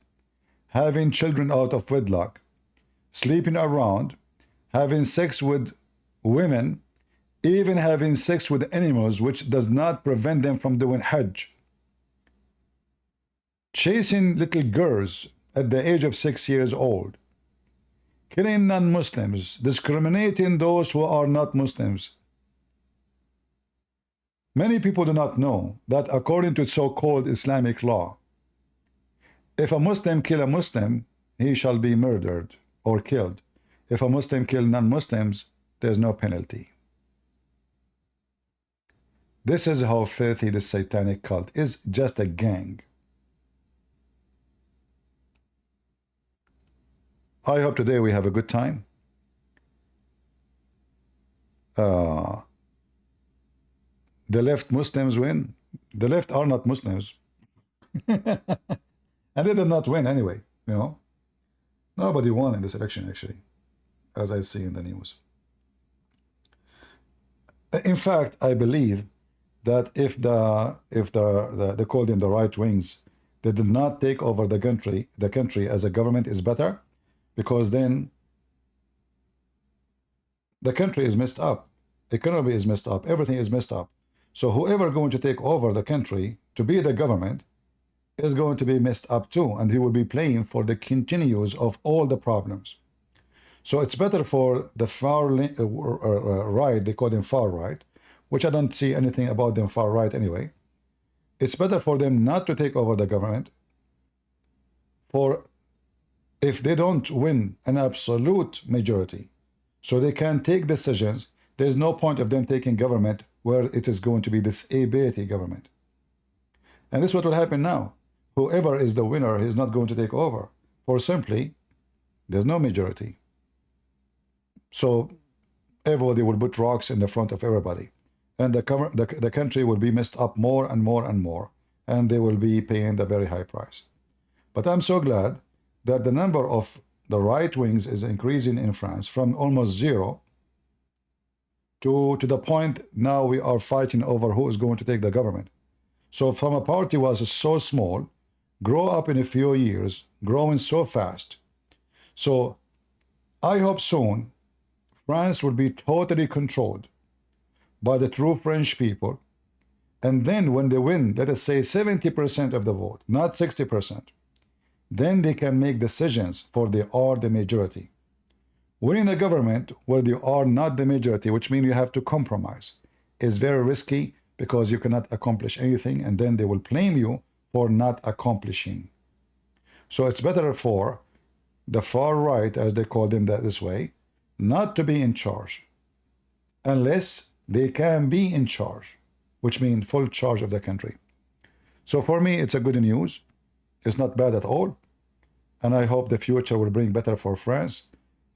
having children out of wedlock, sleeping around, having sex with women, even having sex with animals, which does not prevent them from doing Hajj, chasing little girls at the age of 6 years old, killing non-Muslims, discriminating those who are not Muslims. Many people do not know that according to so-called Islamic law, if a Muslim kill a Muslim, he shall be murdered or killed. If a Muslim kill non-Muslims, there's no penalty. This is how filthy this satanic cult is, just a gang. I hope today we have a good time. The left Muslims win. The left are not Muslims. And they did not win anyway, you know. Nobody won in this election, actually, as I see in the news. In fact, I believe that if they call them the right wings, they did not take over the country as a government is better, because then the country is messed up, economy is messed up, everything is messed up. So whoever going to take over the country to be the government is going to be messed up too, and he will be playing for the continues of all the problems. So it's better for the far right, they call them far right, which I don't see anything about them far right anyway. It's better for them not to take over the government, for if they don't win an absolute majority, so they can take decisions, there's no point of them taking government where it is going to be this ability government. And this is what will happen now. Whoever is the winner is not going to take over, for simply there's no majority. So everybody will put rocks in the front of everybody, and the country will be messed up more and more and more, and they will be paying the very high price. But I'm so glad that the number of the right wings is increasing in France from almost zero to the point now we are fighting over who is going to take the government. So from a party was so small, grow up in a few years, growing so fast. So I hope soon France will be totally controlled by the true French people, and then when they win, let us say 70% of the vote, not 60%, then they can make decisions for they are the majority. Winning a government where you are not the majority, which means you have to compromise, is very risky, because you cannot accomplish anything, and then they will blame you for not accomplishing. So it's better for the far right, as they call them that this way, not to be in charge, unless they can be in charge, which means full charge of the country. So for me, it's a good news. It's not bad at all. And I hope the future will bring better for France,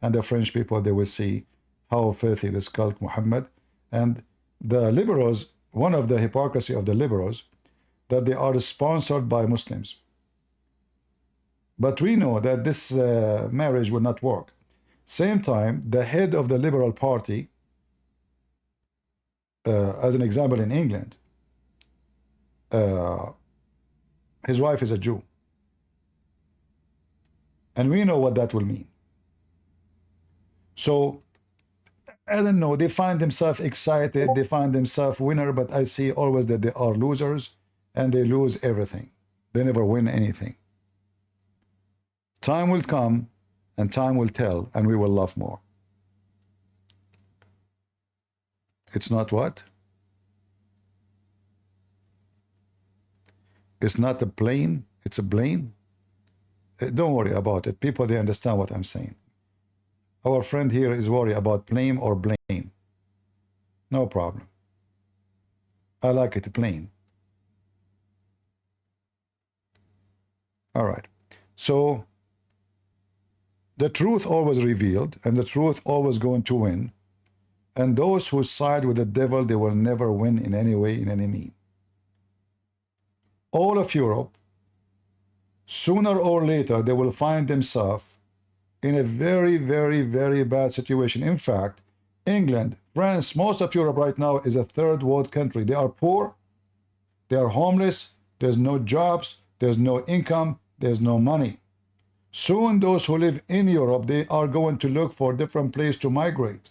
and the French people, they will see how filthy this cult Mohammed. And the liberals, one of the hypocrisy of the liberals, that they are sponsored by Muslims. But we know that this marriage will not work. Same time, the head of the Liberal Party, as an example in England, his wife is a Jew. And we know what that will mean. So, I don't know, they find themselves excited, they find themselves winner, but I see always that they are losers, and they lose everything. They never win anything. Time will come, and time will tell, and we will love more. It's not what? It's not a blame, it's a blame. Don't worry about it. People, they understand what I'm saying. Our friend here is worried about blame or blame. No problem. I like it plain. All right. So the truth always revealed, and the truth always going to win. And those who side with the devil, they will never win in any way, in any mean. All of Europe, sooner or later, they will find themselves in a very, very, very bad situation. In fact, England, France, most of Europe right now is a third world country. They are poor, they are homeless, there's no jobs, there's no income, there's no money. Soon those who live in Europe, they are going to look for a different place to migrate.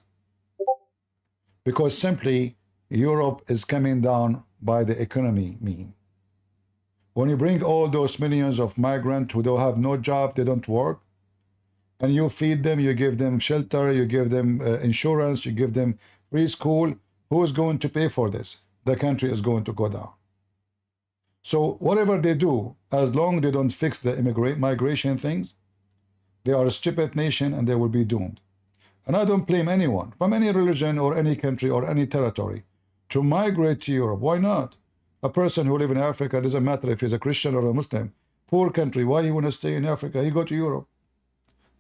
Because simply Europe is coming down by the economy mean. When you bring all those millions of migrants who don't have no job, they don't work, and you feed them, you give them shelter, you give them insurance, you give them free school, who is going to pay for this? The country is going to go down. So whatever they do, as long as they don't fix the migration things, they are a stupid nation and they will be doomed. And I don't blame anyone from any religion or any country or any territory to migrate to Europe. Why not? A person who lives in Africa, doesn't matter if he's a Christian or a Muslim, poor country, why he want to stay in Africa? He go to Europe.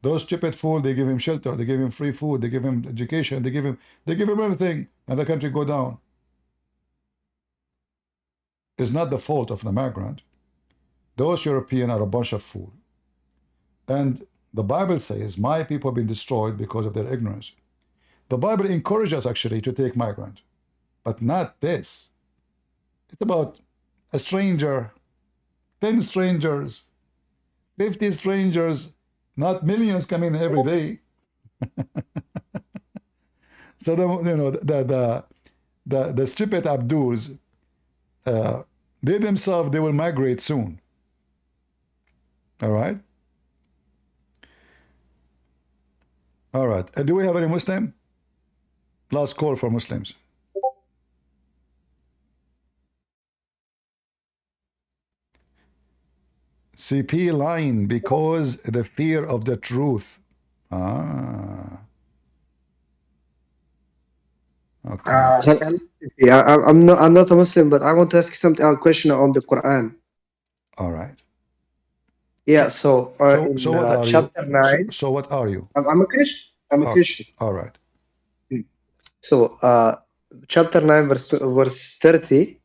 Those stupid fools, they give him shelter, they give him free food, they give him education, they give him everything, and the country go down. It's not the fault of the migrant. Those Europeans are a bunch of fools. And the Bible says, my people have been destroyed because of their ignorance. The Bible encourages us actually to take migrant, but not this. It's about a stranger, 10 strangers, 50 strangers, not millions coming every day. So the stupid Abduls, they themselves, they will migrate soon. All right. All right. Do we have any Muslim? Last call for Muslims. CP lying because the fear of the truth. Ah. Okay. I'm not a Muslim, but I want to ask you something. A question on the Quran. All right. Yeah. So what are chapter you? 9. So what are you? I'm a Christian. I'm a Christian. All right. So chapter 9, verse 30,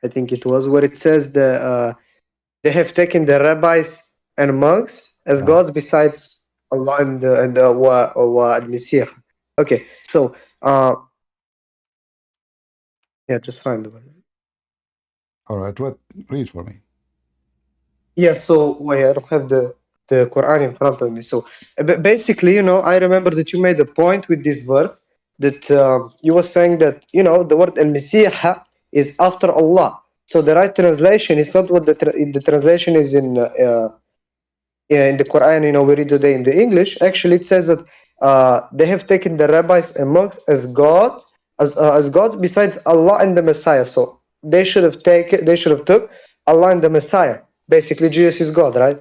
I think it was, where it says they have taken the rabbis and monks as gods besides Allah and the Messiah. Okay, so yeah, just find the one. All right, what? Read for me. Yeah, so I don't have the Quran in front of me. So basically, I remember that you made a point with this verse that you were saying that the word al-Messiah is after Allah. So the right translation is not what the translation is in the Quran. We read today in the English. Actually, it says that they have taken the rabbis and monks as gods, as gods besides Allah and the Messiah. So they should have took Allah and the Messiah. Basically, Jesus is God, right?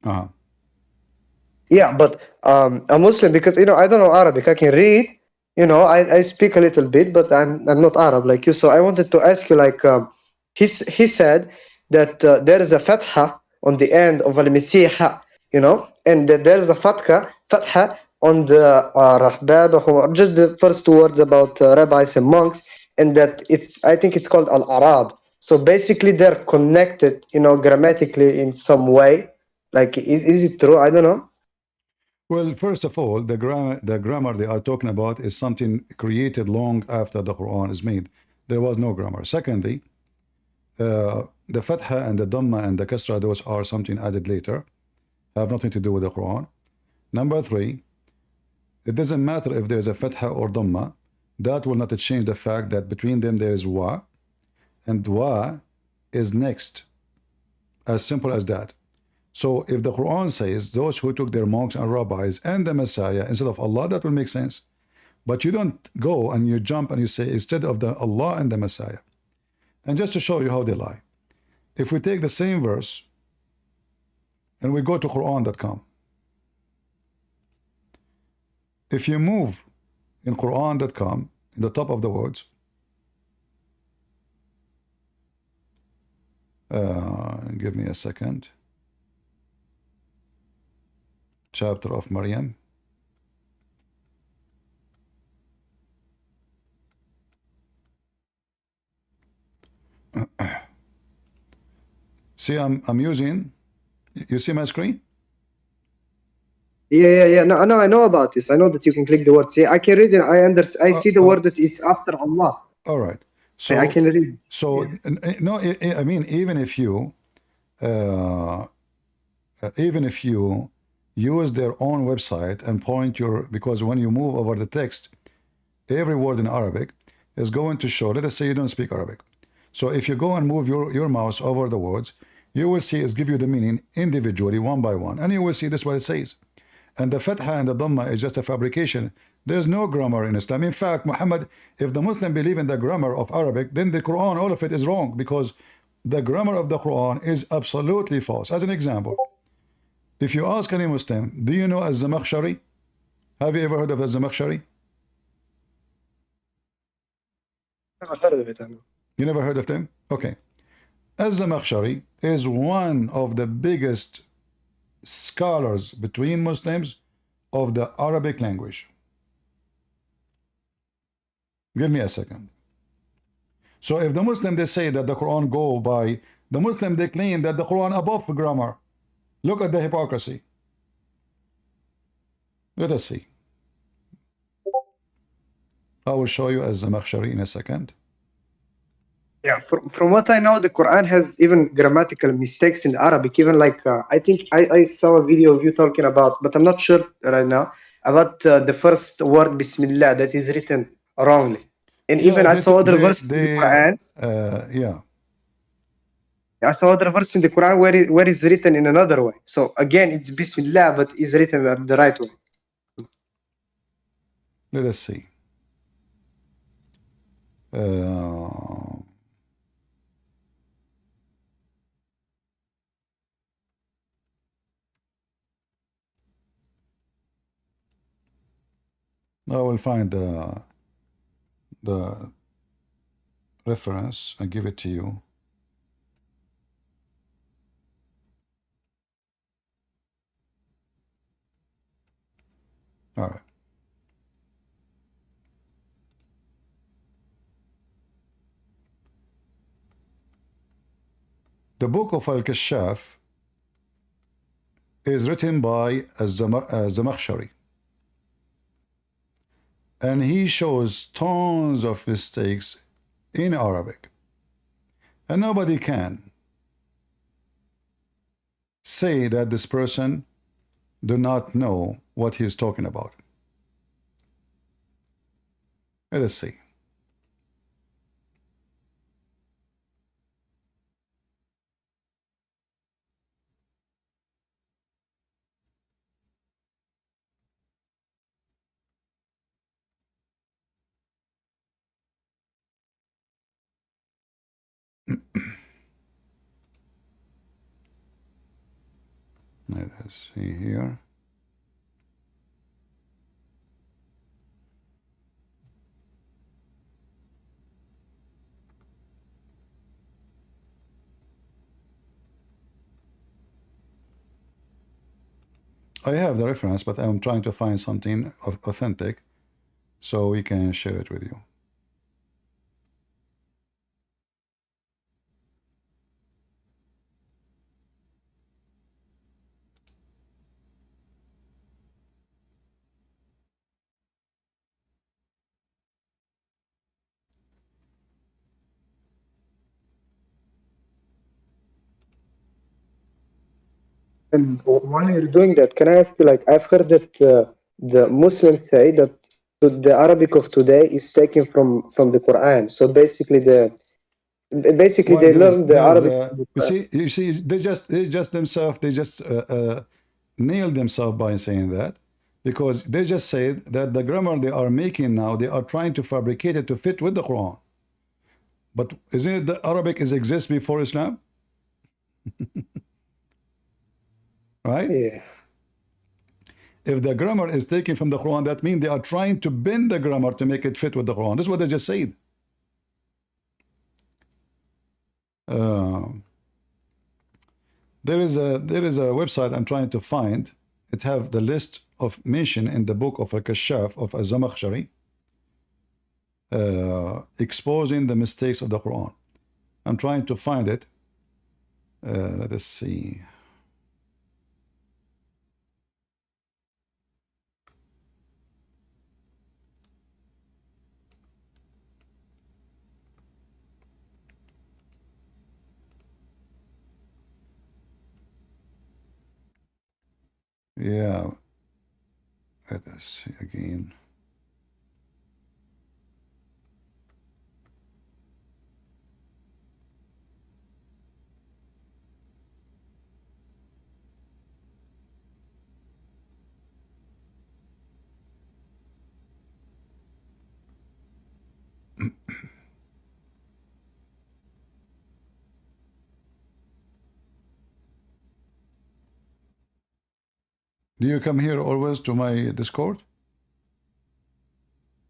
Uh-huh. Yeah, but a Muslim, because I don't know Arabic. I can read. I speak a little bit, but I'm not Arab like you. So I wanted to ask you, like, he said that there is a fatha on the end of al-Messiah, and that there is a fatha on the rahbab, just the first two words about rabbis and monks, and that I think it's called al-Arab. So basically, they're connected, grammatically in some way. Like, is it true? I don't know. Well, first of all, the grammar they are talking about is something created long after the Quran is made. There was no grammar. Secondly, the fatha and the dhamma and the kasra, those are something added later, have nothing to do with the Quran. Number three, it doesn't matter if there's a fatha or dhamma. That will not change the fact that between them there is wa, and wa is next. As simple as that. So if the Quran says those who took their monks and rabbis and the Messiah instead of Allah, that will make sense. But you don't go and you jump and you say instead of the Allah and the Messiah. And just to show you how they lie, if we take the same verse and we go to Quran.com, if you move in Quran.com in the top of the words, give me a second. Chapter of Maryam. See, I'm using, you see my screen? Yeah. No, I know about this. I know that you can click the words. Yeah, I can read it. I see the word that is after Allah. All right. So I can read. So no, I mean, even if you use their own website and point your, because when you move over the text, every word in Arabic is going to show. Let us say you don't speak Arabic. So if you go and move your mouse over the words, you will see it's give you the meaning individually, one by one, and you will see this what it says. And the fatha and the dhamma is just a fabrication. There's no grammar in Islam. In fact, Muhammad, if the Muslim believe in the grammar of Arabic, then the Quran, all of it is wrong, because the grammar of the Quran is absolutely false. As an example, if you ask any Muslim, do you know Az-Zamakhshari? Have you ever heard of Az-Zamakhshari? Never heard of it. You never heard of them? Okay. Az-Zamakhshari is one of the biggest scholars between Muslims of the Arabic language. Give me a second. So if the Muslim, they say that the Quran go by, the Muslim, they claim that the Quran above grammar. Look at the hypocrisy. Let us see. I will show you Az-Zamakhshari in a second. Yeah, from what I know, the Quran has even grammatical mistakes in Arabic. Even like, I think I saw a video of you talking about, but I'm not sure right now, about the first word Bismillah that is written wrongly. And Yeah, even I saw other verses in the Quran. Yeah. I saw other verse in the Quran where it's written in another way. So again, it's Bismillah, but it's written the right way. Let us see. I will find the reference and give it to you. All right. The book of Al-Kashaf is written by Zamakhshari. And he shows tons of mistakes in Arabic. And nobody can say that this person do not know what he's talking about. Let us see. Let us see here. I have the reference, but I'm trying to find something authentic so we can share it with you. And while you're doing that, can I ask you, like, I've heard that the Muslims say that the Arabic of today is taken from the Quran. So basically, they learn the Arabic from the Quran. You see, they just themselves, they just nailed themselves by saying that, because they just say that the grammar they are making now, they are trying to fabricate it to fit with the Quran. But isn't it that Arabic exists before Islam? Right? Yeah. If the grammar is taken from the Quran, that means they are trying to bend the grammar to make it fit with the Quran. This is what they just said. There is a website I'm trying to find. It have the list of mention in the book of Al-Kashaf of Az-Zamakhshari, exposing the mistakes of the Quran. I'm trying to find it. Let us see. Yeah. Let us see again. Do you come here always to my Discord?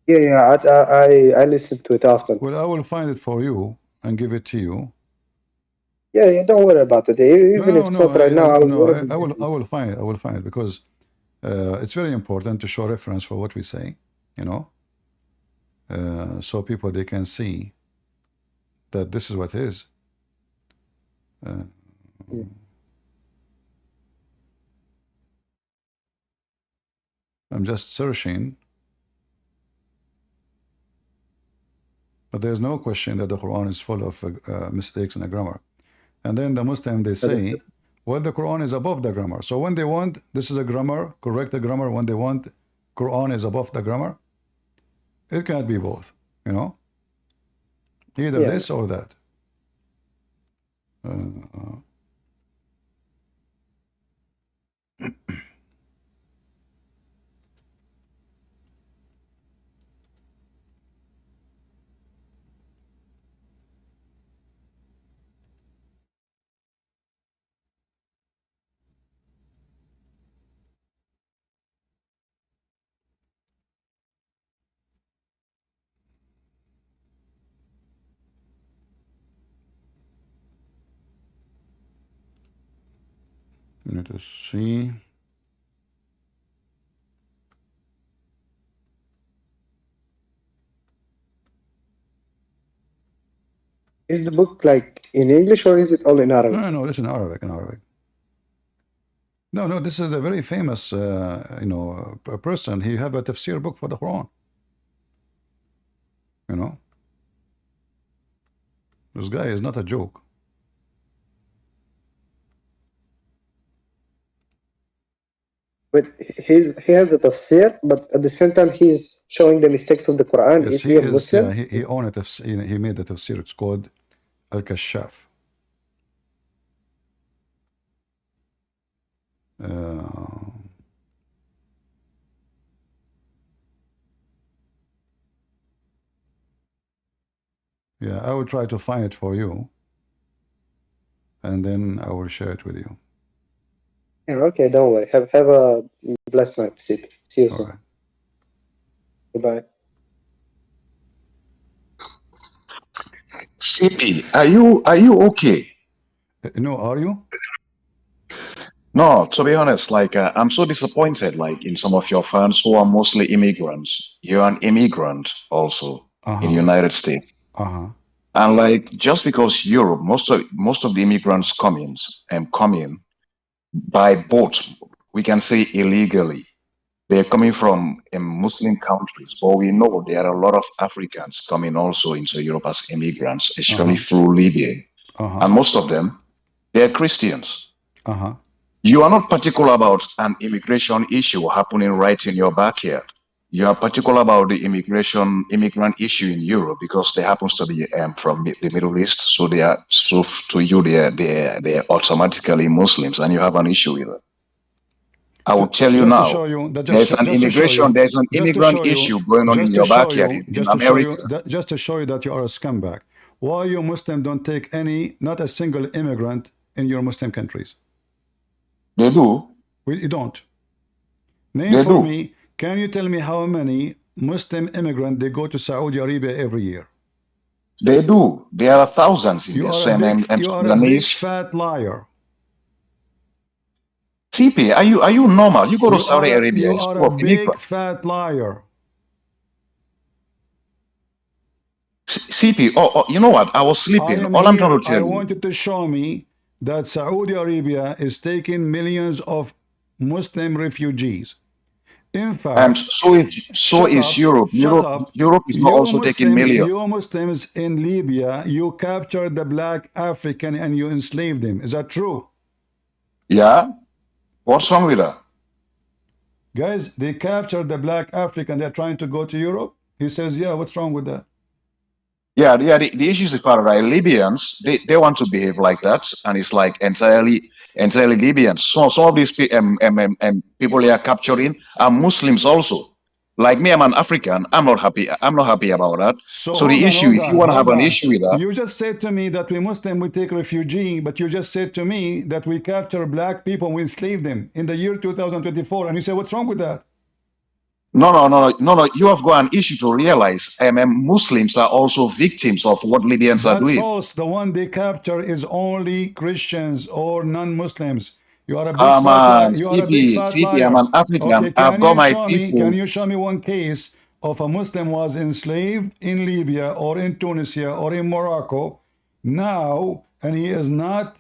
Yeah, I listen to it often. Well, I will find it for you and give it to you. Yeah, don't worry about it. Even if it's not right now, I will find it. I will find it because it's very important to show reference for what we say, you know, so people they can see that this is what it is. I'm just searching, but there's no question that the Quran is full of mistakes in the grammar. And then the Muslim, they say, well, the Quran is above the grammar. So when they want, this is a grammar, correct the grammar. When they want, Quran is above the grammar. It can't be both, you know, either this or that. Let us see. Is the book like in English or is it all in Arabic? No, it's in Arabic. No, this is a very famous, you know, person. He have a tafsir book for the Quran. You know, this guy is not a joke. But he has a tafsir, but at the same time he's showing the mistakes of the Quran. Yes, is he a Muslim? Yeah, he owned a tafsir. He made the tafsir. It's called Al-Kashaf. Yeah, I will try to find it for you, and then I will share it with you. Yeah, okay, don't worry. Have a blessed night. See you soon. Right. Goodbye. CP, are you okay? No, are you? No, to be honest, like I'm so disappointed, like in some of your fans who are mostly immigrants. You're an immigrant also in the United States, and like just because Europe, most of the immigrants come in by boat, we can say illegally. They're coming from Muslim countries, but we know there are a lot of Africans coming also into Europe as immigrants, especially through Libya, and most of them they're Christians. You are not particular about an immigration issue happening right in your backyard. You are particular about the immigrant issue in Europe because they happens to be from the Middle East, so to you they are automatically Muslims, and you have an issue with it. I will tell you now. There's an immigrant issue going on in your backyard in America. Just to show you that you are a scumbag. Why you Muslim don't take not a single immigrant in your Muslim countries? They do. You don't. Name for me. Can you tell me how many Muslim immigrants they go to Saudi Arabia every year? They do. There are thousands in this. You are a big fat liar. CP, are you normal? You go to Saudi Arabia. You are a big fat liar. CP, you know what? I was sleeping. All I'm trying to tell you. I wanted to show me that Saudi Arabia is taking millions of Muslim refugees. In fact, so is Europe. Europe is not also taking millions. You Muslims in Libya, you captured the black African and you enslaved them. Is that true? Yeah. What's wrong with that? Guys, they captured the black African. They're trying to go to Europe. He says, yeah, what's wrong with that? Yeah, the issue is right. Libyans, they want to behave like that, and it's like entirely Libyans. So some of these people they are capturing are Muslims also. Like me, I'm an African. I'm not happy. I'm not happy about that. So the issue, if you want to have an issue with that, you just said to me that we Muslim we take refugee, but you just said to me that we capture black people and we enslave them in the year 2024, and you say, what's wrong with that? No. You have got an issue to realize. Muslims are also victims of what Libyans are doing. That's false. The one they capture is only Christians or non-Muslims. You are a big Come on, you are a big fat liar. I'm an African. Okay, I've got my people. Can you show me one case of a Muslim was enslaved in Libya or in Tunisia or in Morocco now, and he is not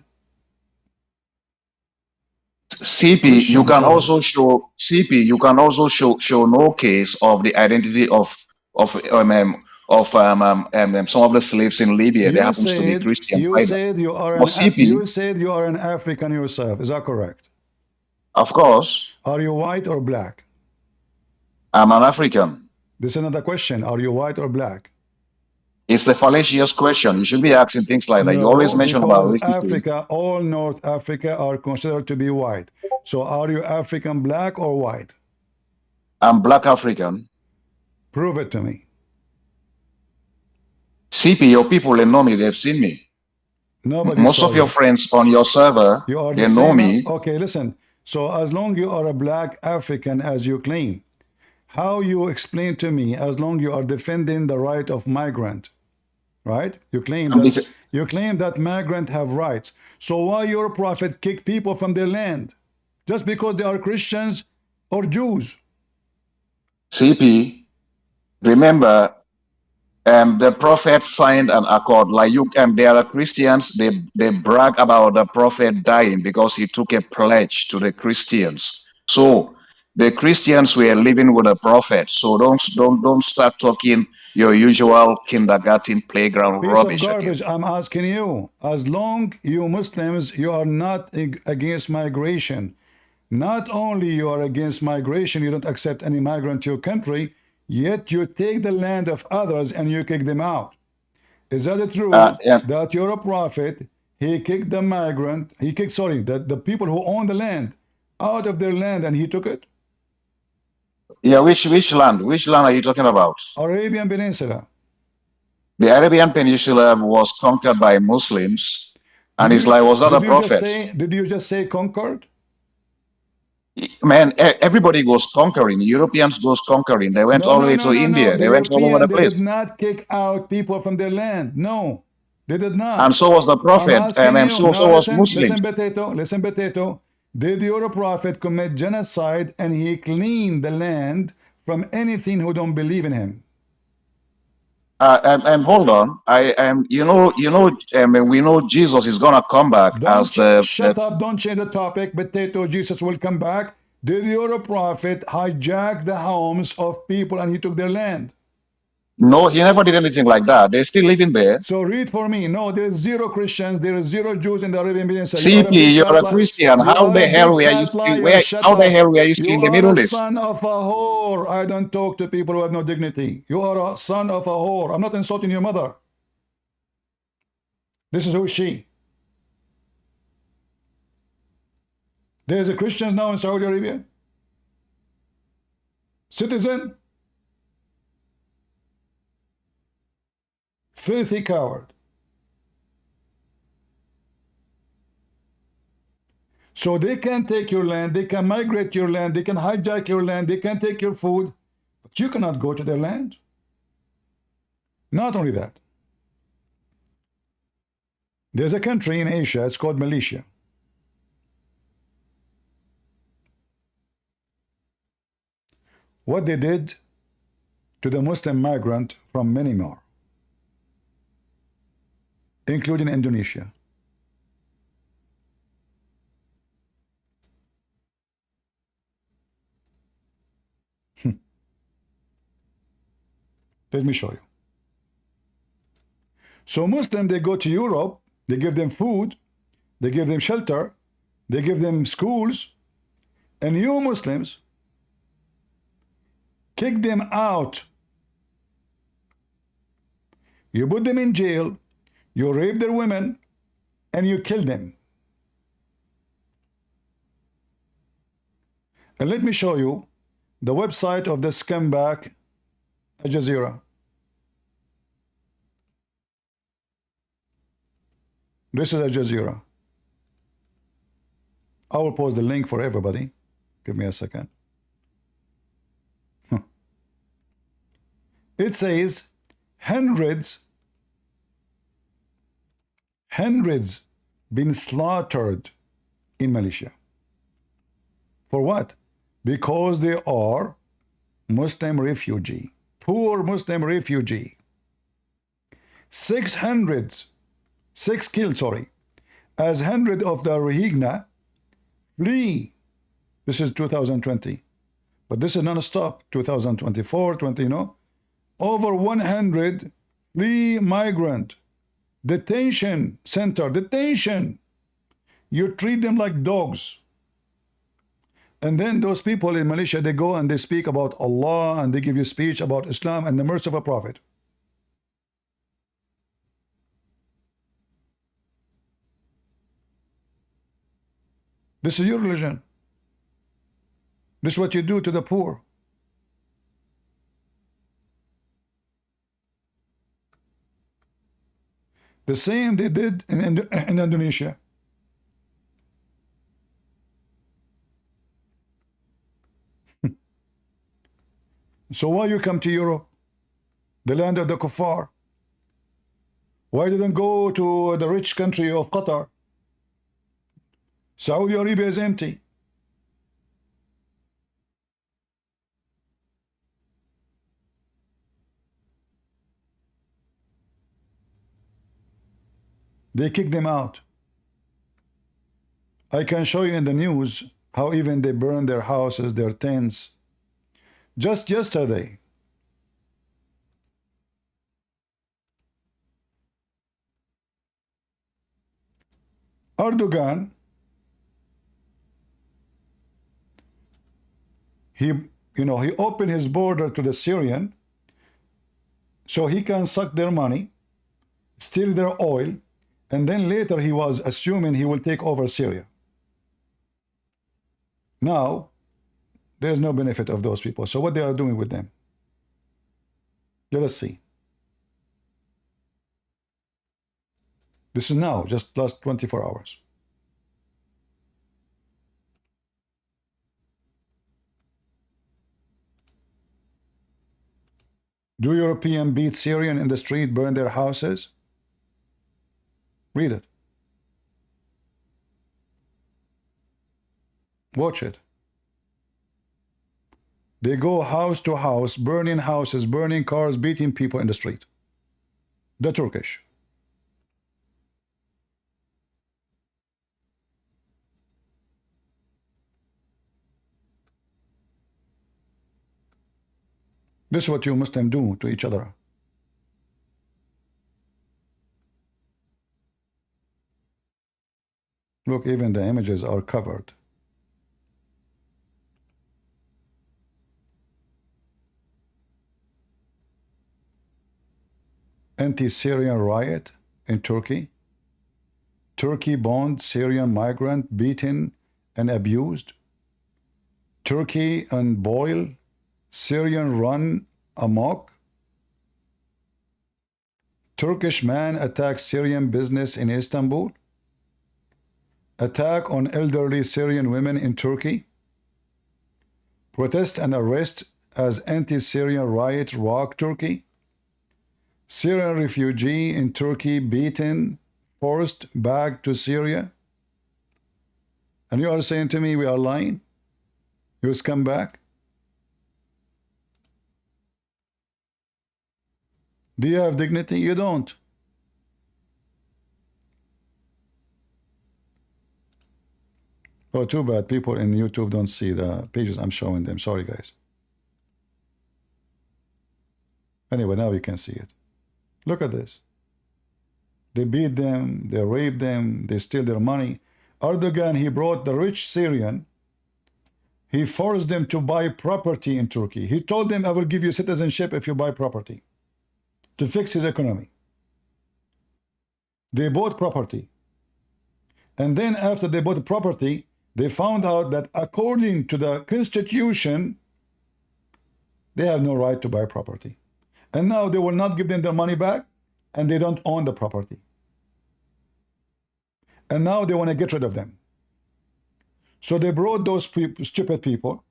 CP? You can also show CP. You can also show no case of the identity of some of the slaves in Libya. They happens to be Christian. You said you are an African yourself. Is that correct? Of course. Are you white or black? I'm an African. This is another question. Are you white or black? It's a fallacious question. You should be asking things like that. You always mention about racism. Africa, all North Africa are considered to be white. So are you African black or white? I'm black African. Prove it to me. CP, your people, they know me. They've seen me. Most of your friends on your server, they know me. Okay, listen. So as long you are a black African as you claim, how you explain to me, as long you are defending the right of migrant, right? You claim that migrant have rights. So why your prophet kick people from their land? Just because they are Christians or Jews? CP, remember, the prophet signed an accord. Like they are Christians. They brag about the prophet dying because he took a pledge to the Christians. So the Christians were living with the prophet. So don't start talking your usual kindergarten playground rubbish. Of garbage. Again. I'm asking you. As long you Muslims, you are not against migration. Not only you are against migration, you don't accept any migrant to your country. Yet you take the land of others and you kick them out. Is that true? That you're a prophet, he kicked the migrant, the people who own the land out of their land and he took it? Yeah, which land? Which land are you talking about? Arabian Peninsula. The Arabian Peninsula was conquered by Muslims, and it's like, was that a prophet? Did you just say conquered? Man, everybody goes conquering. Europeans goes conquering. They went all the way to India. They went all over the place. They did not kick out people from their land. No, they did not. And so was the prophet. And so was Muslims. Listen, potato. Did your prophet commit genocide and he cleaned the land from anything who don't believe in him? Hold on. We know Jesus is gonna come back Shut up! Don't change the topic. Potato. Jesus will come back. Did your prophet hijack the homes of people and he took their land? No, he never did anything like that. They're still living there. So read for me. No, there is zero Christians. There is zero Jews in the Arabian Peninsula. CP, you're a Christian. How the hell were you still in the Middle East? You are a son of a whore. I don't talk to people who have no dignity. You are a son of a whore. I'm not insulting your mother. This is who she. There is a Christians now in Saudi Arabia. Citizen. Filthy coward. So they can take your land, they can migrate your land, they can hijack your land, they can take your food, but you cannot go to their land. Not only that, there's a country in Asia, it's called Malaysia. What they did to the Muslim migrant from Myanmar, including Indonesia. Let me show you. So Muslims, they go to Europe, they give them food, they give them shelter, they give them schools, and you Muslims, Kick them out. You put them in jail, you rape their women, and you kill them. And let me show you the website of the scumbag Al Jazeera. This is Al Jazeera. I will post the link for everybody. Give me a second. It says hundreds been slaughtered in Malaysia. For what? Because they are Muslim refugee, poor Muslim refugee. 6 killed, sorry, as 100 of the Rohingya flee. This is 2020, but this is non-stop. 2024, 20, you know, over 100 flee migrant detention center, detention. You treat them like dogs. And then those people in Malaysia, they go and they speak about Allah and they give you speech about Islam and the mercy of a prophet. This is your religion. This is what you do to the poor. The same they did in Indonesia. So why you come to Europe, the land of the kuffar? Why didn't go to the rich country of Qatar? Saudi Arabia is empty. They kick them out. I can show you in the news how even they burn their houses, their tents. Just yesterday, Erdogan, he opened his border to the Syrian so he can suck their money, steal their oil, and then later he was assuming he will take over Syria. Now, there's no benefit of those people. So what they are doing with them? Let us see. This is now, just last 24 hours. Do European beat Syrian in the street, burn their houses? Read it. Watch it. They go house to house, burning houses, burning cars, beating people in the street. The Turkish. This is what you Muslims do to each other. Look, even the images are covered. Anti-Syrian riot in Turkey. Turkey-bound Syrian migrant beaten and abused. Turkey and Boyle, Syrian run amok. Turkish man attacks Syrian business in Istanbul. Attack on elderly Syrian women in Turkey. Protest and arrest as anti-Syrian riot rock Turkey. Syrian refugee in Turkey beaten, forced back to Syria. And you are saying to me we are lying? You scumbag? Do you have dignity? You don't. Oh, too bad people in YouTube don't see the pages I'm showing them. Sorry, guys. Anyway, now you can see it. Look at this. They beat them, they rape them, they steal their money. Erdogan, he brought the rich Syrian. He forced them to buy property in Turkey. He told them, I will give you citizenship if you buy property, to fix his economy. They bought property. And then after they bought the property, they found out that according to the constitution, they have no right to buy property. And now they will not give them their money back, and they don't own the property. And now they want to get rid of them. So they brought those stupid people.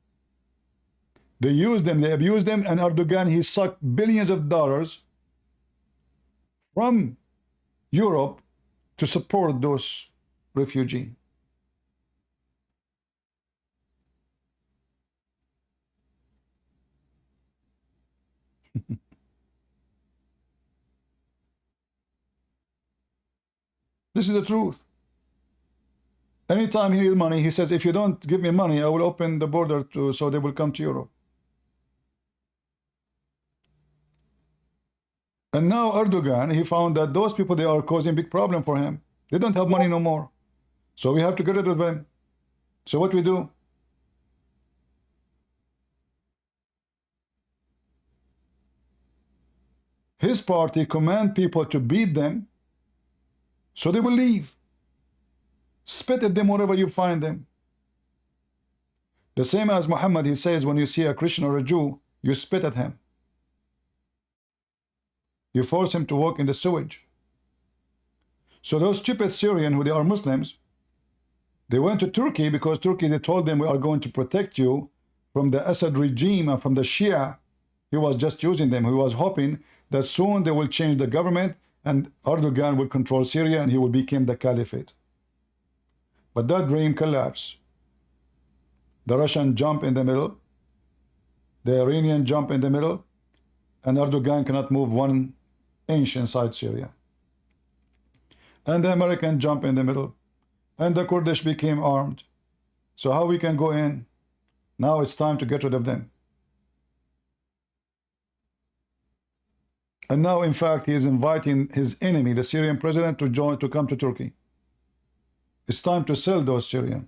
They used them, they abused them, and Erdogan, he sucked billions of dollars from Europe to support those refugees. This is the truth. Anytime he needs money, he says, if you don't give me money, I will open the border so they will come to Europe. And now Erdogan, he found that those people, they are causing big problem for him. They don't have money no more. So we have to get rid of them. So what we do? His party command people to beat them so they will leave. Spit at them wherever you find them. The same as Mohammed, he says, when you see a Christian or a Jew, you spit at him. You force him to walk in the sewage. So those stupid Syrians, who they are Muslims, they went to Turkey because Turkey, they told them, we are going to protect you from the Assad regime and from the Shia. He was just using them. He was hoping that soon they will change the government and Erdogan will control Syria and he will become the caliphate. But that dream collapsed. The Russian jump in the middle, the Iranian jump in the middle, and Erdogan cannot move 1 inch inside Syria. And the American jump in the middle, and the Kurdish became armed. So how we can go in? Now it's time to get rid of them. And now, in fact, he is inviting his enemy, the Syrian president, to come to Turkey. It's time to sell those Syrians.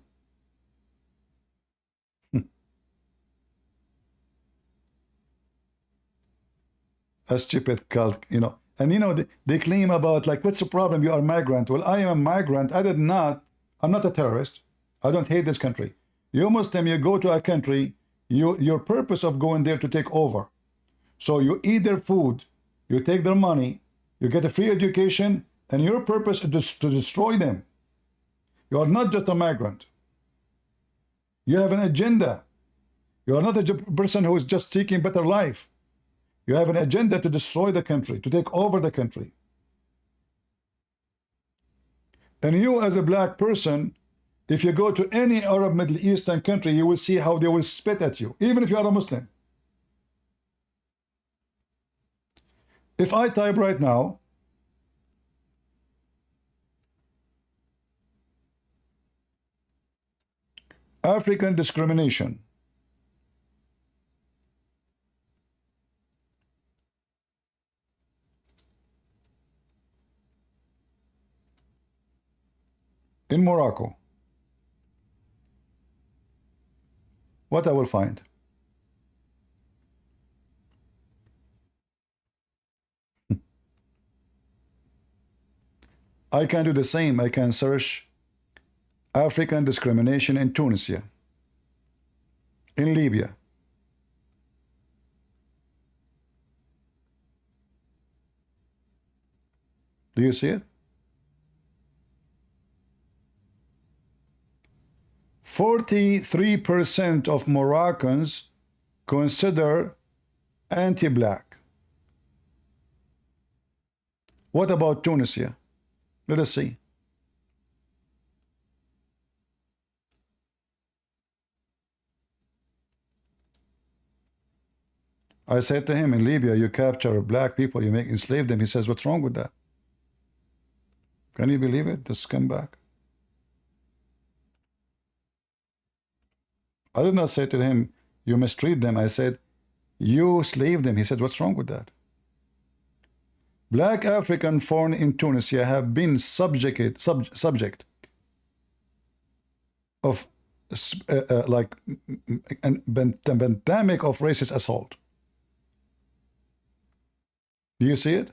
A stupid cult, you know. And you know, they claim about, like, what's the problem? You are a migrant. Well, I am a migrant. I'm not a terrorist. I don't hate this country. You Muslim, you go to a country, your purpose of going there to take over. So you eat their food, you take their money, you get a free education, and your purpose is to destroy them. You are not just a migrant. You have an agenda. You are not a person who is just seeking better life. You have an agenda to destroy the country, to take over the country. And you, as a black person, if you go to any Arab Middle Eastern country, you will see how they will spit at you, even if you are a Muslim. If I type right now, African discrimination, in Morocco, what I will find? I can do the same. I can search African discrimination in Tunisia, in Libya. Do you see it? 43% of Moroccans consider anti-black. What about Tunisia? Let us see. I said to him, in Libya, you capture black people, you enslave them. He says, what's wrong with that? Can you believe it? This scumbag. I did not say to him, you mistreat them. I said, you slave them. He said, what's wrong with that? Black African born in Tunisia have been subject of like a pandemic of racist assault. Do you see it?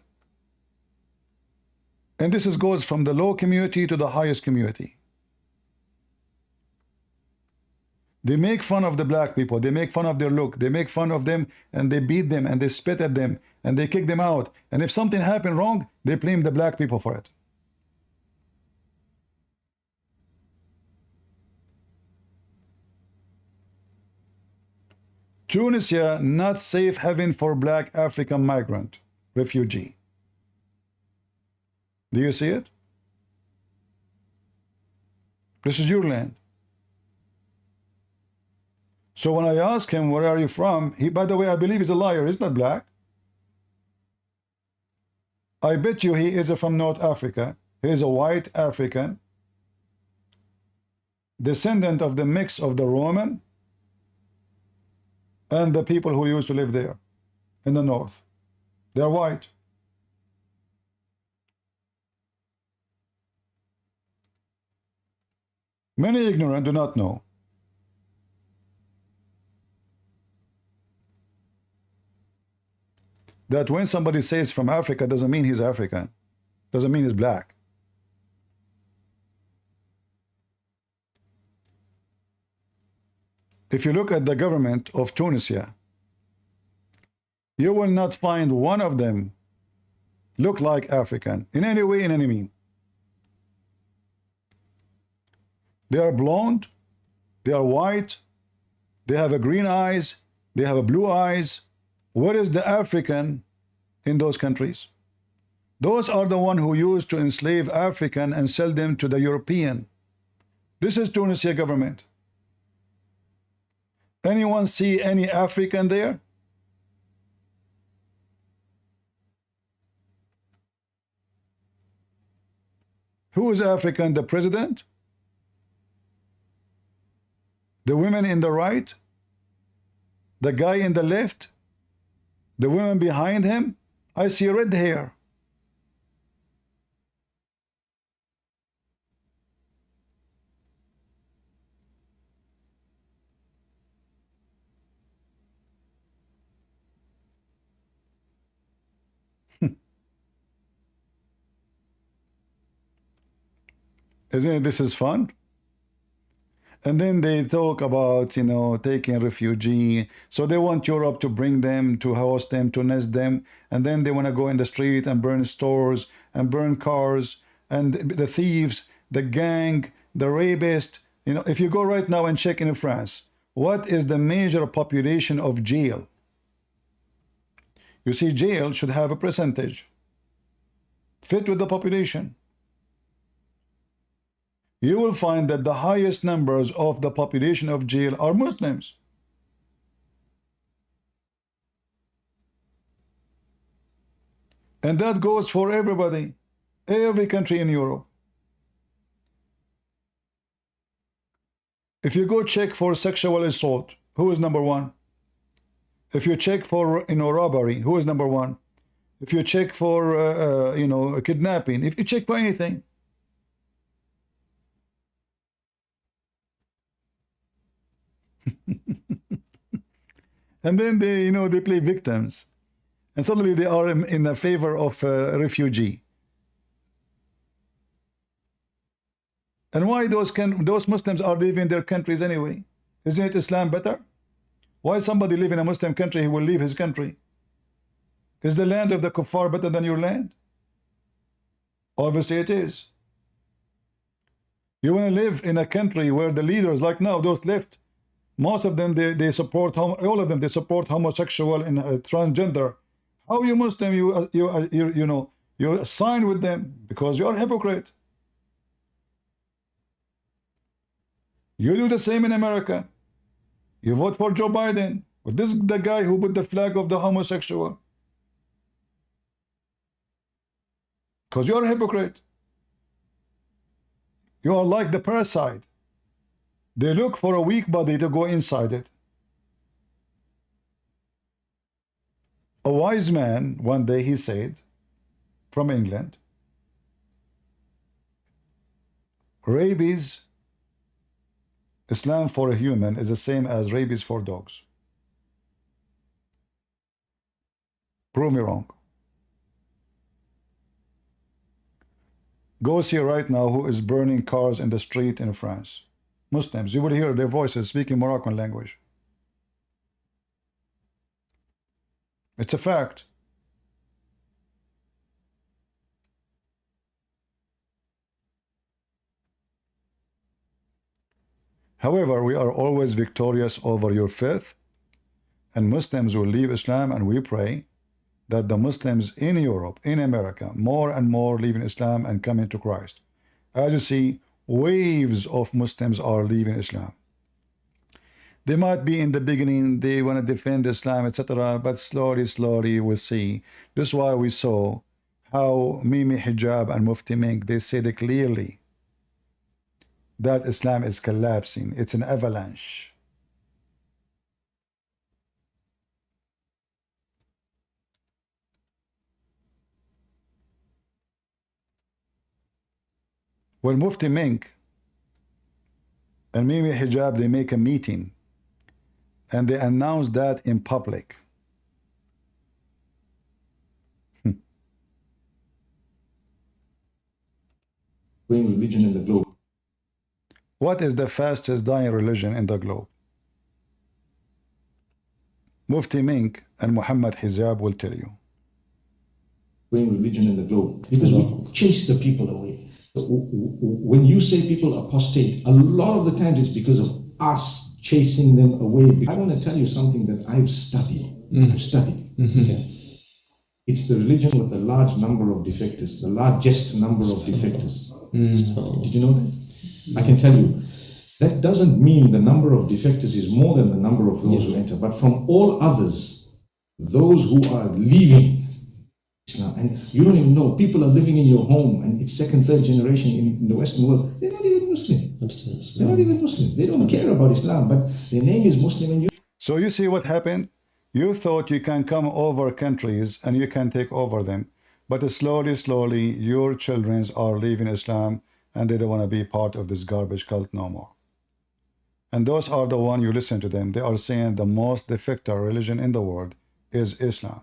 And this goes from the low community to the highest community. They make fun of the black people. They make fun of their look. They make fun of them, and they beat them, and they spit at them, and they kick them out. And if something happened wrong, they blame the black people for it. Tunisia, not safe haven for black African migrant, refugee. Do you see it? This is your land. So when I ask him, where are you from? He, by the way, I believe he's a liar. He's not black. I bet you he is from North Africa. He is a white African, descendant of the mix of the Roman and the people who used to live there in the north. They're white. Many ignorant do not know. That when somebody says from Africa doesn't mean he's African, doesn't mean he's black. If you look at the government of Tunisia, you will not find one of them look like African in any way, in any mean. They are blonde, they are white, they have a green eyes, they have a blue eyes. Where is the African in those countries? Those are the one who used to enslave African and sell them to the European. This is Tunisia government. Anyone see any African there? Who is African? The president? The women in the right? The guy in the left? The women behind him? I see red hair. Isn't it, this is fun? And then they talk about, you know, taking refugee. So they want Europe to bring them, to house them, to nest them. And then they want to go in the street and burn stores and burn cars. And the thieves, the gang, the rapist. You know, if you go right now and check in France, what is the major population of jail? You see, jail should have a percentage. Fit with the population. You will find that the highest numbers of the population of jail are Muslims. And that goes for everybody, every country in Europe. If you go check for sexual assault, who is number one? If you check for, you know, robbery, who is number one? If you check for, you know, kidnapping, if you check for anything, and then they, you know, they play victims, and suddenly they are in the favor of a refugee. And why those Muslims are leaving their countries anyway? Isn't it Islam better? Why somebody live in a Muslim country, he will leave his country? Is the land of the kuffar better than your land? Obviously it is. You want to live in a country where the leaders, like now, those left, most of them, they support, all of them, they support homosexual and transgender. How are you Muslim? You know, you sign with them because you are a hypocrite. You do the same in America. You vote for Joe Biden, but this is the guy who put the flag of the homosexual. Because you are a hypocrite. You are like the parasite. They look for a weak body to go inside it. A wise man, one day he said, from England, rabies Islam for a human is the same as rabies for dogs. Prove me wrong. Go see right now who is burning cars in the street in France. Muslims. You will hear their voices speaking Moroccan language. It's a fact. However, we are always victorious over your faith, and Muslims will leave Islam, and we pray that the Muslims in Europe, in America, more and more leaving Islam and coming to Christ. As you see, waves of Muslims are leaving Islam. They might be in the beginning, they want to defend Islam, etc., but slowly we'll see. This is why we saw how Mimi Hijab and Mufti Menk, they said it clearly that Islam is collapsing. It's an avalanche. When Mufti Menk and Mimi Hijab, they make a meeting and they announce that in public. Religion in the globe. What is the fastest dying religion in the globe? Mufti Menk and Muhammad Hijab will tell you. Religion in the globe. Because we chase the people away. When you say people apostate, a lot of the times it's because of us chasing them away. I want to tell you something that I've studied. I've studied. Okay. It's the religion with the large number of defectors, the largest number of defectors. Did you know that? I can tell you, that doesn't mean the number of defectors is more than the number of those who enter. But from all others, those who are leaving Islam, and you don't even know, people are living in your home, and it's second, third generation in the Western world, they're not even Muslim. They're not even Muslim. They don't care about Islam, but their name is Muslim. And you. So you see what happened? You thought you can come over countries and you can take over them, but slowly, your children are leaving Islam and they don't want to be part of this garbage cult no more. And those are the one you listen to them. They are saying the most defector religion in the world is Islam.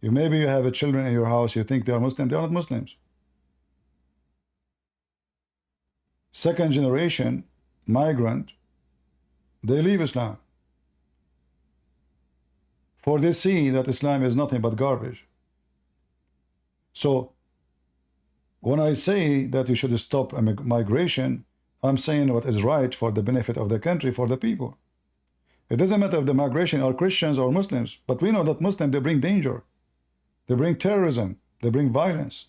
Maybe you have children in your house, you think they are Muslim, they are not Muslims. Second generation migrant, they leave Islam. For they see that Islam is nothing but garbage. So when I say that you should stop migration, I'm saying what is right for the benefit of the country, for the people. It doesn't matter if the migration are Christians or Muslims, but we know that Muslims, they bring danger. They bring terrorism. They bring violence.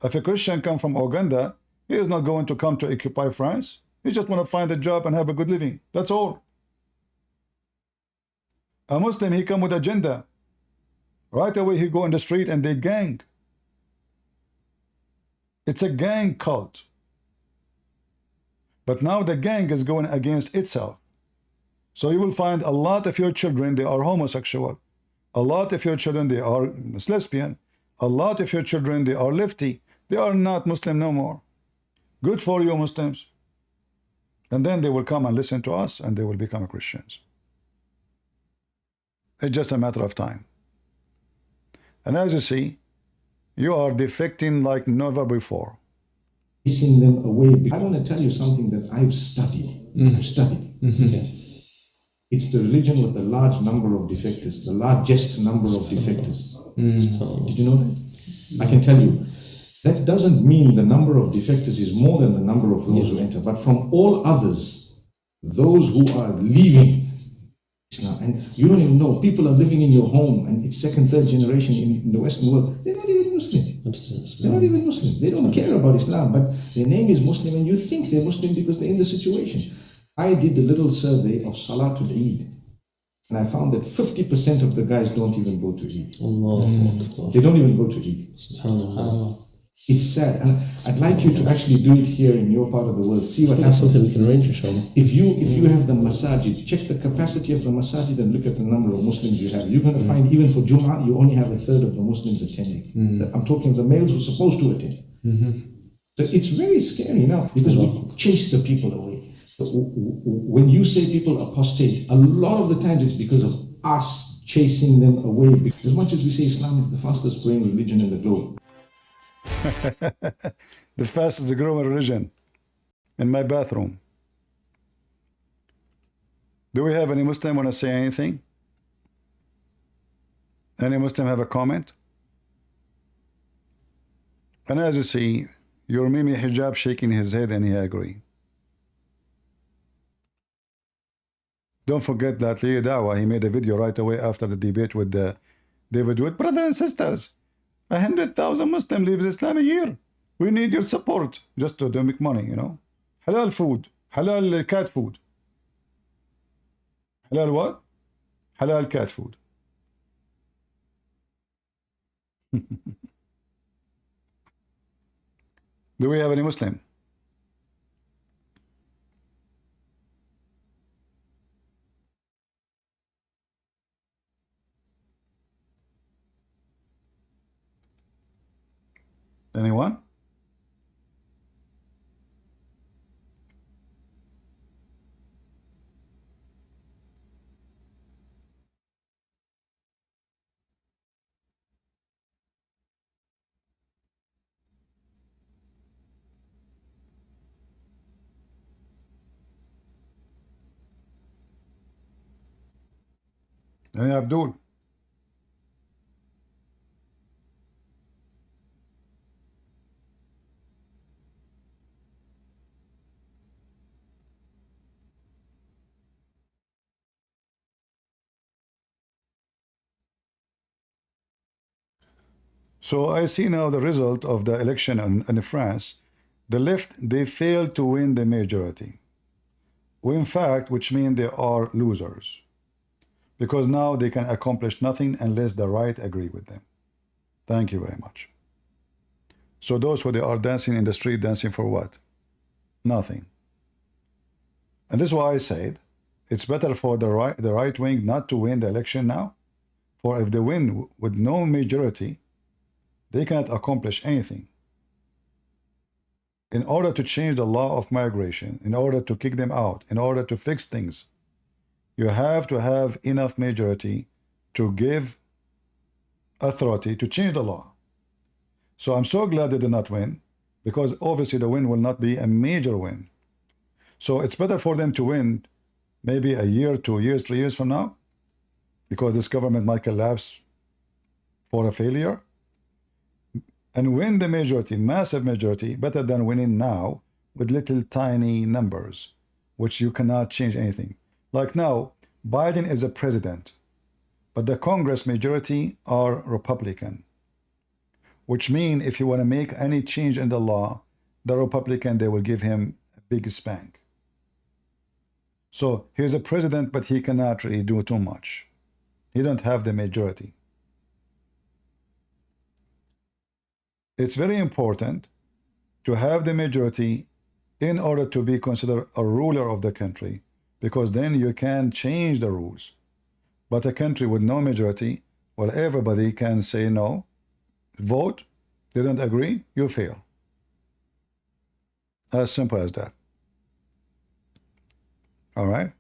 If a Christian comes from Uganda, he is not going to come to occupy France. He just want to find a job and have a good living. That's all. A Muslim, he come with agenda. Right away, he go in the street and they gang. It's a gang cult. But now the gang is going against itself. So you will find a lot of your children, they are homosexual. A lot of your children, they are lesbian. A lot of your children, they are lefty. They are not Muslim no more. Good for you, Muslims. And then they will come and listen to us and they will become Christians. It's just a matter of time. And as you see, you are defecting like never before. Chasing them away. I want to tell you something that I've studied. I've studied. Okay. It's the religion with the large number of defectors, the largest number of defectors. Did you know that? I can tell you, that doesn't mean the number of defectors is more than the number of those who enter. But from all others, those who are leaving Islam, and you don't even know, people are living in your home, and it's second, third generation in the Western world, they're not even Muslim. They're not even Muslim. They don't care about Islam, but their name is Muslim, and you think they're Muslim because they're in the situation. I did a little survey of Salatul Eid, and I found that 50% of the guys don't even go to Eid. They don't even go to Eid. It's sad, and I'd like you to actually do it here in your part of the world. See what happens. That's something we can arrange, inshallah. If you have the masajid, check the capacity of the masajid and look at the number of Muslims you have. You're going to find even for Jum'ah, you only have a third of the Muslims attending. I'm talking of the males who are supposed to attend. So it's very scary now because we chase the people away. When you say people apostate, a lot of the times it's because of us chasing them away. As much as we say Islam is the fastest growing religion in the globe. The fastest growing religion in my bathroom. Do we have any Muslim want to say anything? Any Muslim have a comment? And as you see, your Mimi Hijab shaking his head and he agree. Don't forget that Dawah, he made a video right away after the debate with David Wood. Brothers and sisters, 100,000 Muslims leave Islam a year. We need your support just to make money, you know. Halal food, halal cat food. Halal what? Halal cat food. Do we have any Muslim? Anyone? Any Abdul? So I see now the result of the election in France. The left, they failed to win the majority. Well, in fact, which means they are losers. Because now they can accomplish nothing unless the right agree with them. Thank you very much. So those who they are dancing in the street, dancing for what? Nothing. And this is why I said it's better for the right wing not to win the election now. For if they win with no majority, they cannot accomplish anything. In order to change the law of migration, in order to kick them out, in order to fix things, you have to have enough majority to give authority to change the law. So I'm so glad they did not win, because obviously the win will not be a major win. So it's better for them to win maybe a year, 2 years, 3 years from now, because this government might collapse for a failure, and win the majority, massive majority, better than winning now with little tiny numbers, which you cannot change anything. Like now, Biden is a president, but the Congress majority are Republican, which means if you want to make any change in the law, the Republican, they will give him a big spank. So he's a president, but he cannot really do too much. He don't have the majority. It's very important to have the majority in order to be considered a ruler of the country, because then you can change the rules. But a country with no majority, well, everybody can say no, vote, they don't agree, you fail. As simple as that. All right?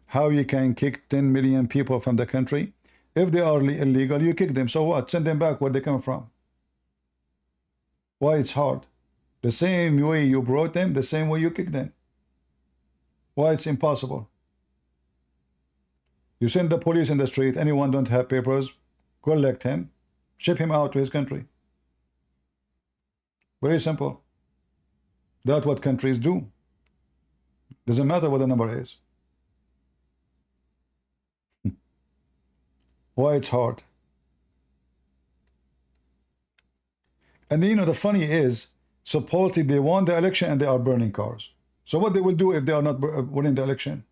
How you can kick 10 million people from the country? If they are illegal, you kick them. So what? Send them back where they come from. Why it's hard? The same way you brought them, the same way you kick them. Why it's impossible? You send the police in the street, anyone don't have papers, collect him, ship him out to his country. Very simple. That's what countries do. Doesn't matter what the number is. Why it's hard? And you know, the funny is, supposedly they won the election and they are burning cars. So what they will do if they are not winning the election?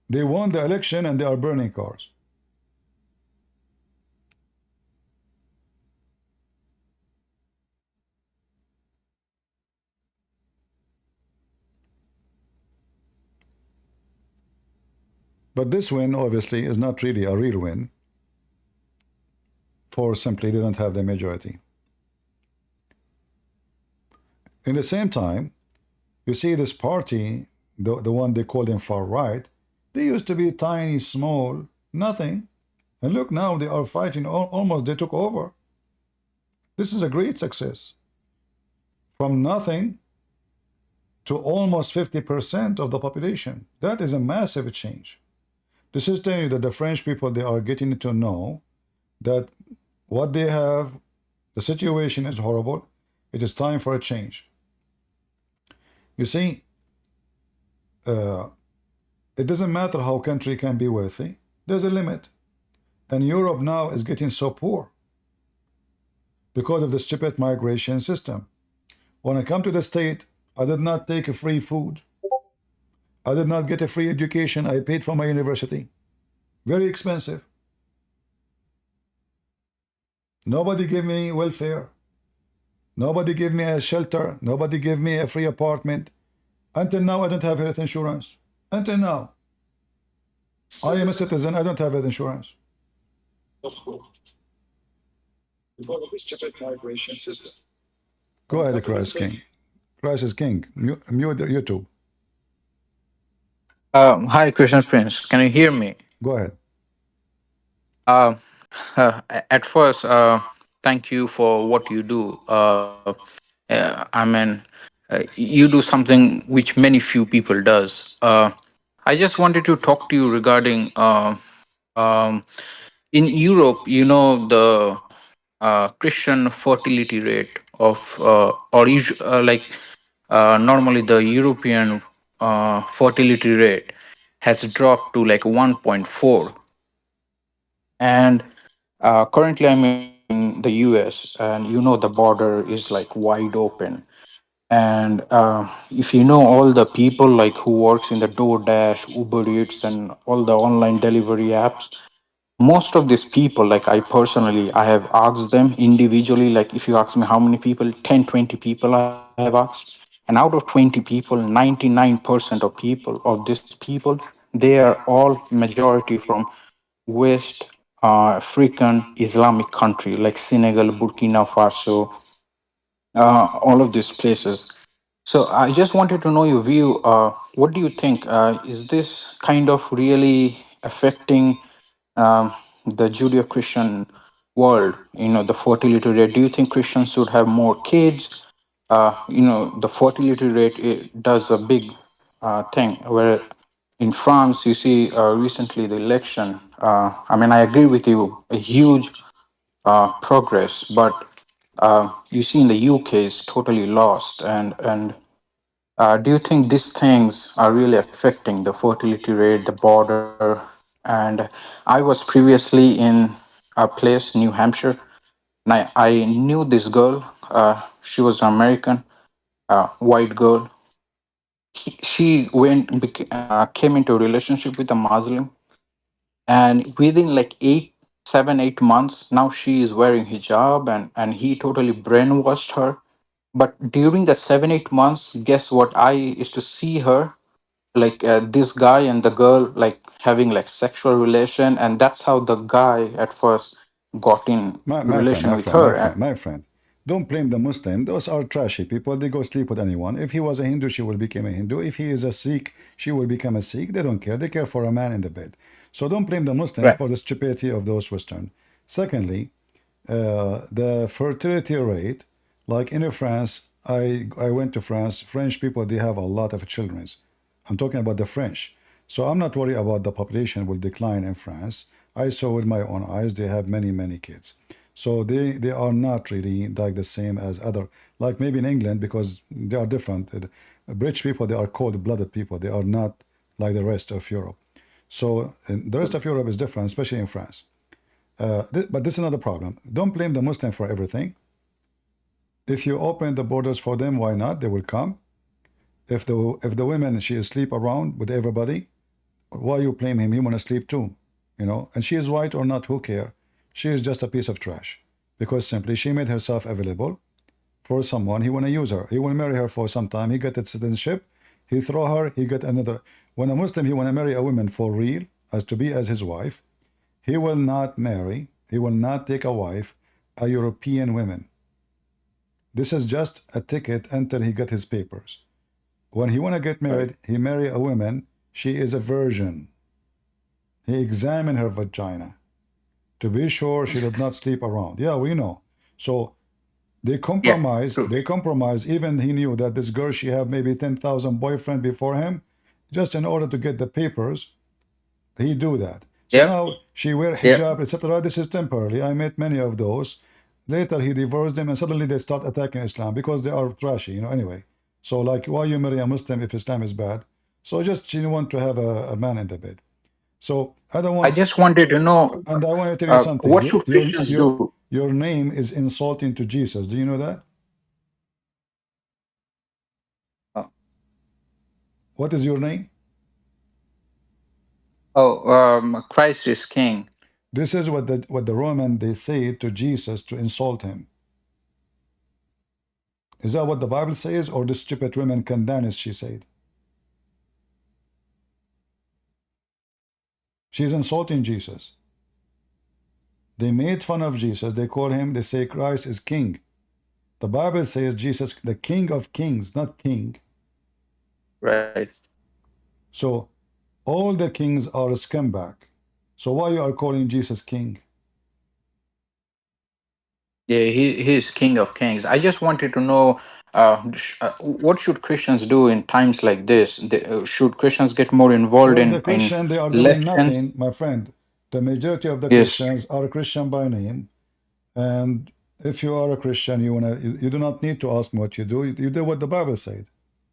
They won the election and they are burning cars. But this win, obviously, is not really a real win therefore simply didn't have the majority. In the same time, you see this party, the one they call them far right, they used to be tiny, small, nothing. And look, now they are fighting, almost they took over. This is a great success. From nothing to almost 50% of the population. That is a massive change. This is telling you that the French people, they are getting to know that what they have, the situation is horrible. It is time for a change. You see, it doesn't matter how country can be wealthy. There's a limit. And Europe now is getting so poor because of the stupid migration system. When I come to the state, I did not take a free food. I did not get a free education. I paid for my university. Very expensive. Nobody gave me welfare. Nobody gave me a shelter. Nobody gave me a free apartment. Until now, I don't have health insurance. Until now. I am a citizen. I don't have health insurance. Because of this stupid migration system. Go ahead, Christ King. Christ is King. Mute YouTube. Hi, Christian Prince. Can you hear me? Go ahead. At first, thank you for what you do. I mean, you do something which many few people does. I just wanted to talk to you regarding in Europe. You know the Christian fertility rate of normally the European fertility rate has dropped to like 1.4, and currently I'm in the US, and you know the border is like wide open. And if you know all the people like who works in the DoorDash, Uber Eats, and all the online delivery apps, most of these people, like I have asked them individually, like if you ask me how many people, 10, 20 people I have asked. And out of 20 people, 99% of these people, they are all majority from West African Islamic country like Senegal, Burkina Faso, all of these places. So I just wanted to know your view. What do you think? Is this kind of really affecting the Judeo-Christian world? You know, the fertility rate. Do you think Christians should have more kids? You know, the fertility rate it does a big thing. Where in France, you see recently the election. I mean, I agree with you. A huge progress, but you see in the UK is totally lost. And do you think these things are really affecting the fertility rate, the border? And I was previously in a place, New Hampshire, and I knew this girl. She was American, white girl. She came into a relationship with a Muslim, and within like 7, 8 months, now she is wearing hijab, and he totally brainwashed her. But during the 7, 8 months, guess what? I used to see her like this guy and the girl like having like sexual relation, and that's how the guy at first got in relation with her. My friend, don't blame the Muslim. Those are trashy people. They go sleep with anyone. If he was a Hindu, she will become a Hindu. If he is a Sikh, she will become a Sikh. They don't care. They care for a man in the bed. So don't blame the Muslims for the stupidity of those Western. Secondly, the fertility rate, like in France, I went to France. French people, they have a lot of children. I'm talking about the French. So I'm not worried about the population will decline in France. I saw with my own eyes, they have many, many kids. So they are not really like the same as other, like maybe in England, because they are different. British people, they are cold-blooded people. They are not like the rest of Europe. So the rest of Europe is different, especially in France. But this is another problem. Don't blame the Muslim for everything. If you open the borders for them, why not? They will come. If the women, she is sleep around with everybody, why you blame him? He want to sleep too, you know? And she is white or not, who care? She is just a piece of trash. Because simply she made herself available for someone. He want to use her. He want to marry her for some time. He get a citizenship. He throw her. He get another. When a Muslim, he want to marry a woman for real, as to be as his wife. He will not marry He will not take a wife, a European woman. This is just a ticket until he get his papers. When he want to get married, he marry a woman. She is a virgin. He examine her vagina to be sure she did not sleep around. Yeah, we know. So they compromise. Yeah, they compromise. Even he knew that this girl, she have maybe 10,000 boyfriend before him, just in order to get the papers. He do that. So now she wear hijab, etc. This is temporary. I met many of those. Later he divorced them, and suddenly they start attacking Islam because they are trashy, you know. Anyway, so like, why you marry a Muslim if Islam is bad? So just she want to have a man in the bed. So I don't want. I just wanted to know. And I want to tell you something. What should Christians do? Your name is insulting to Jesus. Do you know that? What is your name? Christ is King. This is what the Roman they say to Jesus to insult him. Is that what the Bible says, or the stupid woman Candace she said? She's insulting Jesus. They made fun of Jesus. They call him, they say Christ is king. The Bible says Jesus, the King of Kings, not king. Right. So all the kings are a scumbag. So why you are calling Jesus king? Yeah, he is King of Kings. I just wanted to know what should Christians do in times like this? Should Christians get more involved Well, in the Christian, they are doing elections? nothing, my friend. The majority of the Yes. Christians are Christian by name. And if you are a Christian, you do not need to ask me what you do. You do what the Bible said.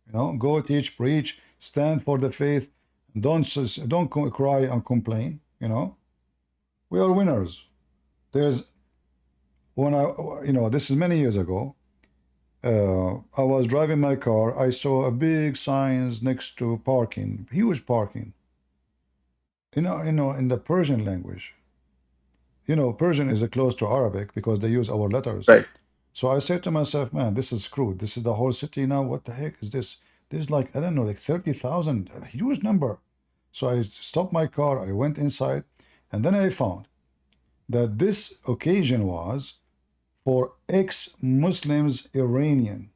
You know, go teach, preach, stand for the faith. Don't cry and complain. You know, we are winners. There's this is many years ago. I was driving my car. I saw a big signs next to parking, huge parking. In the Persian language. Persian is close to Arabic because they use our letters. Right. So I said to myself, man, this is screwed. This is the whole city now. What the heck is this? There's like, I don't know, like 30,000, a huge number. So I stopped my car. I went inside, and then I found that this occasion was for ex-Muslims Iranian.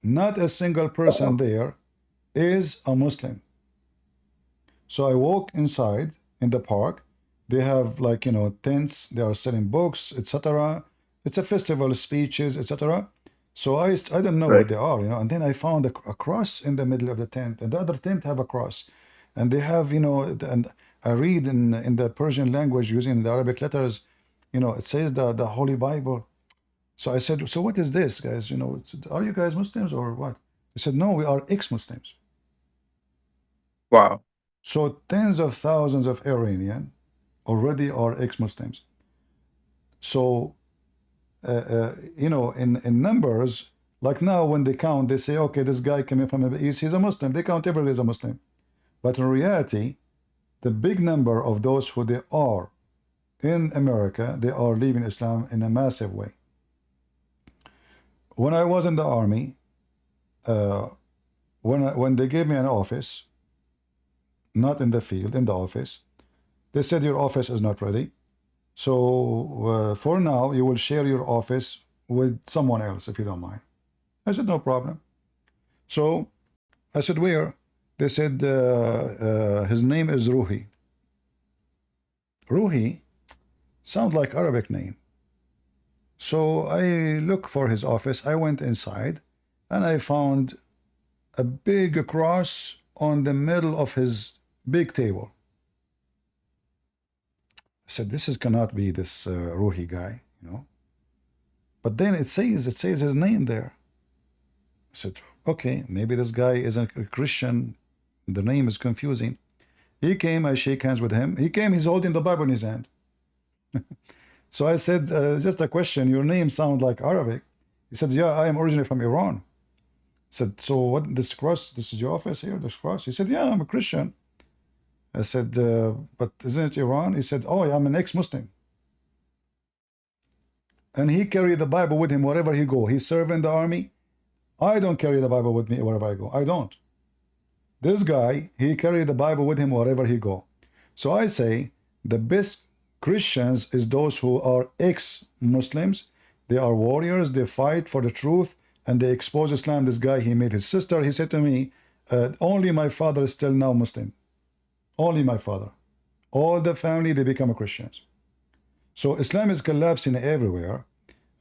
Not a single person there is a Muslim. So I walk inside in the park. They have like, tents. They are selling books, etc. It's a festival, speeches, etc. So I don't know what they are, And then I found a cross in the middle of the tent, and the other tent have a cross, and they have, and I read in the Persian language using the Arabic letters, it says the Holy Bible. So I said, so what is this, guys? Are you guys Muslims or what? They said, no, we are ex-Muslims. Wow. So tens of thousands of Iranian already are ex-Muslims. So, in numbers, like now when they count, they say, okay, this guy coming from the East, he's a Muslim. They count everybody as a Muslim. But in reality, the big number of those who they are in America, they are leaving Islam in a massive way. When I was in the army, when they gave me an office, not in the field, in the office, they said your office is not ready. So for now, you will share your office with someone else if you don't mind. I said, no problem. So I said, where? They said, his name is Ruhi. Ruhi sounds like Arabic name. So I look for his office. I went inside and I found a big cross on the middle of his big table. I said, this cannot be this Ruhi guy, But then it says his name there. I said, okay, maybe this guy isn't a Christian. The name is confusing. He came, I shake hands with him. He came, he's holding the Bible in his hand. So I said, just a question, your name sounds like Arabic. He said, yeah, I am originally from Iran. I said, so what, this cross, this is your office here, this cross? He said, yeah, I'm a Christian. I said, but isn't it Iran? He said, oh, I'm an ex-Muslim. And he carried the Bible with him wherever he go. He served in the army. I don't carry the Bible with me wherever I go. I don't. This guy, he carried the Bible with him wherever he go. So I say, the best Christians is those who are ex-Muslims. They are warriors. They fight for the truth and they expose Islam. This guy, he made his sister. He said to me, only my father is still now Muslim. Only my father. All the family, they become Christians. So Islam is collapsing everywhere.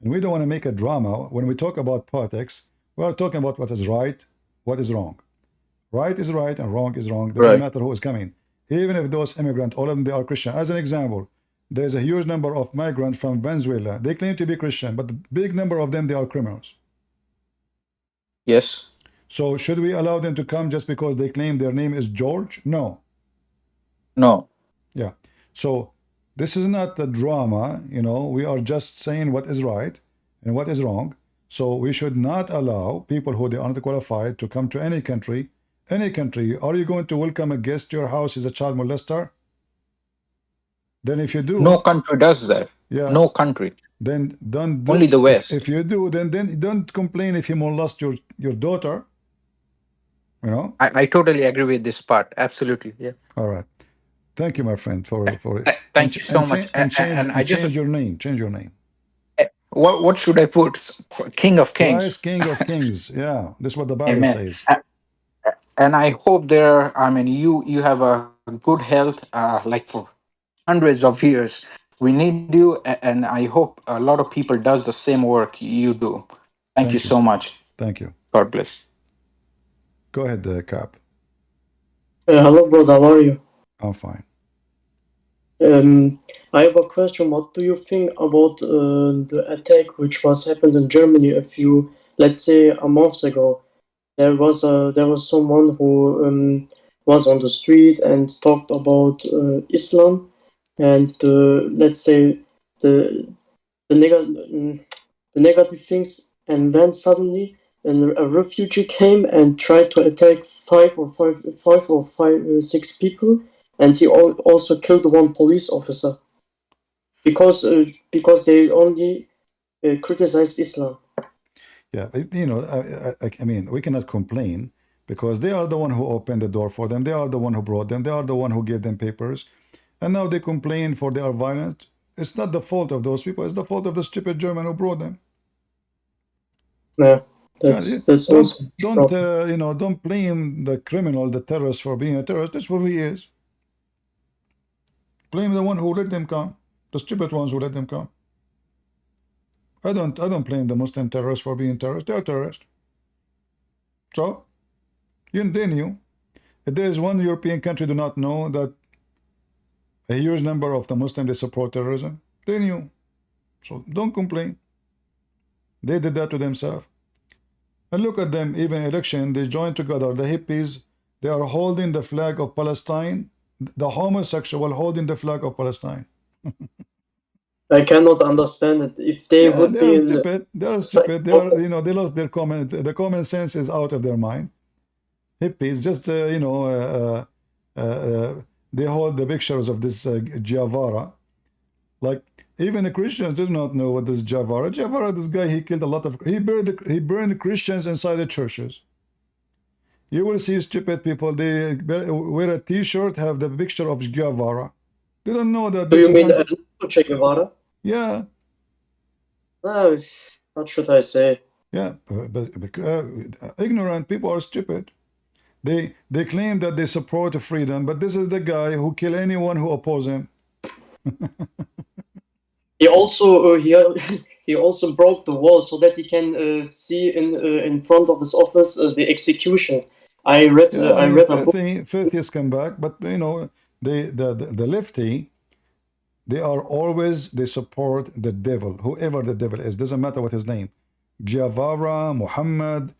And we don't want to make a drama. When we talk about politics, we are talking about what is right, what is wrong. Right is right and wrong is wrong. Doesn't matter who is coming. Even if those immigrants, all of them, they are Christian. As an example, there's a huge number of migrants from Venezuela. They claim to be Christian, but the big number of them, they are criminals. Yes. So should we allow them to come just because they claim their name is George? No. No. Yeah. So this is not a drama, you know, we are just saying what is right and what is wrong. So we should not allow people who they aren't qualified to come to any country. Any country. Are you going to welcome a guest to your house is a child molester? Then if you do, no country does that. Yeah. No country. Then don't only the West. If you do, then don't complain if you molest your daughter. You know. I totally agree with this part. Absolutely. Yeah. All right. Thank you, my friend, for thank you so much. And I just change your name. Change your name. What should I put? King of Kings. Christ, King of Kings. Yeah, this is what the Bible says. And I hope I mean, you have a good health, like for hundreds of years. We need you, and I hope a lot of people does the same work you do. Thank you so much. Thank you. God bless. Go ahead, Cap. Hello, brother. How are you? I'm fine. I have a question. What do you think about the attack which was happened in Germany let's say, a month ago? There was someone who was on the street and talked about Islam and let's say the negative things, and then suddenly a refugee came and tried to attack five or six people, and he also killed one police officer because they only criticized Islam. Yeah, you know, I mean, we cannot complain because they are the one who opened the door for them. They are the one who brought them. They are the one who gave them papers. And now they complain for they are violent. It's not the fault of those people. It's the fault of the stupid German who brought them. Yeah, that's also don't you know, don't blame the criminal, the terrorist, for being a terrorist. That's what he is. Blame the one who let them come, the stupid ones who let them come. I don't blame the Muslim terrorists for being terrorists. They are terrorists. So they knew. If there is one European country do not know that a huge number of the Muslims they support terrorism, they knew. So don't complain. They did that to themselves. And look at them, even election, they joined together. The hippies, they are holding the flag of Palestine. The homosexual holding the flag of Palestine. I cannot understand it. If they would be stupid, they are stupid. They are, you know, they lost their the common sense is out of their mind. Hippies just you know, they hold the pictures of this Guevara. Like even the Christians do not know what this Guevara. This guy, he killed a lot of. He burned Christians inside the churches. You will see stupid people. They wear a T-shirt, have the picture of Guevara. They don't know that. Do you mean Che Guevara? Yeah. No, what should I say? Yeah, but ignorant people are stupid. They claim that they support freedom, but this is the guy who kill anyone who oppose him. He also he also broke the wall so that he can see in front of his office the execution. I read a book. Atheists come back, but you know the lefty, they are always, they support the devil, whoever the devil is. Doesn't matter what his name, Guevara, Mohammed,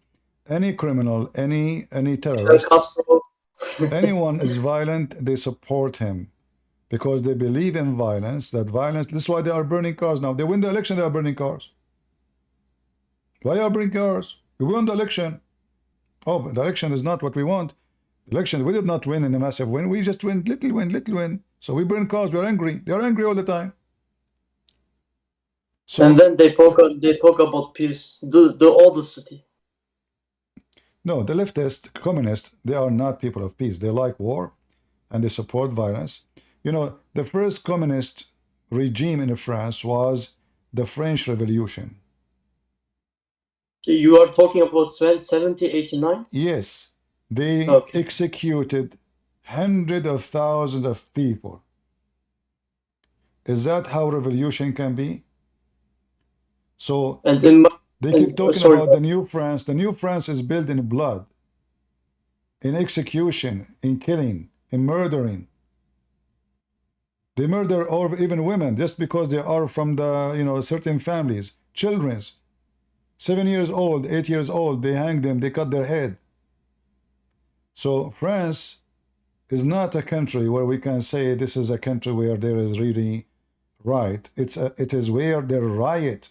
any criminal, any terrorist, anyone is violent, they support him because they believe in violence. That violence. This is why they are burning cars now. They win the election, they are burning cars. Why are burning cars? We won the election. Oh, but the election is not what we want. Election, we did not win in a massive win. We just win, little win. So we burn cars. We're angry. They are angry all the time. So, and then they talk about peace. All the city. No, the leftist, communists, they are not people of peace. They like war, and they support violence. You know, the first communist regime in France was the French Revolution. You are talking about 1789? Yes, they executed hundreds of thousands of people. Is that how revolution can be? So they keep talking about the new France. The new France is built in blood, in execution, in killing, in murdering. They murder all, even women, just because they are from the certain families. Children's 7 years old, 8 years old, they hang them, they cut their head. So France is not a country where we can say this is a country where there is really right. It is where there riot.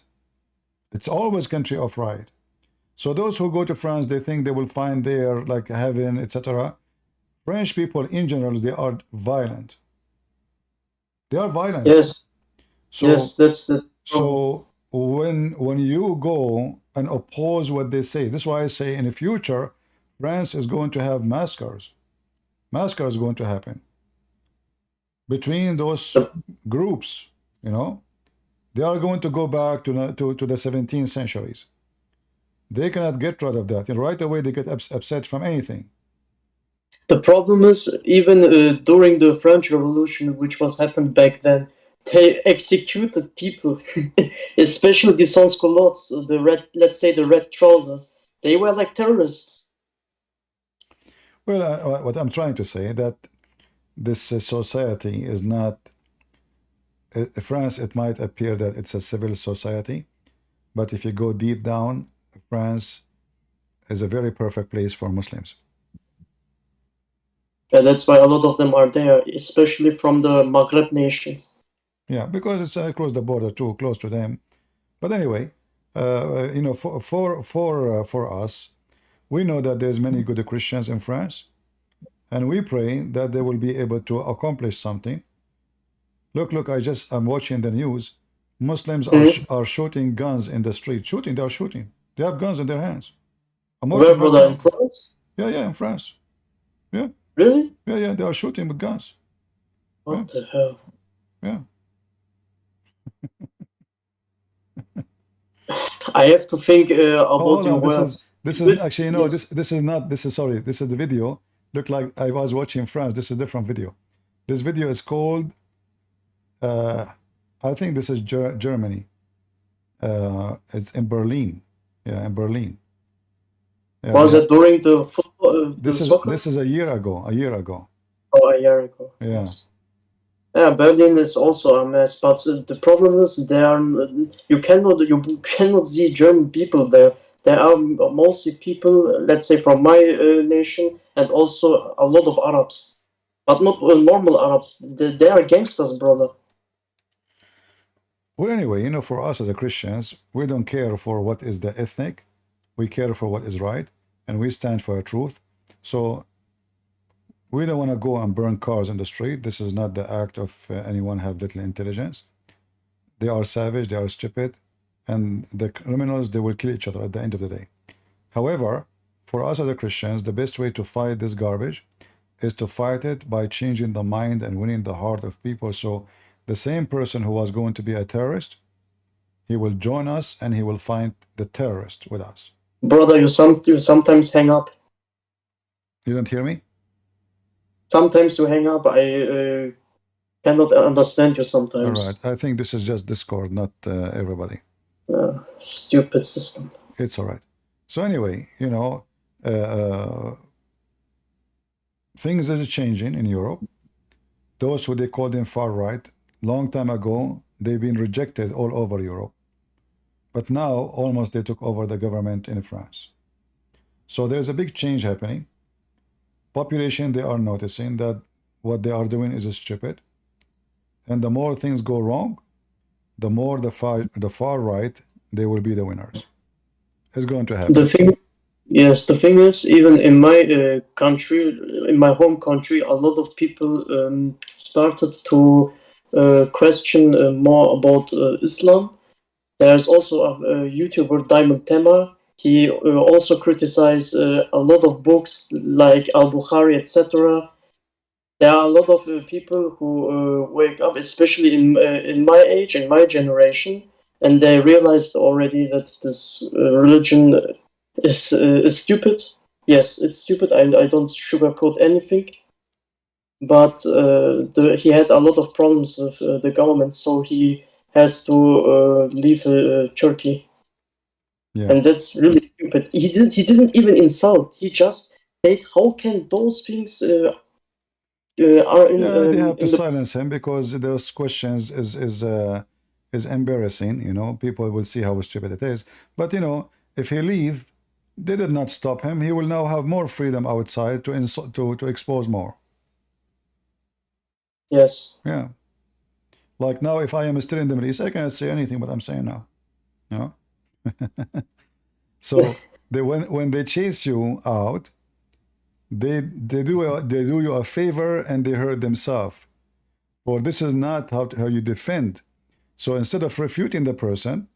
It's always country of riot. So those who go to France, they think they will find there like heaven, etc. French people in general, they are violent. They are violent. Yes. So, yes, that's the. So when you go and oppose what they say, this is why I say in the future, France is going to have massacres. Massacres is going to happen between those groups. They are going to go back to the 17th centuries. They cannot get rid of that. Right away, they get upset from anything. The problem is, even during the French Revolution, which was happened back then, they executed people, especially the sans-culottes, the red, let's say the red trousers. They were like terrorists. Well, what I'm trying to say that this society is not. France, it might appear that it's a civil society, but if you go deep down, France is a very perfect place for Muslims. Yeah, that's why a lot of them are there, especially from the Maghreb nations. Yeah, because it's across the border too, close to them. But anyway, for us, we know that there's many good Christians in France, and we pray that they will be able to accomplish something. Look, I'm watching the news. Muslims are shooting guns in the street. They are shooting. They have guns in their hands. Where, brother, in France? Yeah, in France. Yeah. Really? Yeah, they are shooting with guns. What the hell? Yeah. I have to think about your words. This is actually, this is not, this is the video. Look like I was watching France. This is a different video. This video is called, I think this is Germany. It's in Berlin. Yeah, in Berlin. Yeah, was it during the football? This is a year ago. Oh, a year ago. Yeah. Yeah, Berlin is also a mess, but the problem is you cannot see German people there. There are mostly people, let's say, from my nation, and also a lot of Arabs, but not normal Arabs. They are gangsters, brother. Well, anyway, for us as Christians, we don't care for what is the ethnic. We care for what is right, and we stand for the truth. So we don't want to go and burn cars in the street. This is not the act of anyone have little intelligence. They are savage, they are stupid, and the criminals, they will kill each other at the end of the day. However, for us as Christians, the best way to fight this garbage is to fight it by changing the mind and winning the heart of people. So the same person who was going to be a terrorist, he will join us and he will find the terrorist with us. Brother, you sometimes hang up. You don't hear me? Sometimes you hang up. I cannot understand you sometimes. All right. I think this is just Discord, not everybody. Stupid system. It's all right. So anyway, things are changing in Europe. Those who they call them far right, long time ago, they've been rejected all over Europe. But now, almost they took over the government in France. So there's a big change happening. Population, they are noticing that what they are doing is stupid. And the more things go wrong, the more the far right, they will be the winners. It's going to happen. The thing is, even in my country, in my home country, a lot of people started to question more about Islam. There's also a YouTuber, Diamond Tema. He also criticized a lot of books like Al-Bukhari, etc. there are a lot of people who wake up, especially in my age, in my generation, and they realized already that this religion is stupid. Yes, it's stupid. I don't sugarcoat anything. But he had a lot of problems with the government, so he has to leave Turkey. Yeah. And that's really stupid. He didn't even insult. He just said, "How can those things are in?" Yeah, they have to in the silence him because those questions is embarrassing. You know, people will see how stupid it is. But you know, if he leave, they did not stop him. He will now have more freedom outside to expose more. Yes. Yeah. Like now, if I am still in the Middle East, I cannot say anything what I'm saying now. You know. So when they chase you out, they do you a favor and they hurt themselves. For this is not how you defend. So instead of refuting the person,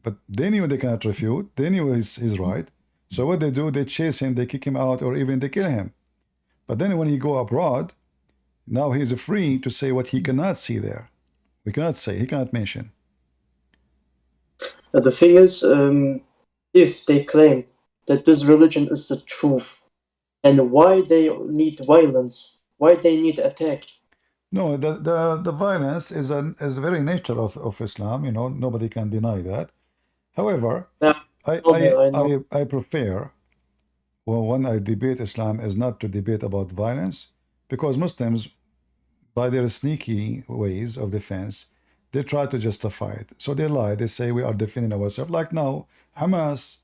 but they knew they cannot refute, they knew he's right. So what they do, they chase him, they kick him out, or even they kill him. But then when he go abroad, now he is free to say what he cannot see there. We cannot say, he cannot mention. The thing is, if they claim that this religion is the truth, and why they need violence, why they need attack? No, the violence is the very nature of Islam. You know, nobody can deny that. However, I prefer, well, when I debate Islam is not to debate about violence, because Muslims, by their sneaky ways of defense, they try to justify it. So they lie. They say we are defending ourselves. Like now, Hamas,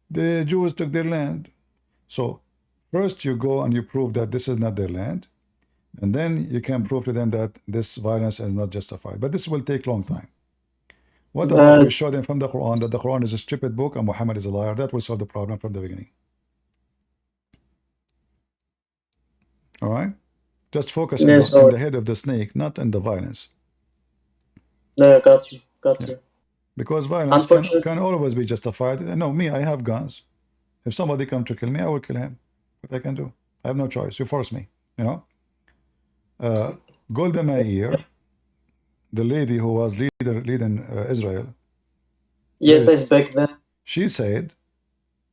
the Jews took their land. So first you go and you prove that this is not their land. And then you can prove to them that this violence is not justified. But this will take a long time. What about we show them from the Quran that the Quran is a stupid book and Muhammad is a liar? That will solve the problem from the beginning. All right? Just focus on the head of the snake, not on the violence. No, got you. Got you. Because violence can always be justified. No, me, I have guns. If somebody come to kill me, I will kill him. What I can do? I have no choice. You force me, you know? Golda Meir, the lady who was leading Israel. Yes, I back then. She said,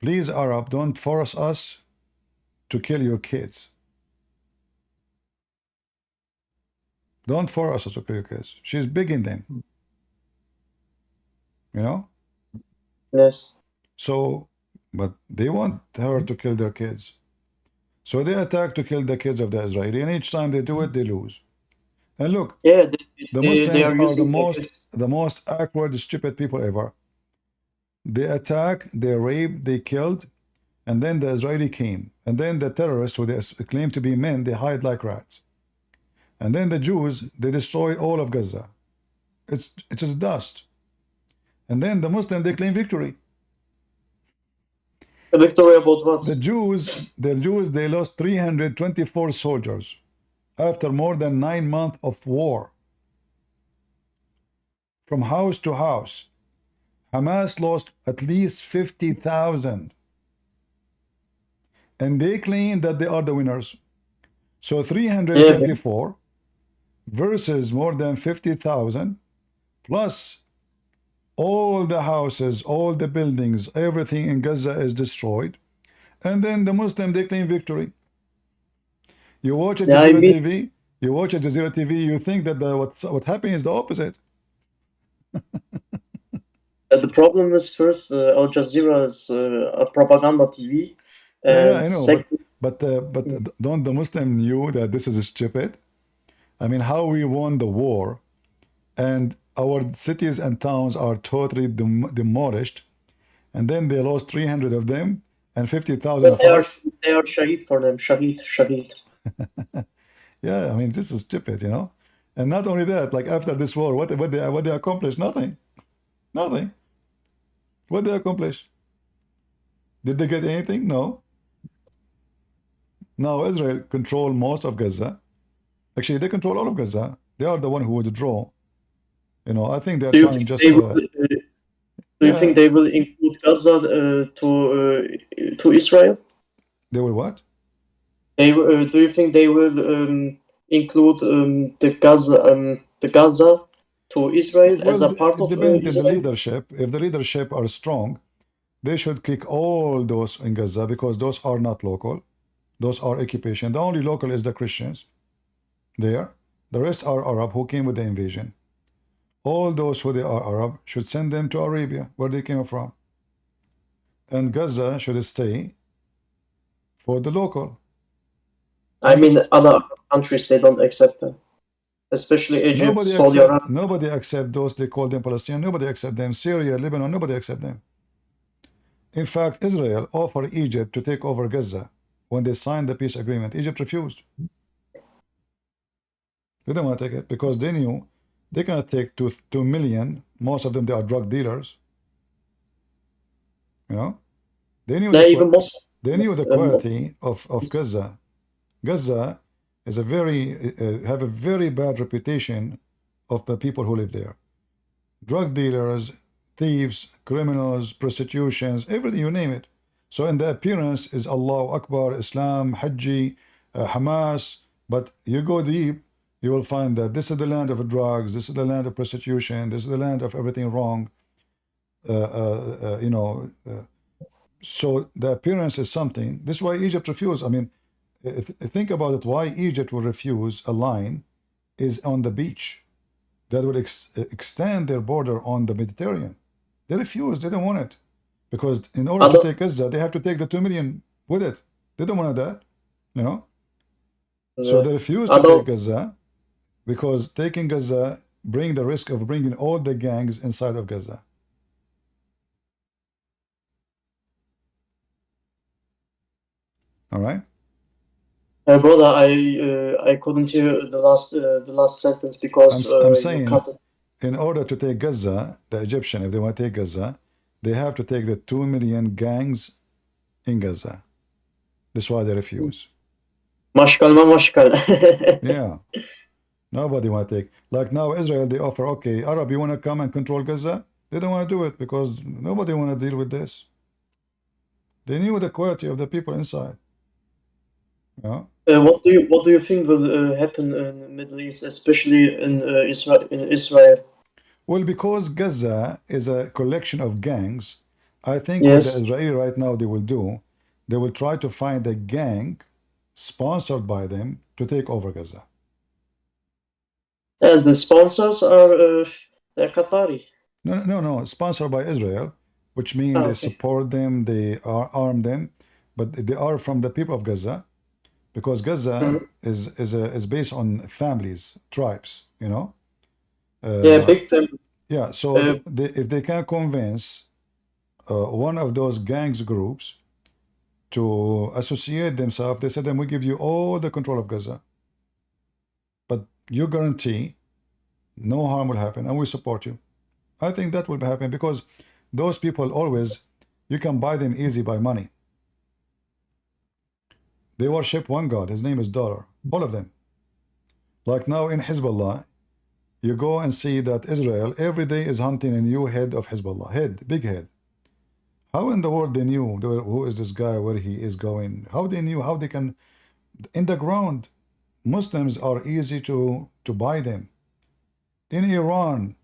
please, Arab, don't force us to kill your kids. Don't force us to kill your kids. She's begging them. You know? Yes. So, but they want her to kill their kids. So they attack to kill the kids of the Israeli, and each time they do it, they lose. And look, yeah, the Muslims are the most awkward, stupid people ever. They attack, they raped, they killed, and then the Israeli came. And then the terrorists, who they claim to be men, they hide like rats. And then the Jews, they destroy all of Gaza. It's just dust. And then the Muslims, they claim victory. A victory about what? The Jews, they lost 324 soldiers after more than 9 months of war. From house to house. Hamas lost at least 50,000. And they claim that they are the winners. So 324 versus more than 50,000 plus all the houses, all the buildings, everything in Gaza is destroyed. And then the Muslim, they claim victory. You watch Al Jazeera TV, you watch Al Jazeera TV, you think that what happened is the opposite. The problem is first, Al Jazeera is a propaganda TV. Yeah, I know, but don't the Muslim knew that this is stupid? I mean, how we won the war, and our cities and towns are totally demolished, and then they lost 300 of them and 50,000 of us. They are Shahid for them, Shahid. Yeah, I mean, this is stupid, you know. And not only that, like after this war, what they accomplished? Nothing. Nothing. What they accomplish? Did they get anything? No. Now Israel control most of Gaza. Actually, they control all of Gaza. They are the one who would draw. You know, I think they're trying just. Do you think they will include Gaza to Israel? They will what? Do you think they will include the Gaza to Israel as a part it of depends on the Israel? leadership. If the leadership are strong, they should kick all those in Gaza because those are not local. Those are occupation. The only local is the Christians there. The rest are Arab who came with the invasion. All those who they are Arab should send them to Arabia, where they came from. And Gaza should stay for the local. I mean, other countries, they don't accept them. Especially Egypt, Saudi Arabia. Nobody accept those, they call them Palestinian. Nobody accept them. Syria, Lebanon, nobody accept them. In fact, Israel offered Egypt to take over Gaza when they signed the peace agreement. Egypt refused. They don't want to take it because they knew they cannot take 2 million. Most of them, they are drug dealers. You know, they knew the quality of Gaza. Gaza is a very have a very bad reputation of the people who live there. Drug dealers, thieves, criminals, prostitutions, everything, you name it. So in the appearance is Allahu Akbar, Islam, Hajji, Hamas, but you go deep, you will find that this is the land of drugs, this is the land of prostitution, this is the land of everything wrong. So the appearance is something. This is why Egypt refused. I mean, think about it. Why Egypt will refuse a line is on the beach that will extend their border on the Mediterranean. They refuse. They don't want it because in order to take Gaza, they have to take the 2 million with it. They don't want that, you know. So they refuse to take Gaza because taking Gaza bring the risk of bringing all the gangs inside of Gaza. All right. Brother, I couldn't hear the last sentence because I'm saying in order to take Gaza, the Egyptian, if they want to take Gaza, they have to take the 2 million gangs in Gaza. That's why they refuse. Mashkal ma mashkal. Yeah. Nobody want to take. Like now Israel, they offer, okay, Arab, you want to come and control Gaza? They don't want to do it because nobody want to deal with this. They knew the quality of the people inside. Yeah. What do you think will happen in the Middle East, especially in Israel? Well, because Gaza is a collection of gangs, I think Yes. what the Israeli right now they will do, they will try to find a gang sponsored by them to take over Gaza. And the sponsors are they're Qatari. No, sponsored by Israel, which means they support them, they arm them, but they are from the people of Gaza. Because Gaza is based on families, tribes, you know. Big family. Yeah, so if they can convince one of those gangs groups to associate themselves, they said, then we give you all the control of Gaza, but you guarantee no harm will happen, and we support you. I think that will happen because those people always, you can buy them easy by money. They worship one God. His name is dollar. All of them. Like now in Hezbollah, you go and see that Israel every day is hunting a new head of Hezbollah. Head, big head. How in the world they knew who is this guy, where he is going? How they knew? How they can? In the ground, Muslims are easy to buy them. In Iran,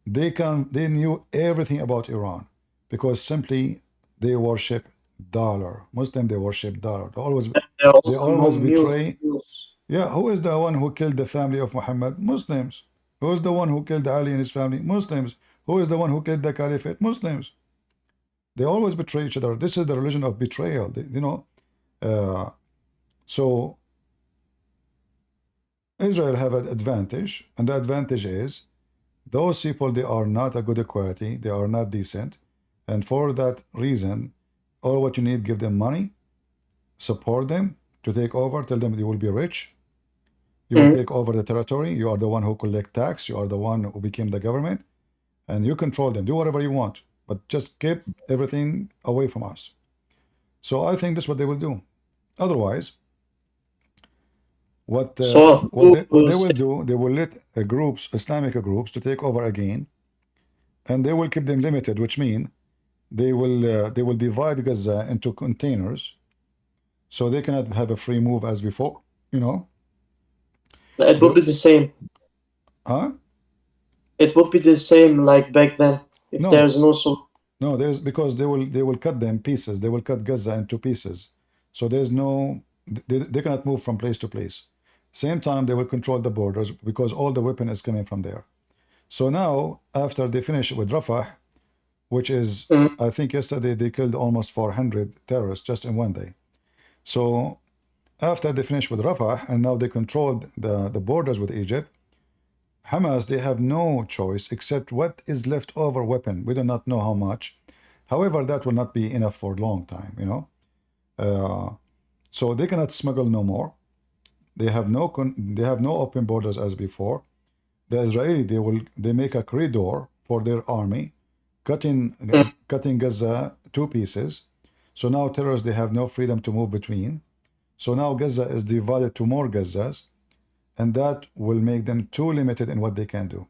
they knew everything about Iran because simply they worship dollar. Muslim, they worship dollar. They always betray. Yeah, who is the one who killed the family of Muhammad? Muslims. Who is the one who killed Ali and his family? Muslims. Who is the one who killed the caliphate? Muslims. They always betray each other. This is the religion of betrayal. You know. So Israel have an advantage, and the advantage is those people, they are not a good quality. They are not decent, and for that reason, all what you need, give them money, support them to take over, tell them you will be rich, you will take over the territory, you are the one who collect tax, you are the one who became the government, and you control them, do whatever you want, but just keep everything away from us. So I think that's what they will do. Otherwise, what they will do, they will let groups, Islamic groups, to take over again, and they will keep them limited, which means they will divide Gaza into containers. So they cannot have a free move as before, you know. It would be the same. Huh? It would be the same like back then if No. there's no so. No, there's because they will cut them pieces. They will cut Gaza into pieces. So there's no they cannot move from place to place. Same time they will control the borders because all the weapon is coming from there. So now after they finish with Rafah, which is I think yesterday they killed almost 400 terrorists just in one day. So after they finish with Rafah and now they controlled the borders with Egypt, Hamas, they have no choice except what is left over weapon. We do not know how much. However, that will not be enough for a long time, you know. So they cannot smuggle no more. They have no open borders as before. The Israeli they make a corridor for their army, cutting Gaza two pieces. So now terrorists they have no freedom to move between. So now Gaza is divided to more Gazas, and that will make them too limited in what they can do.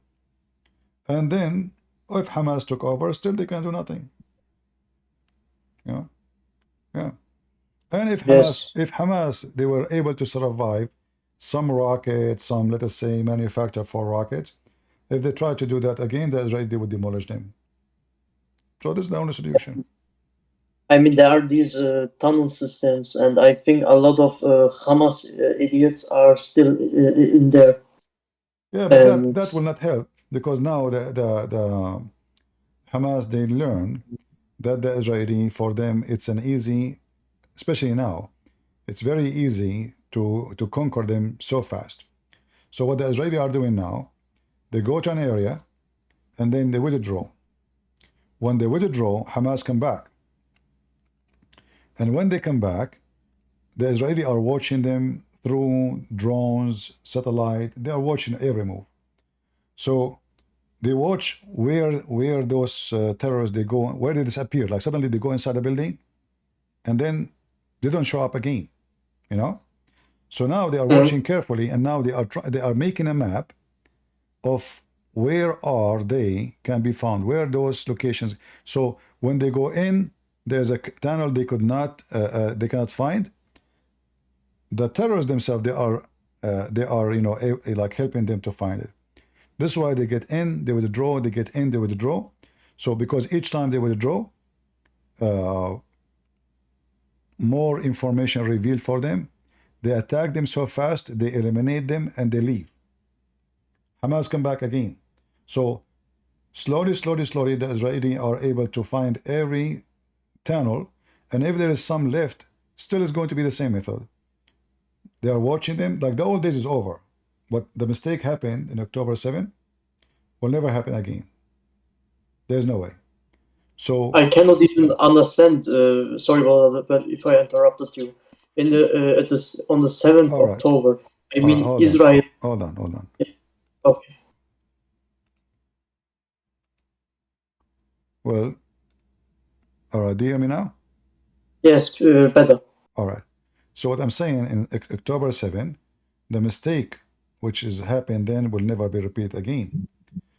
And then if Hamas took over, still they can do nothing. Yeah. Yeah. And if Hamas they were able to survive some rockets, some let us say manufacture for rockets, if they try to do that again, the Israeli would demolish them. So this is the only solution. I mean, there are these tunnel systems, and I think a lot of Hamas idiots are still in there. Yeah, but that will not help because now the Hamas they learn that the Israeli for them it's an easy, especially now, it's very easy to conquer them so fast. So what the Israeli are doing now, they go to an area and then they withdraw. When they withdraw, Hamas come back. And when they come back, the Israeli are watching them through drones, satellite. They are watching every move. So they watch where those terrorists they go, where they disappear. Like suddenly they go inside the building, and then they don't show up again. You know. So now they are watching carefully, and now they are making a map of where are they can be found, where those locations. So when they go in, there's a tunnel they cannot find. The terrorists themselves, they are you know like helping them to find it. This is why they get in, they withdraw, they get in, they withdraw. So because each time they withdraw, more information revealed for them. They attack them so fast, they eliminate them and they leave. Hamas come back again. So slowly, the Israeli are able to find every tunnel, and if there is some left, still is going to be the same method. They are watching them, like the old days is over. But the mistake happened in October 7 will never happen again. There's no way. So I cannot even understand. Sorry about that, but if I interrupted you, in the on the 7th October, I mean Israel. Hold on. Okay. Well, all right. Do you hear me now? Yes, better. All right. So what I'm saying in October 7, the mistake which is happened then will never be repeated again.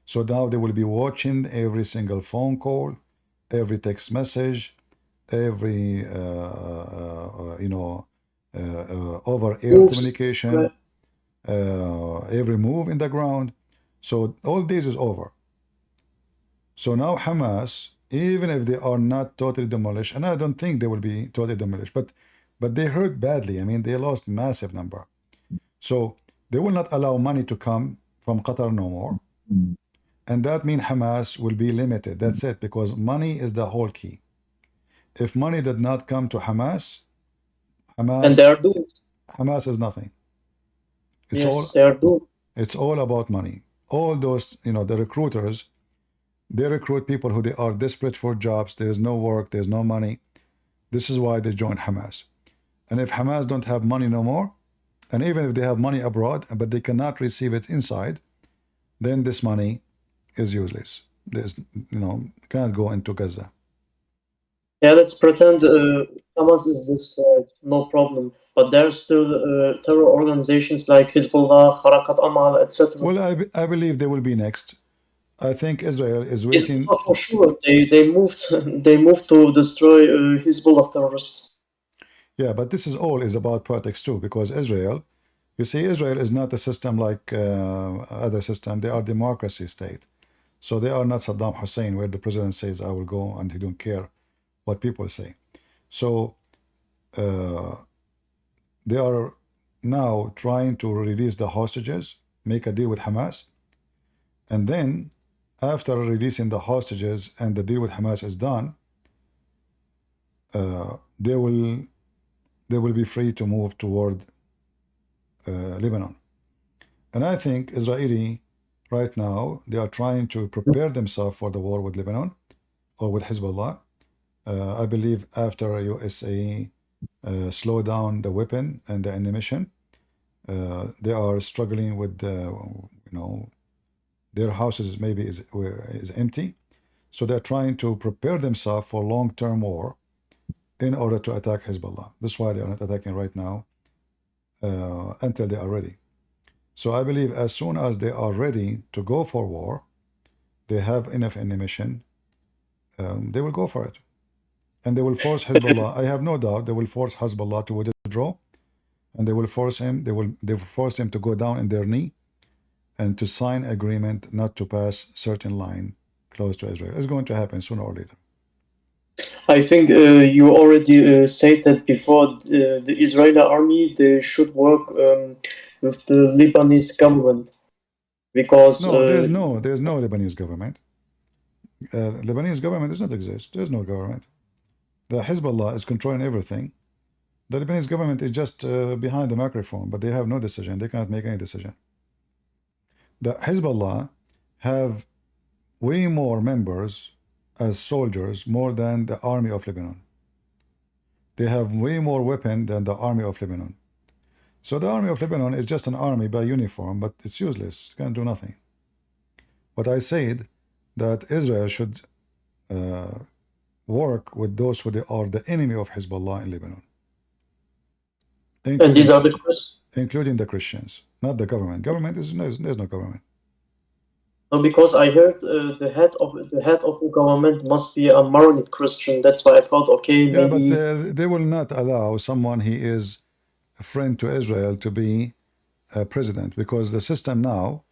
So now they will be watching every single phone call, every text message, every you know over-air communication, every move in the ground. So all this is over. So now Hamas, even if they are not totally demolished, and I don't think they will be totally demolished, but they hurt badly. I mean, they lost massive number. So they will not allow money to come from Qatar no more. And that means Hamas will be limited. That's it, because money is the whole key. If money did not come to Hamas, and they are doomed. Hamas is nothing. They are doomed. It's all about money. All those, you know, the recruiters, they recruit people who they are desperate for jobs. There's no work. There's no money. This is why they join Hamas. And if Hamas don't have money no more, and even if they have money abroad, but they cannot receive it inside, then this money is useless. There's, you know, cannot go into Gaza. Yeah, let's pretend Hamas is destroyed, no problem. But there's still terror organizations like Hezbollah, Harakat Amal, etc. Well, I believe they will be next. I think Israel is waiting. Hezbollah for sure. They moved to destroy Hezbollah terrorists. Yeah, but this is all is about politics too, because Israel, you see, Israel is not a system like other system. They are democracy state. So they are not Saddam Hussein, where the president says, I will go, and he don't care what people say. So they are now trying to release the hostages, make a deal with Hamas, and then after releasing the hostages and the deal with Hamas is done, they will be free to move toward Lebanon. And I think Israeli right now, they are trying to prepare themselves for the war with Lebanon or with Hezbollah. I believe after USA slow down the weapon and the ammunition, they are struggling with the, their houses maybe is empty. So they're trying to prepare themselves for long-term war in order to attack Hezbollah. That's why they are not attacking right now until they are ready. So I believe as soon as they are ready to go for war, they have enough ammunition, they will go for it. And they will force Hezbollah, I have no doubt, they will force Hezbollah to withdraw, and they will force him, they will force him to go down in their knee and to sign agreement not to pass certain line close to Israel. It's going to happen sooner or later. I think you already said that before. The Israeli army, they should work with the Lebanese government, because no, there's no Lebanese government. Lebanese government does not exist. There's no government. The Hezbollah is controlling everything. The Lebanese government is just behind the microphone, but they have no decision. They cannot make any decision. The Hezbollah have way more members as soldiers, more than the army of Lebanon. They have way more weapon than the army of Lebanon. So the army of Lebanon is just an army by uniform, but it's useless. It can't do nothing. But I said that Israel should work with those who are the enemy of Hezbollah in Lebanon. And these are the Christians? Including the Christians, not the government. Government is there's no government. No, because I heard the head of the government must be a Maronite Christian. That's why I thought, okay, yeah, maybe. But they will not allow someone he is a friend to Israel to be a president, because the system now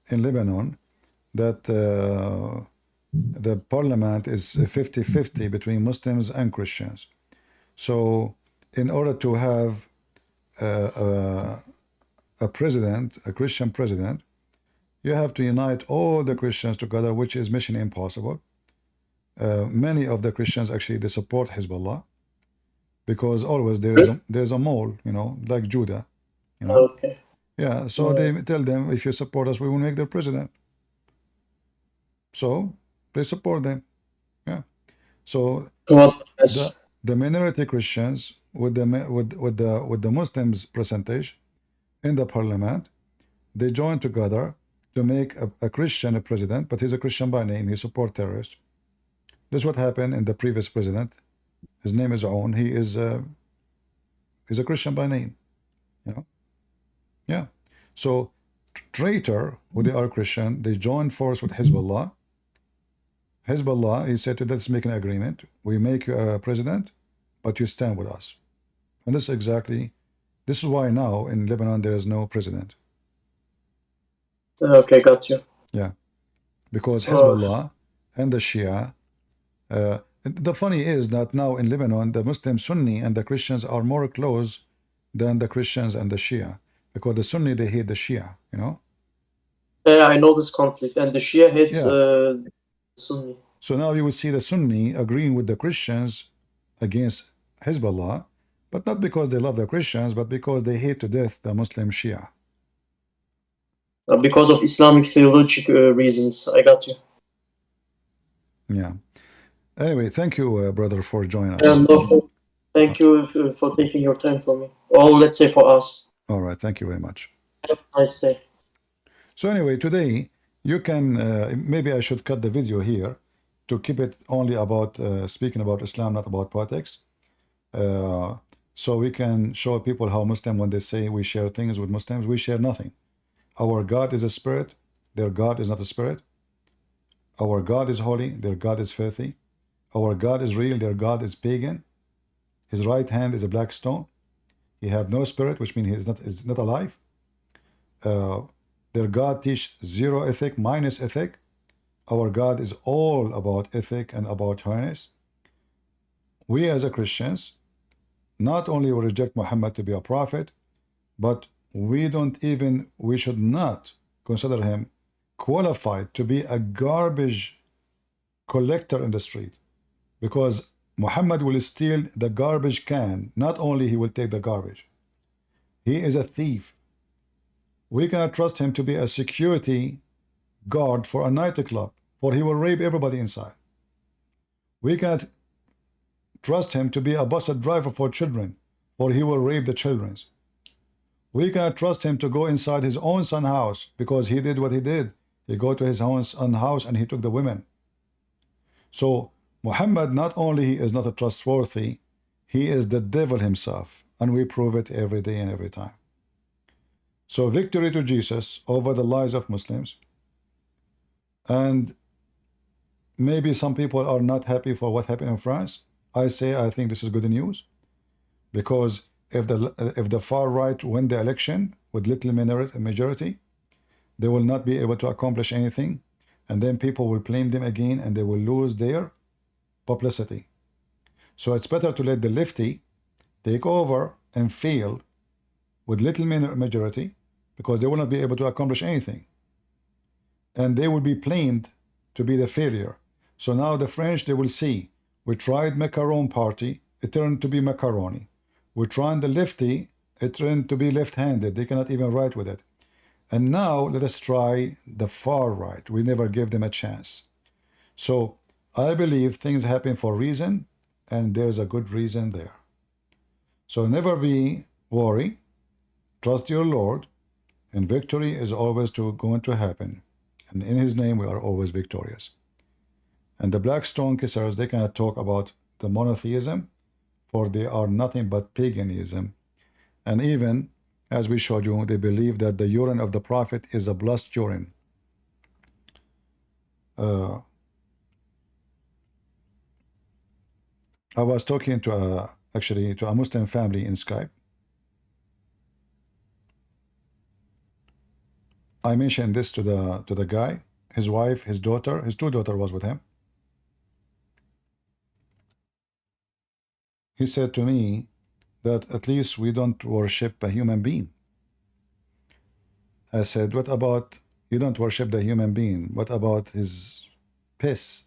in Lebanon that the parliament is 50-50 between Muslims and Christians. So in order to have a president, a Christian president, you have to unite all the Christians together, which is mission impossible. Many of the Christians actually they support Hezbollah, because always there's a mole, like Judah, Okay. Yeah, so they tell them, if you support us, we will make the president. So they support them. Yeah. So the minority Christians with the Muslims percentage in the parliament, they join together to make a Christian a president, but he's a Christian by name. He supports terrorists. This is what happened in the previous president. His name is On. He's a Christian by name. Yeah. So traitor, who they are Christian, they join force with Hezbollah. Hezbollah, he said, let's make an agreement. We make you a president, but you stand with us. And this is why now in Lebanon there is no president. Okay, got you. Yeah, because Hezbollah and the Shia. The funny is that now in Lebanon, the Muslim Sunni and the Christians are more close than the Christians and the Shia, because the Sunni, they hate the Shia, Yeah, I know this conflict, and the Shia hates Sunni. So now you will see the Sunni agreeing with the Christians against Hezbollah, but not because they love the Christians, but because they hate to death the Muslim Shia. Because of Islamic theological reasons. I got you. Yeah. Anyway, thank you, brother, for joining us. Thank you for taking your time for me. Or let's say for us. All right. Thank you very much. Have a nice day. So anyway, today you can, maybe I should cut the video here to keep it only about speaking about Islam, not about politics. So we can show people how Muslim, when they say we share things with Muslims, we share nothing. Our God is a spirit. Their God is not a spirit. Our God is holy. Their God is filthy. Our God is real. Their God is pagan. His right hand is a black stone. He have no spirit, which means he is not alive. Their God teach zero ethic, minus ethic. Our God is all about ethic and about holiness. We as a Christians, not only will reject Muhammad to be a prophet, but we should not consider him qualified to be a garbage collector in the street, because Muhammad will steal the garbage can. Not only he will take the garbage, he is a thief. We cannot trust him to be a security guard for a nightclub, for he will rape everybody inside. We cannot trust him to be a bus driver for children, for he will rape the children. We cannot trust him to go inside his own son's house, because he did what he did. He go to his own son's house and he took the women. So Muhammad, not only he is not a trustworthy, he is the devil himself, and we prove it every day and every time. So victory to Jesus over the lies of Muslims. And maybe some people are not happy for what happened in France. I think this is good news, because if the far right win the election with little majority, they will not be able to accomplish anything, and then people will blame them again, and they will lose their publicity. So it's better to let the lefty take over and fail with little majority, because they will not be able to accomplish anything, and they will be blamed to be the failure. So now the French, they will see, we tried Macron party, it turned to be macaroni. We tried the lefty, it turned to be left-handed. They cannot even write with it. And now let us try the far right. We never give them a chance. So I believe things happen for a reason, and there's a good reason there. So never be worried. Trust your Lord, and victory is always going to happen. And in his name we are always victorious. And the black stone kissers, they cannot talk about the monotheism, for they are nothing but paganism. And even, as we showed you, they believe that the urine of the prophet is a blessed urine. I was talking to a Muslim family in Skype. I mentioned this to the guy, his wife, his daughter, his two daughters was with him. He said to me that at least we don't worship a human being. I said, what about, you don't worship the human being, what about his piss?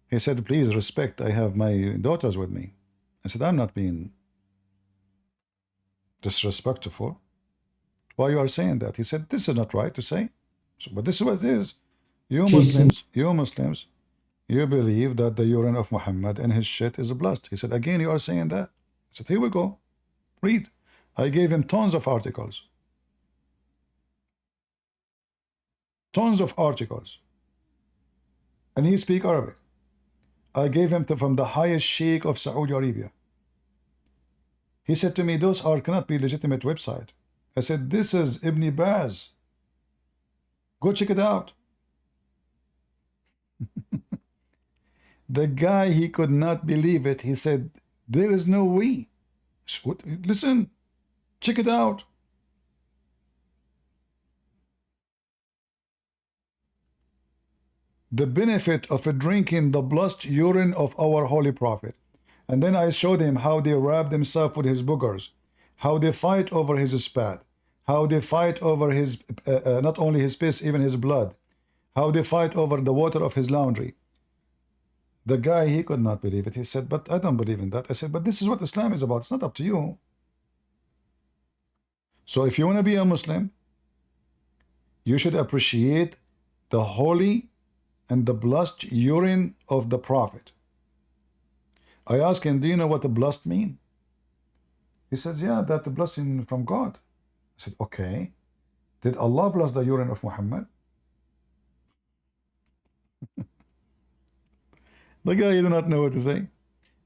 He said, please respect, I have my daughters with me. I said, I'm not being disrespectful. Why you are saying that? He said, this is not right to say. So, but this is what it is. You Muslims, you believe that the urine of Muhammad and his shit is blessed. He said, again, you are saying that? I said, here we go. Read. I gave him tons of articles. Tons of articles. And he speaks Arabic. I gave him from the highest sheikh of Saudi Arabia. He said to me, those cannot be legitimate website. I said, this is Ibn Baz. Go check it out. The guy, he could not believe it. He said, there is no way. Listen, check it out. The benefit of drinking the blessed urine of our holy prophet. And then I showed him how they wrap themselves with his boogers, how they fight over his spat, how they fight over his, not only his piss, even his blood, how they fight over the water of his laundry. The guy, he could not believe it. He said, but I don't believe in that. I said, but this is what Islam is about. It's not up to you. So if you want to be a Muslim, you should appreciate the holy and the blessed urine of the Prophet. I asked him, do you know what the blessed mean? He says, yeah, that's the blessing from God. I said, okay. Did Allah bless the urine of Muhammad? The guy, he do not know what to say.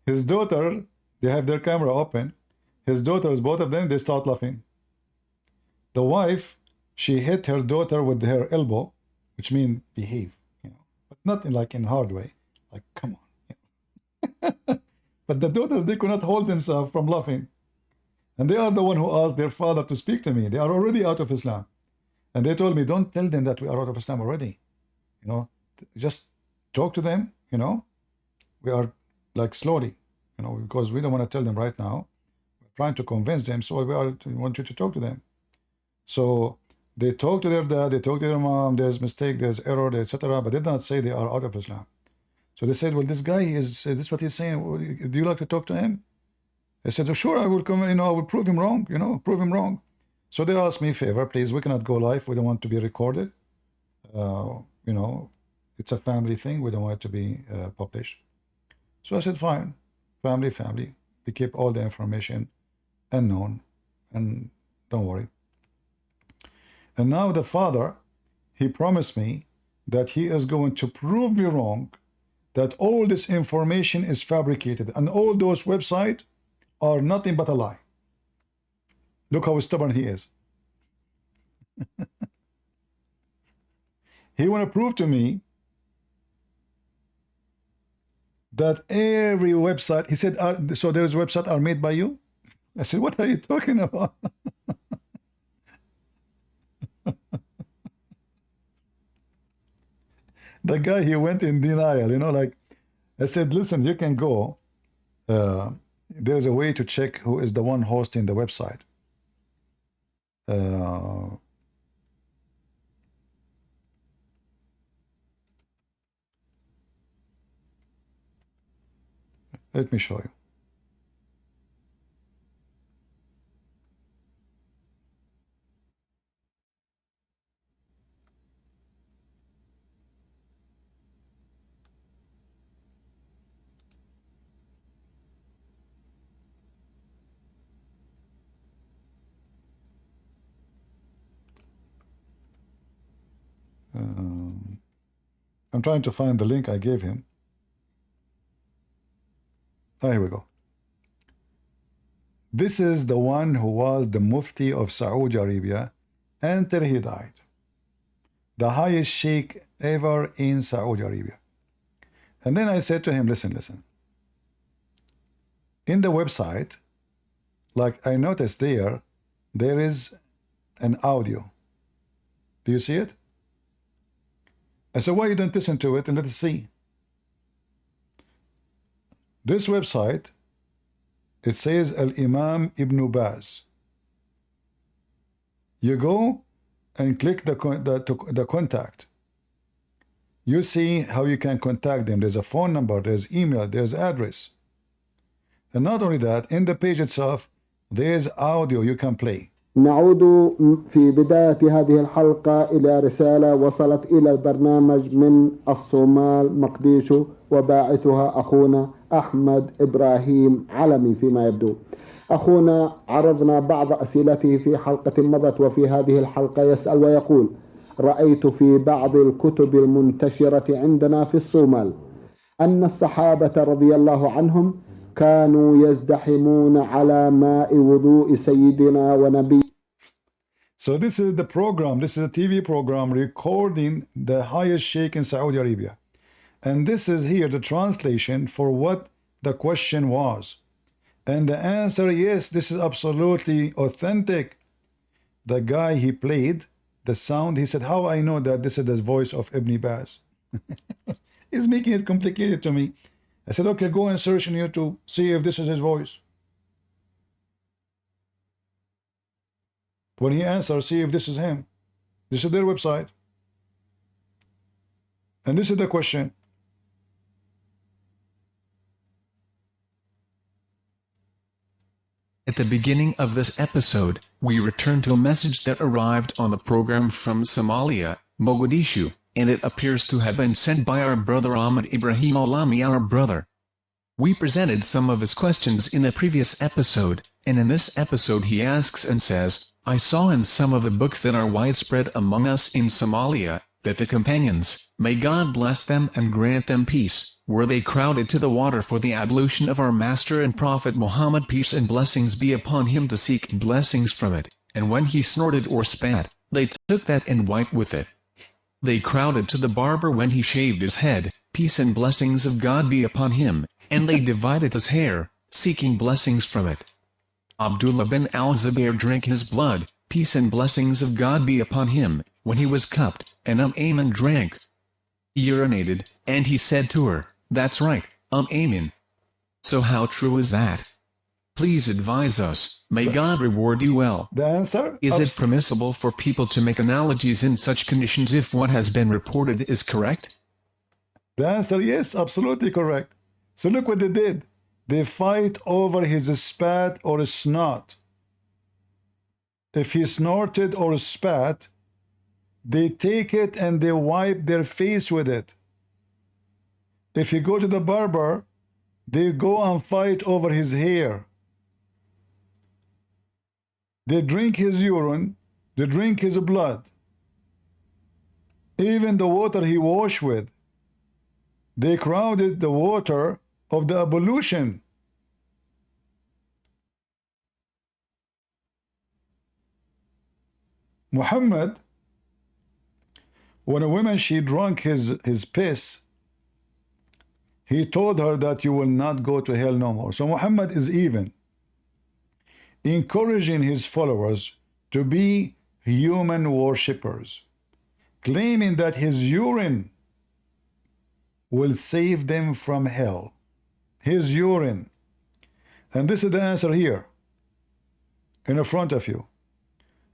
His daughter, they have their camera open. His daughters, both of them, they start laughing. The wife, she hit her daughter with her elbow, which means behave, but not in like in hard way. Like, come on. But the daughters, they could not hold themselves from laughing. And they are the one who asked their father to speak to me. They are already out of Islam. And they told me, don't tell them that we are out of Islam already. You know, just talk to them, you know. We are like slowly, you know, because we don't want to tell them right now. We're trying to convince them, so we want you to talk to them. So they talk to their dad, they talk to their mom, there's mistake, there's error, etc. But they did not say they are out of Islam. So they said, well, this guy is, this is what he's saying. Do you like to talk to him? I said, oh, sure, I will come, you know, I will prove him wrong, you know, prove him wrong. So they asked me a favor, please, we cannot go live. We don't want to be recorded. You know, it's a family thing. We don't want it to be published. So I said, fine, family. We keep all the information unknown and don't worry. And now the father, he promised me that he is going to prove me wrong, that all this information is fabricated and all those websites are nothing but a lie. Look how stubborn he is. He want to prove to me that every website, he said, so there's websites are made by you? I said, what are you talking about? The guy, he went in denial, you know, like, I said, listen, you can go. There's a way to check who is the one hosting the website. Let me show you. I'm trying to find the link I gave him. Oh, here we go. This is the one who was the Mufti of Saudi Arabia until he died. The highest sheikh ever in Saudi Arabia. And then I said to him, listen. In the website, like I noticed there is an audio. Do you see it? I said, why you don't listen to it and let us see? This website, it says Al-Imam Ibn Baz. You go and click the contact. You see how you can contact them. There's a phone number, there's email, there's address. And not only that, in the page itself, there's audio you can play. نعود في بداية هذه الحلقة إلى رسالة وصلت إلى البرنامج من الصومال مقديشو وباعثها أخونا أحمد إبراهيم علمي فيما يبدو. أخونا عرضنا بعض أسئلته في حلقة مضت، وفي هذه الحلقة يسأل ويقول: رأيت في بعض الكتب المنتشرة عندنا في الصومال أن الصحابة رضي الله عنهم كانوا يزدحمون على ماء وضوء سيدنا ونبي. So this is the program, this is a TV program recording the highest sheikh in Saudi Arabia. And this is here the translation for what the question was. And the answer, yes, this is absolutely authentic. The guy, he played the sound. He said, how I know that this is the voice of Ibn Baz? He's making it complicated to me. I said, okay, go and search on YouTube, see if this is his voice. When he answers, see if this is him. This is their website. And this is the question. At the beginning of this episode, we return to a message that arrived on the program from Somalia, Mogadishu, and it appears to have been sent by our brother Ahmed Ibrahim Alami, our brother. We presented some of his questions in a previous episode, and in this episode he asks and says, I saw in some of the books that are widespread among us in Somalia, that the companions, may God bless them and grant them peace, were they crowded to the water for the ablution of our Master and Prophet Muhammad, peace and blessings be upon him, to seek blessings from it, and when he snorted or spat, they took that and wiped with it. They crowded to the barber when he shaved his head, peace and blessings of God be upon him, and they divided his hair, seeking blessings from it. Abdullah bin al-Zubayr drank his blood, peace and blessings of God be upon him, when he was cupped, and Ayman drank. He urinated, and he said to her, "That's right, Ayman." So how true is that? Please advise us, may God reward you well. The answer? Is it permissible for people to make analogies in such conditions if what has been reported is correct? The answer, yes, absolutely correct. So look what they did. They fight over his spat or snot. If he snorted or spat, they take it and they wipe their face with it. If you go to the barber, they go and fight over his hair. They drink his urine, they drink his blood. Even the water he washed with, they crowded the water of the ablution. Muhammad, when a woman, she drank his piss, he told her that you will not go to hell no more. So Muhammad is even encouraging his followers to be human worshippers, claiming that his urine will save them from hell. His urine. And this is the answer here in front of you.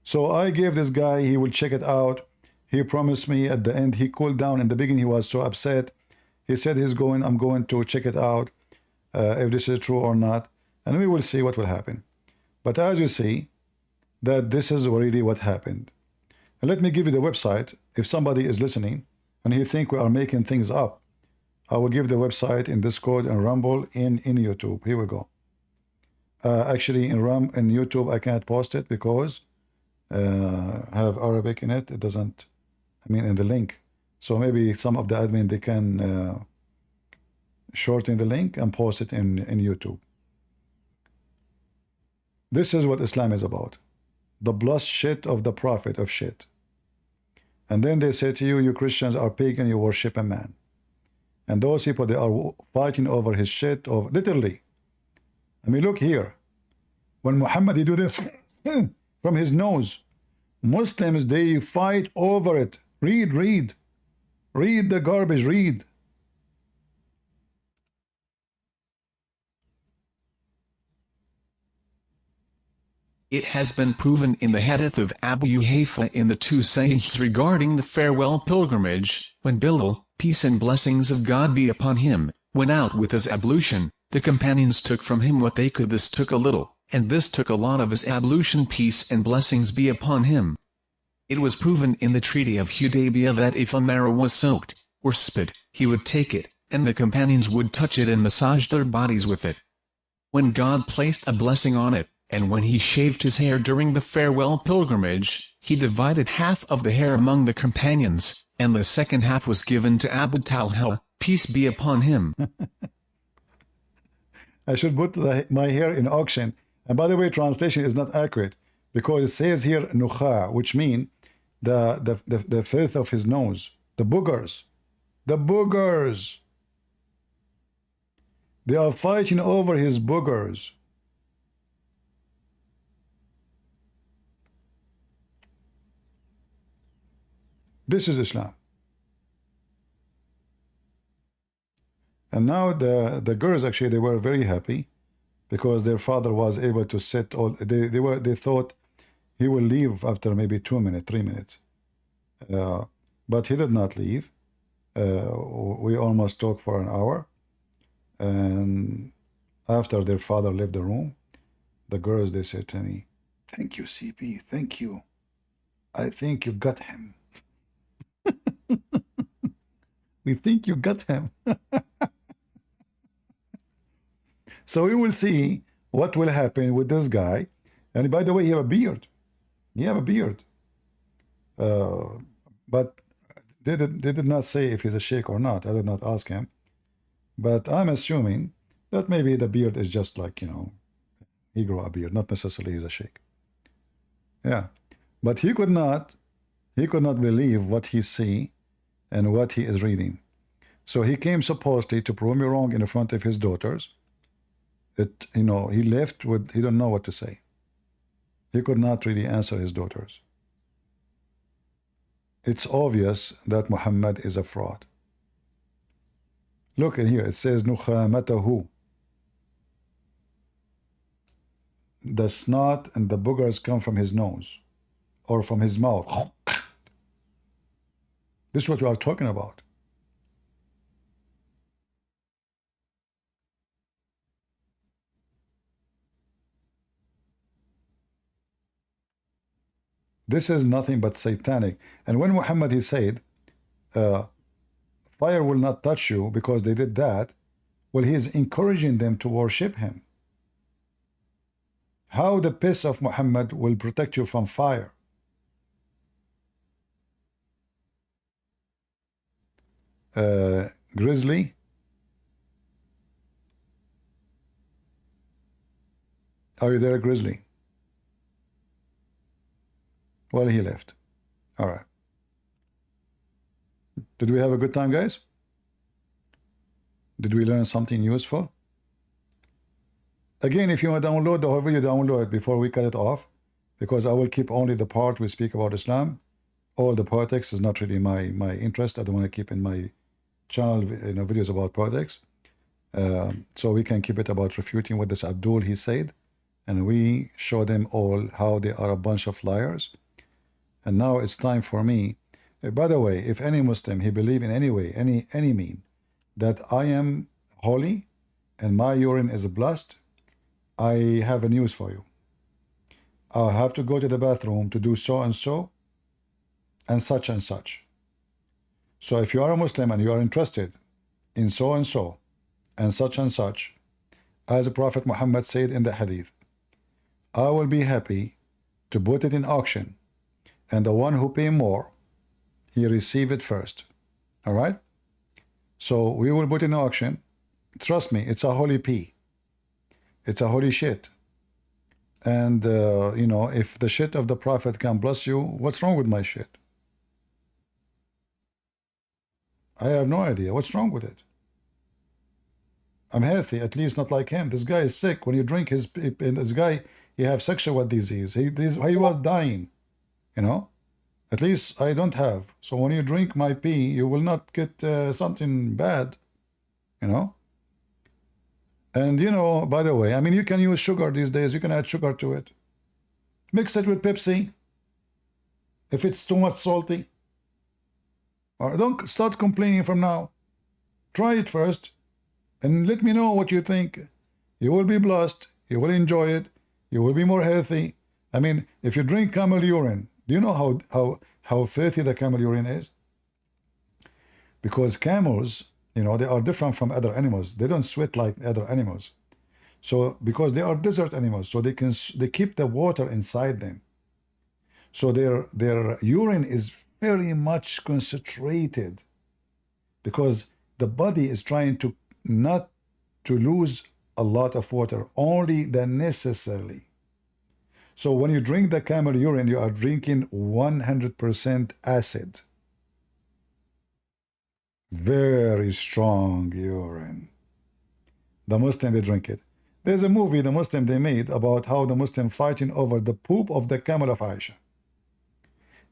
So I gave this guy, he will check it out. He promised me at the end, he cooled down. In the beginning he was so upset. He said I'm going to check it out, if this is true or not, and we will see what will happen. But as you see, that this is already what happened. And let me give you the website. If somebody is listening and he think we are making things up, I will give the website in Discord and Rumble in YouTube. Here we go. Actually, in YouTube I can't post it because have Arabic in it. It doesn't, I mean, in the link. So maybe some of the admin, they can shorten the link and post it in YouTube. This is what Islam is about. The blood shit of the prophet of shit. And then they say to you, you Christians are pagan, you worship a man. And those people, they are fighting over his shit, over literally. I mean, look here. When Muhammad, he do this from his nose, Muslims, they fight over it. Read the garbage, read. It has been proven in the hadith of Abu Hanifa in the two sayings regarding the farewell pilgrimage, when Bilal, peace and blessings of God be upon him, went out with his ablution, the companions took from him what they could. This took a little, and this took a lot of his ablution, peace and blessings be upon him. It was proven in the treaty of Hudaybiyah that if a marrow was soaked, or spit, he would take it, and the companions would touch it and massage their bodies with it. When God placed a blessing on it, and when he shaved his hair during the farewell pilgrimage, he divided half of the hair among the companions, and the second half was given to Abu Talha, peace be upon him. I should put my hair in auction. And by the way, translation is not accurate, because it says here nukha, which means the filth of his nose, the boogers. The boogers. They are fighting over his boogers. This is Islam. And now the girls, actually, they were very happy because their father was able to set all. They thought he will leave after maybe 2 minutes, 3 minutes, but he did not leave. We almost talked for an hour, and after their father left the room, the girls, they said to me, "Thank you, CP, thank you. I think you got him." We think you got him. So we will see what will happen with this guy. And by the way, he have a beard. He have a beard. But they did not say if he's a sheikh or not. I did not ask him. But I'm assuming that maybe the beard is just like, you know, he grew a beard, not necessarily he's a sheikh. Yeah. But he could not believe what he see and what he is reading. So he came supposedly to prove me wrong in front of his daughters. You know, he left with, he don't know what to say. He could not really answer his daughters. It's obvious that Muhammad is a fraud. Look in here, it says nukhamatahu. The snot and the boogers come from his nose or from his mouth. This is what we are talking about. This is nothing but satanic. And when Muhammad, he said, fire will not touch you because they did that, well, he is encouraging them to worship him. How the piss of Muhammad will protect you from fire? Grizzly? Are you there, Grizzly? Well, he left. All right. Did we have a good time, guys? Did we learn something useful? Again, if you want to download the whole video, download it before we cut it off, because I will keep only the part we speak about Islam. All the politics is not really my interest. I don't want to keep in my channel, videos about politics. So we can keep it about refuting what this Abdul he said, and we show them all how they are a bunch of liars. And now it's time for me. By the way, if any Muslim, he believe in any way, any mean, that I am holy and my urine is blessed, I have a news for you. I have to go to the bathroom to do so and so and such and such. So if you are a Muslim and you are interested in so and so and such, as Prophet Muhammad said in the hadith, I will be happy to put it in auction, and the one who pay more, he receive it first. All right? So we will put in auction. Trust me, it's a holy pee. It's a holy shit. And, if the shit of the Prophet can bless you, what's wrong with my shit? I have no idea. What's wrong with it? I'm healthy, at least not like him. This guy is sick. When you drink this guy, he have sexual disease. He was dying. At least I don't have. So when you drink my pee, you will not get something bad, And, by the way, you can use sugar these days. You can add sugar to it. Mix it with Pepsi if it's too much salty. Or don't start complaining from now. Try it first and let me know what you think. You will be blessed. You will enjoy it. You will be more healthy. If you drink camel urine, do you know how filthy the camel urine is? Because camels, they are different from other animals. They don't sweat like other animals. So because they are desert animals, so they keep the water inside them. So their urine is very much concentrated, because the body is trying to not to lose a lot of water, only the necessary. So when you drink the camel urine, you are drinking 100% acid. Very strong urine. The Muslim, they drink it. There's a movie the Muslim they made about how the Muslim fighting over the poop of the camel of Aisha.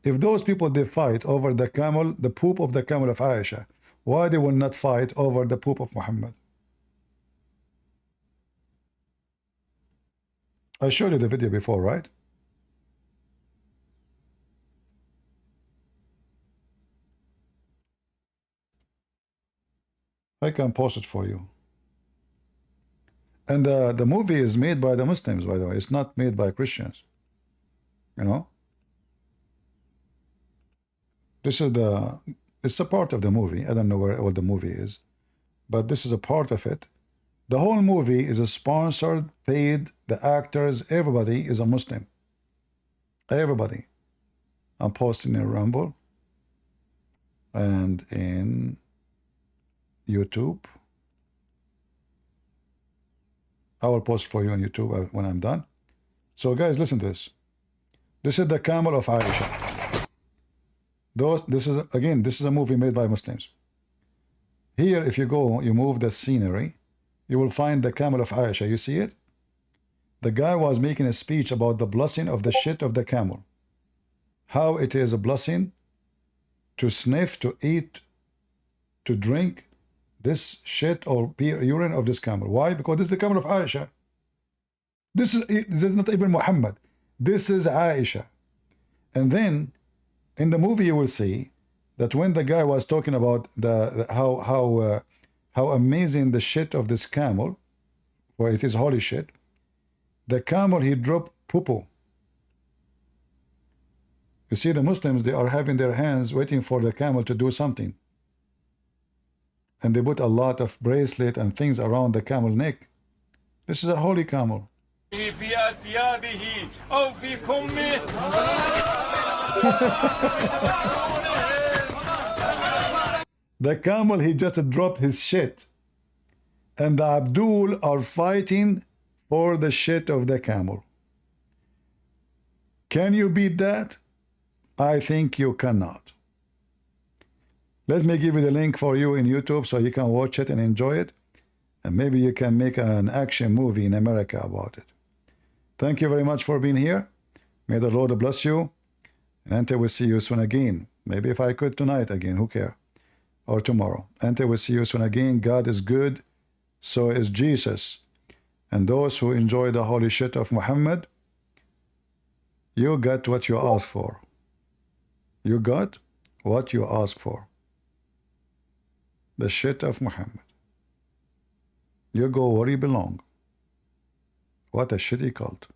If those people, they fight over the poop of the camel of Aisha, why they will not fight over the poop of Muhammad? I showed you the video before, right? I can post it for you. And the movie is made by the Muslims, by the way. It's not made by Christians. This is it's a part of the movie. I don't know where all the movie is, but this is a part of it. The whole movie is a sponsored, paid, the actors, everybody is a Muslim. Everybody. I'm posting in Rumble and in YouTube. I will post for you on YouTube when I'm done. So guys, listen to this. This is the camel of Aisha. This is a movie made by Muslims. Here, if you go, you move the scenery, you will find the camel of Aisha. You see it? The guy was making a speech about the blessing of the shit of the camel. How it is a blessing to sniff, to eat, to drink this shit or urine of this camel. Why? Because this is the camel of Aisha. This is not even Muhammad. This is Aisha. And then in the movie you will see that when the guy was talking about how amazing the shit of this camel, for it is holy shit, the camel, he dropped poo-poo. You see, the Muslims, they are having their hands waiting for the camel to do something. And they put a lot of bracelet and things around the camel neck. This is a holy camel. The camel, he just dropped his shit. And the Abdul are fighting for the shit of the camel. Can you beat that? I think you cannot. Let me give you the link for you in YouTube so you can watch it and enjoy it. And maybe you can make an action movie in America about it. Thank you very much for being here. May the Lord bless you. And until we see you soon again. Maybe if I could tonight again, who cares? Or tomorrow. Until we see you soon again. God is good. So is Jesus. And those who enjoy the holy shit of Muhammad, you got what you asked for. You got what you asked for. The shit of Muhammad. You go where you belong. What a shitty cult.